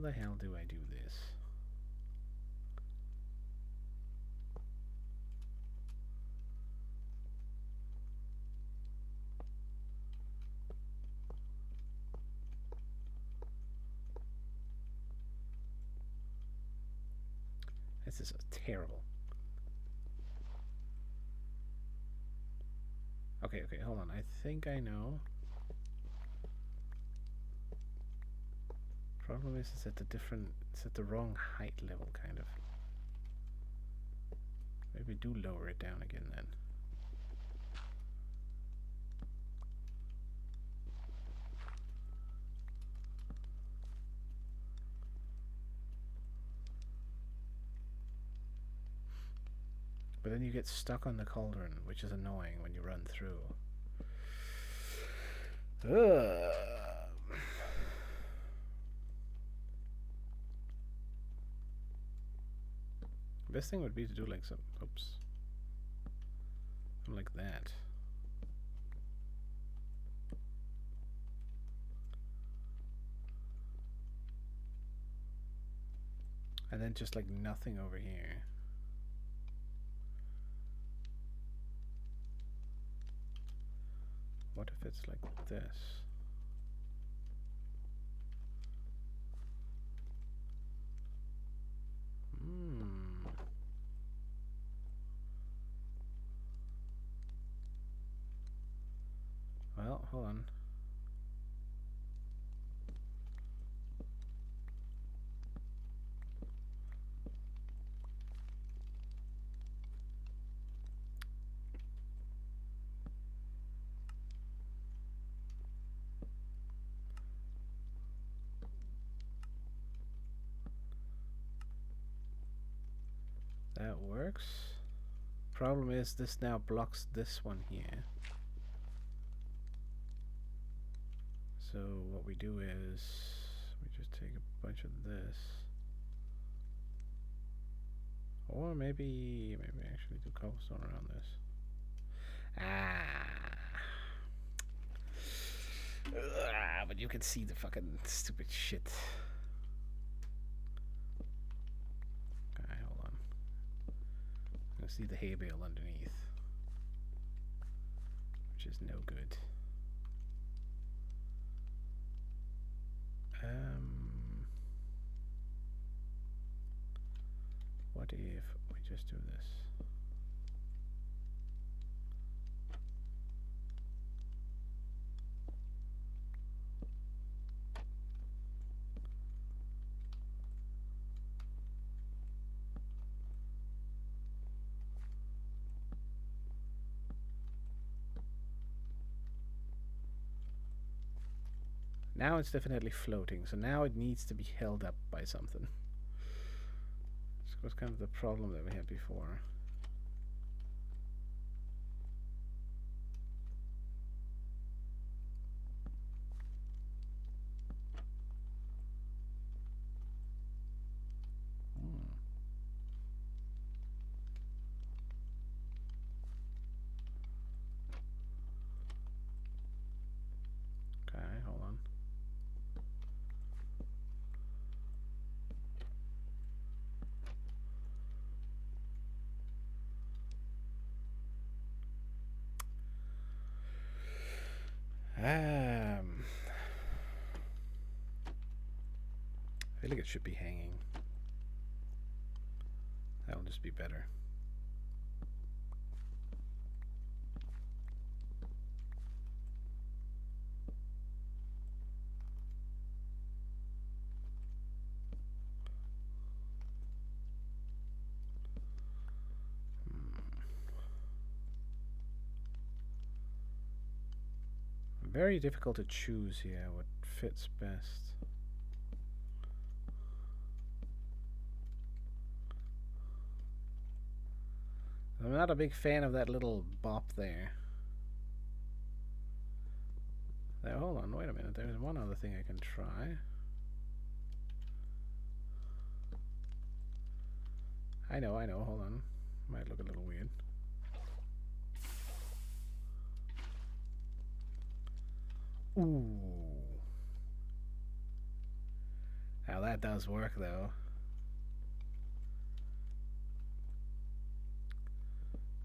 the hell do I do this? This is terrible. Okay, hold on. I think I know. Problem is, it's at the wrong height level, kind of. Maybe do lower it down again then. But then you get stuck on the cauldron, which is annoying when you run through. Best thing would be to do like some, oops, like that. And then just like nothing over here. What if it's like this? Well, hold on. That works. Problem is, this now blocks this one here. So what we do is we just take a bunch of this, or maybe actually do cobblestone around this. But you can see the fucking stupid shit. Okay, hold on. I'm gonna see the hay bale underneath, which is no good. What if we just do this? Now it's definitely floating, so now it needs to be held up by something. This was kind of the problem that we had before. Okay, hold on. I feel like it should be hanging. That'll just be better. Very difficult to choose here what fits best. I'm not a big fan of that little bop there. Now, hold on, wait a minute. There's one other thing I can try. I know, hold on. Might look a little weird. Ooh. Now that does work, though.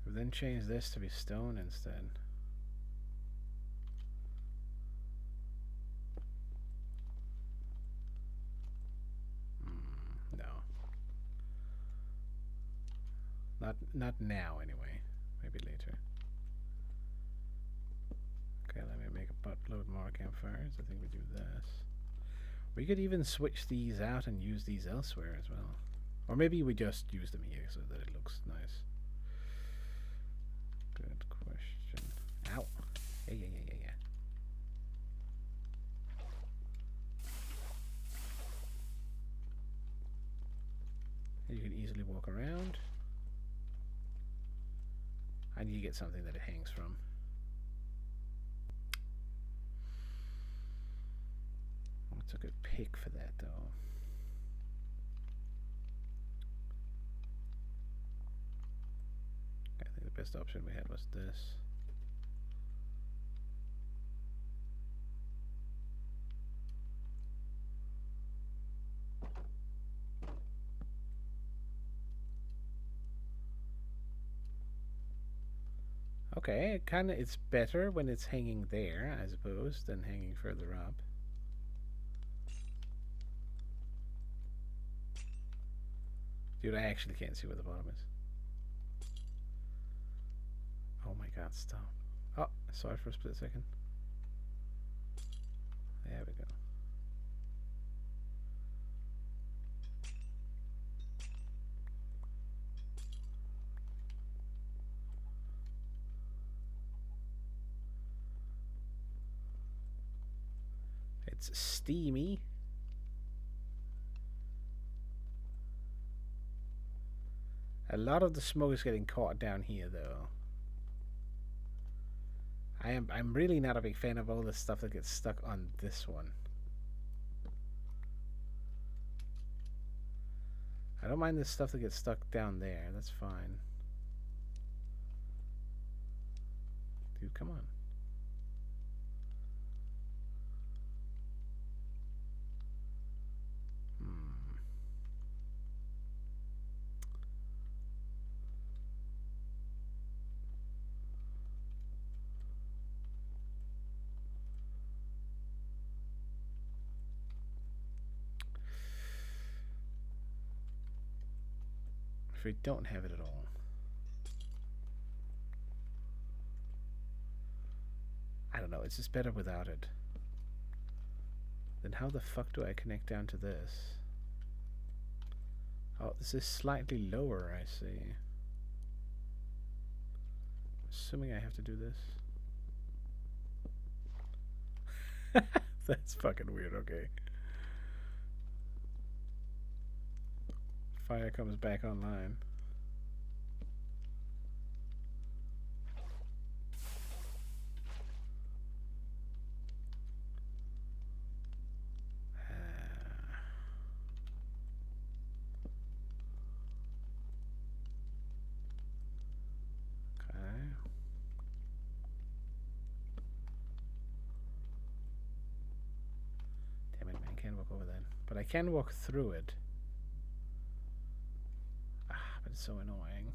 We then change this to be stone instead. No. Not now, anyway. Maybe later. Okay, let me make a buttload more campfires. I think we do this. We could even switch these out and use these elsewhere as well. Or maybe we just use them here so that it looks nice. Good question. Ow. Yeah. And you can easily walk around. And you get something that it hangs from. What's a good pick for that, though? I think the best option we had was this. Okay, it's better when it's hanging there, I suppose, than hanging further up. Dude, I actually can't see where the bottom is. Oh my god, stop. Oh, I saw it for a split second. There we go. It's steamy. A lot of the smoke is getting caught down here, though. I'm really not a big fan of all the stuff that gets stuck on this one. I don't mind the stuff that gets stuck down there. That's fine. Dude, come on. If we don't have it at all. I don't know, it's just better without it. Then how the fuck do I connect down to this? Oh, this is slightly lower, I see. Assuming I have to do this. That's fucking weird, okay. Fire comes back online. But I can walk through it. But it's so annoying.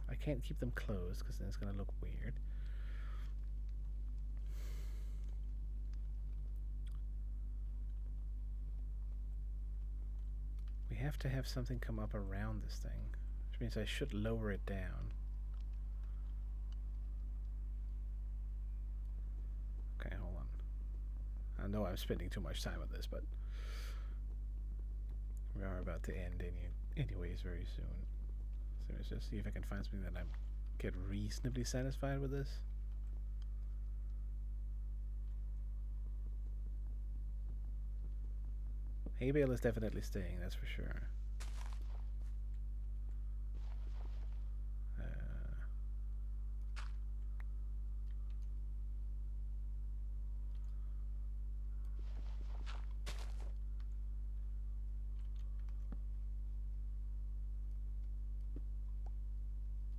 I can't keep them closed because then it's going to look weird. We have to have something come up around this thing, which means I should lower it down. Okay, hold on. I know I'm spending too much time on this, but we are about to end anyways very soon. So let's just see if I can find something that I get reasonably satisfied with this. Hay bale is definitely staying, that's for sure.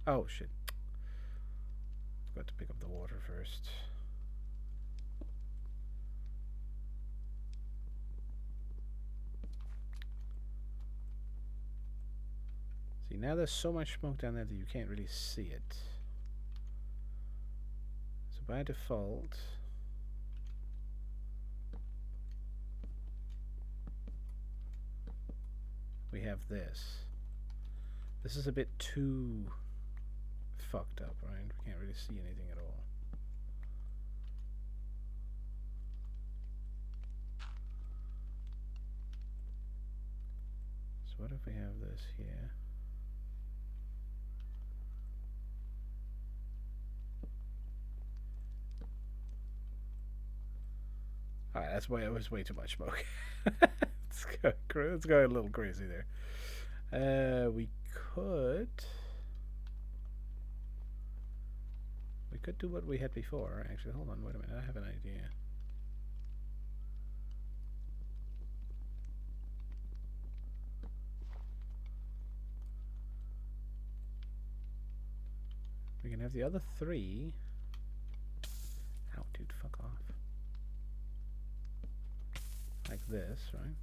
Oh shit. forgot to pick up the water first. See, now there's so much smoke down there that you can't really see it. So by default, we have this. This is a bit too fucked up, right? We can't really see anything at all. So what if we have this here? Alright, that's why it was way too much smoke. It's going a little crazy there. We could do what we had before. Actually, hold on, wait a minute. I have an idea. We can have the other three. Ow, dude, fuck off. Like this, right?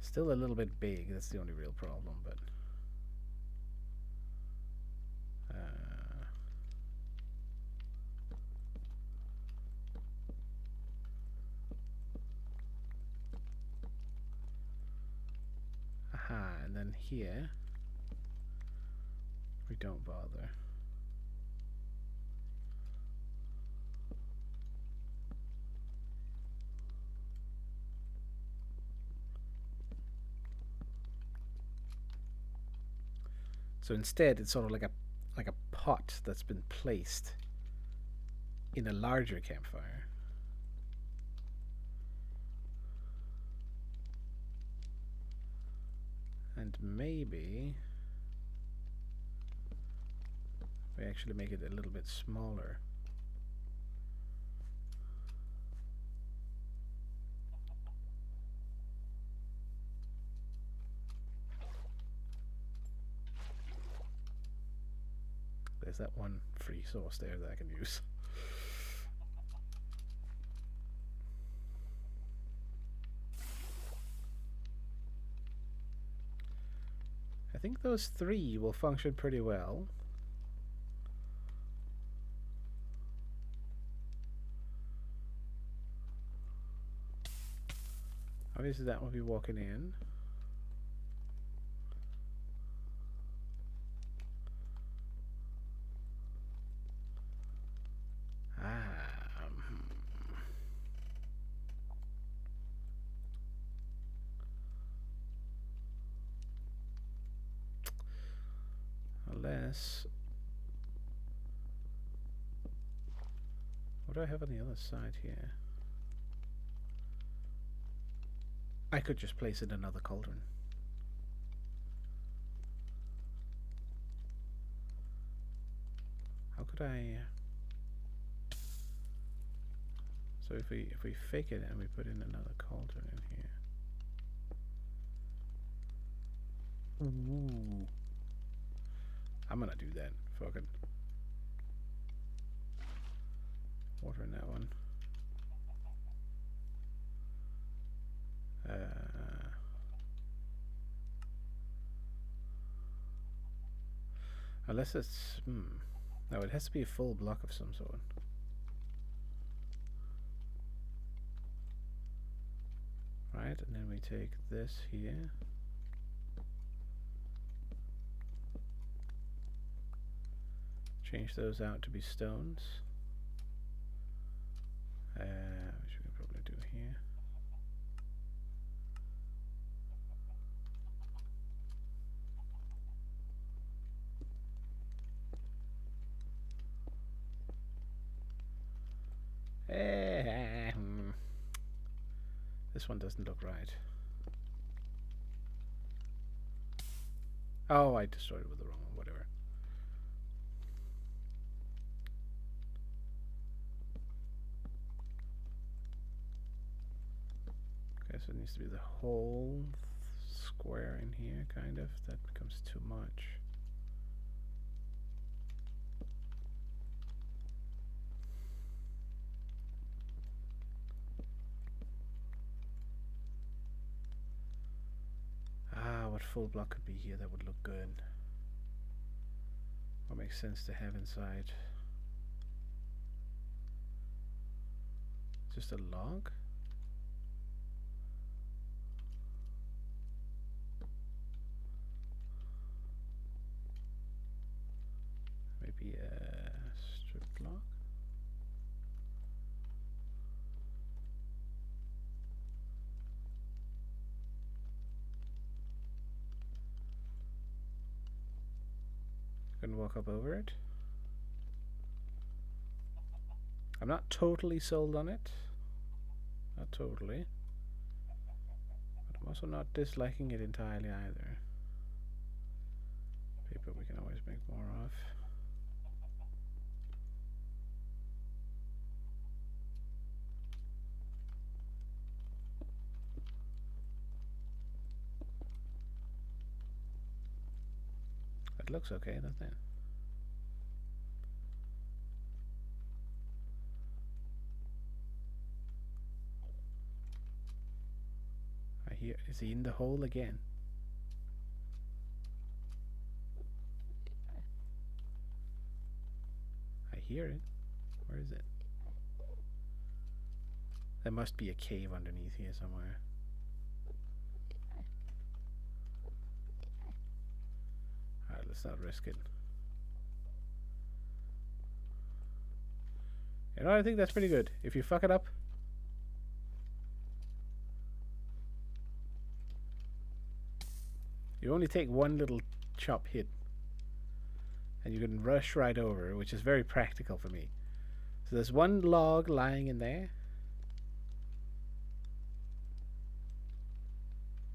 Still a little bit big, that's the only real problem, but aha, and then here we don't bother. So instead, it's sort of like a pot that's been placed in a larger campfire. And maybe we actually make it a little bit smaller. There's that one free source there that I can use. I think those three will function pretty well. Obviously that will be walking in. Unless... what do I have on the other side here? I could just place it in another cauldron. How could I... so if we fake it and we put in another cauldron in here. Ooh. I'm gonna do that. Fuck it. Water in that one. Unless it's... no, it has to be a full block of some sort. Right, and then we take this here. Change those out to be stones. Which we can probably do here. This one doesn't look right. Oh, I destroyed it with the wrong one, whatever. Okay, so it needs to be the whole square in here, kind of. That becomes too much. What full block could be here that would look good? What makes sense to have inside? Just a log? Maybe a strip block? Can walk up over it. I'm not totally sold on it. Not totally. But I'm also not disliking it entirely either. Paper we can always make more of. It looks okay, doesn't it? I hear, is he in the hole again? I hear it. Where is it? There must be a cave underneath here somewhere. Alright, let's not risk it. You know, I think that's pretty good. If you fuck it up, you only take one little chop hit and you can rush right over, which is very practical for me. So there's one log lying in there,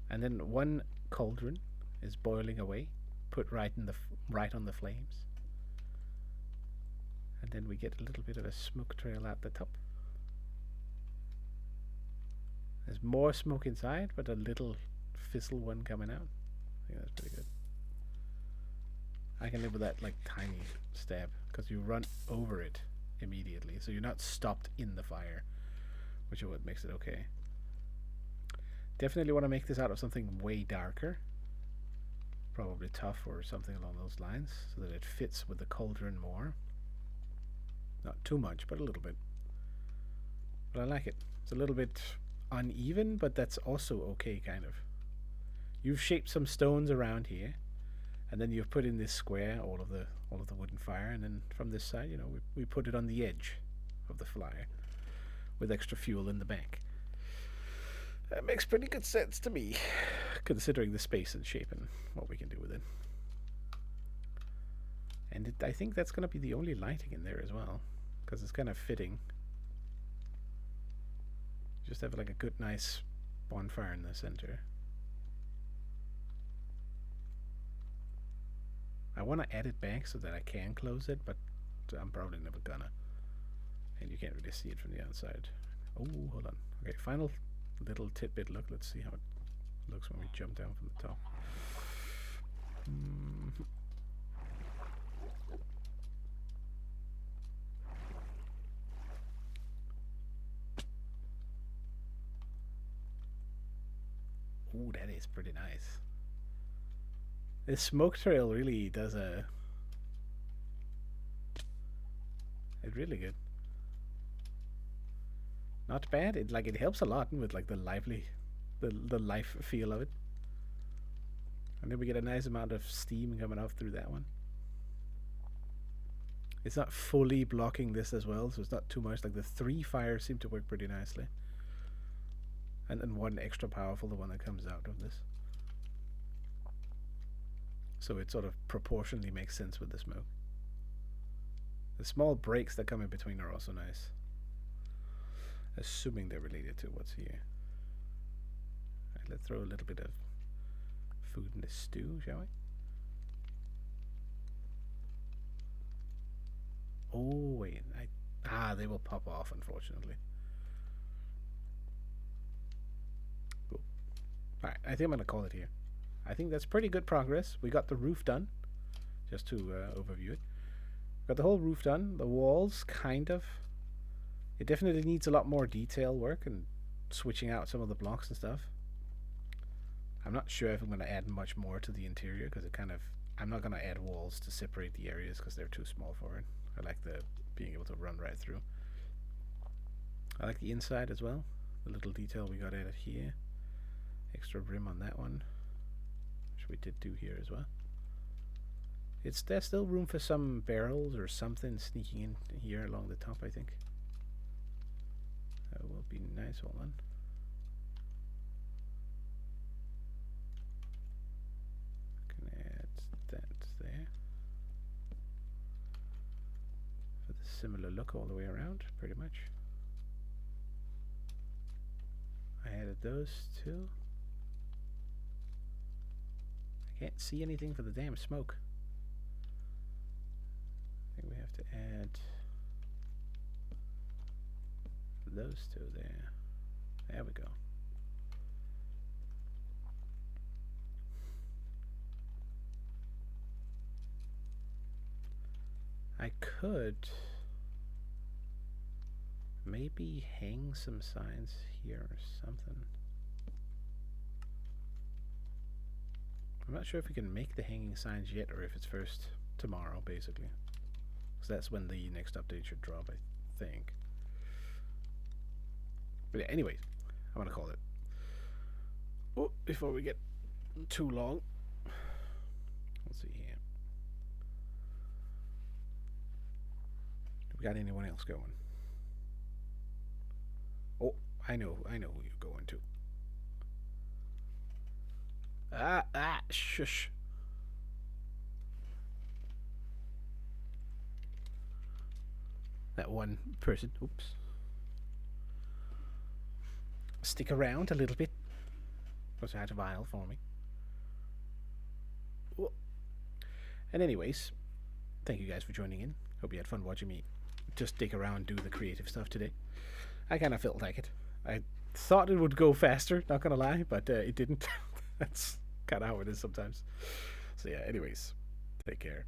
and then one cauldron is boiling away, put right in the right on the flames, and then we get a little bit of a smoke trail at the top. There's more smoke inside, but a little fizzle one coming out. I think that's pretty good. I can live with that like tiny stab because you run over it immediately, so you're not stopped in the fire, which is what makes it okay. Definitely want to make this out of something way darker, probably tough or something along those lines, so that it fits with the cauldron more. Not too much, but a little bit. But I like it. It's a little bit uneven, but that's also okay, kind of. You've shaped some stones around here, and then you've put in this square, all of the wooden fire, and then from this side, you know, we put it on the edge of the fire with extra fuel in the back. That makes pretty good sense to me, considering the space and shape and what we can do with it. And I think that's going to be the only lighting in there as well, because it's kind of fitting. Just have like a good, nice bonfire in the center. I want to add it back so that I can close it, but I'm probably never gonna. And you can't really see it from the outside. Oh, hold on. Okay, final little tidbit look. Let's see how it looks when we jump down from the top. Ooh, that is pretty nice. This smoke trail really does it's really good. Not bad. It helps a lot with like the life feel of it. And then we get a nice amount of steam coming off through that one. It's not fully blocking this as well, so it's not too much. Like the 3 fires seem to work pretty nicely. And then one extra powerful, the one that comes out of this. So it sort of proportionally makes sense with the smoke. The small breaks that come in between are also nice. Assuming they're related to what's here. Alright, let's throw a little bit of food in the stew, shall we? Oh, wait. They will pop off, unfortunately. Cool. Alright, I think I'm going to call it here. I think that's pretty good progress. We got the roof done, just to overview it. Got the whole roof done. The walls, kind of. It definitely needs a lot more detail work and switching out some of the blocks and stuff. I'm not sure if I'm going to add much more to the interior because it kind of... I'm not going to add walls to separate the areas because they're too small for it. I like the being able to run right through. I like the inside as well. The little detail we got added here. Extra rim on that one, which we did do here as well. There's still room for some barrels or something sneaking in here along the top, I think. That will be nice. Hold on. Can add that there. For the similar look all the way around, pretty much. I added those two. I can't see anything for the damn smoke. I think we have to add those two there. There we go. I could maybe hang some signs here or something. I'm not sure if we can make the hanging signs yet or if it's first tomorrow, basically. Because that's when the next update should drop, I think. But yeah, anyways, I'm going to call it. Oh, before we get too long. Let's see here. We got anyone else going? Oh, I know who you're going to. Shush. That one person, oops. Stick around a little bit. Was out of aisle for me. Oh. And anyways, thank you guys for joining in. Hope you had fun watching me just dig around, do the creative stuff today. I kind of felt like it. I thought it would go faster, not gonna lie, but it didn't. That's kind of how it is sometimes. So yeah, anyways, take care.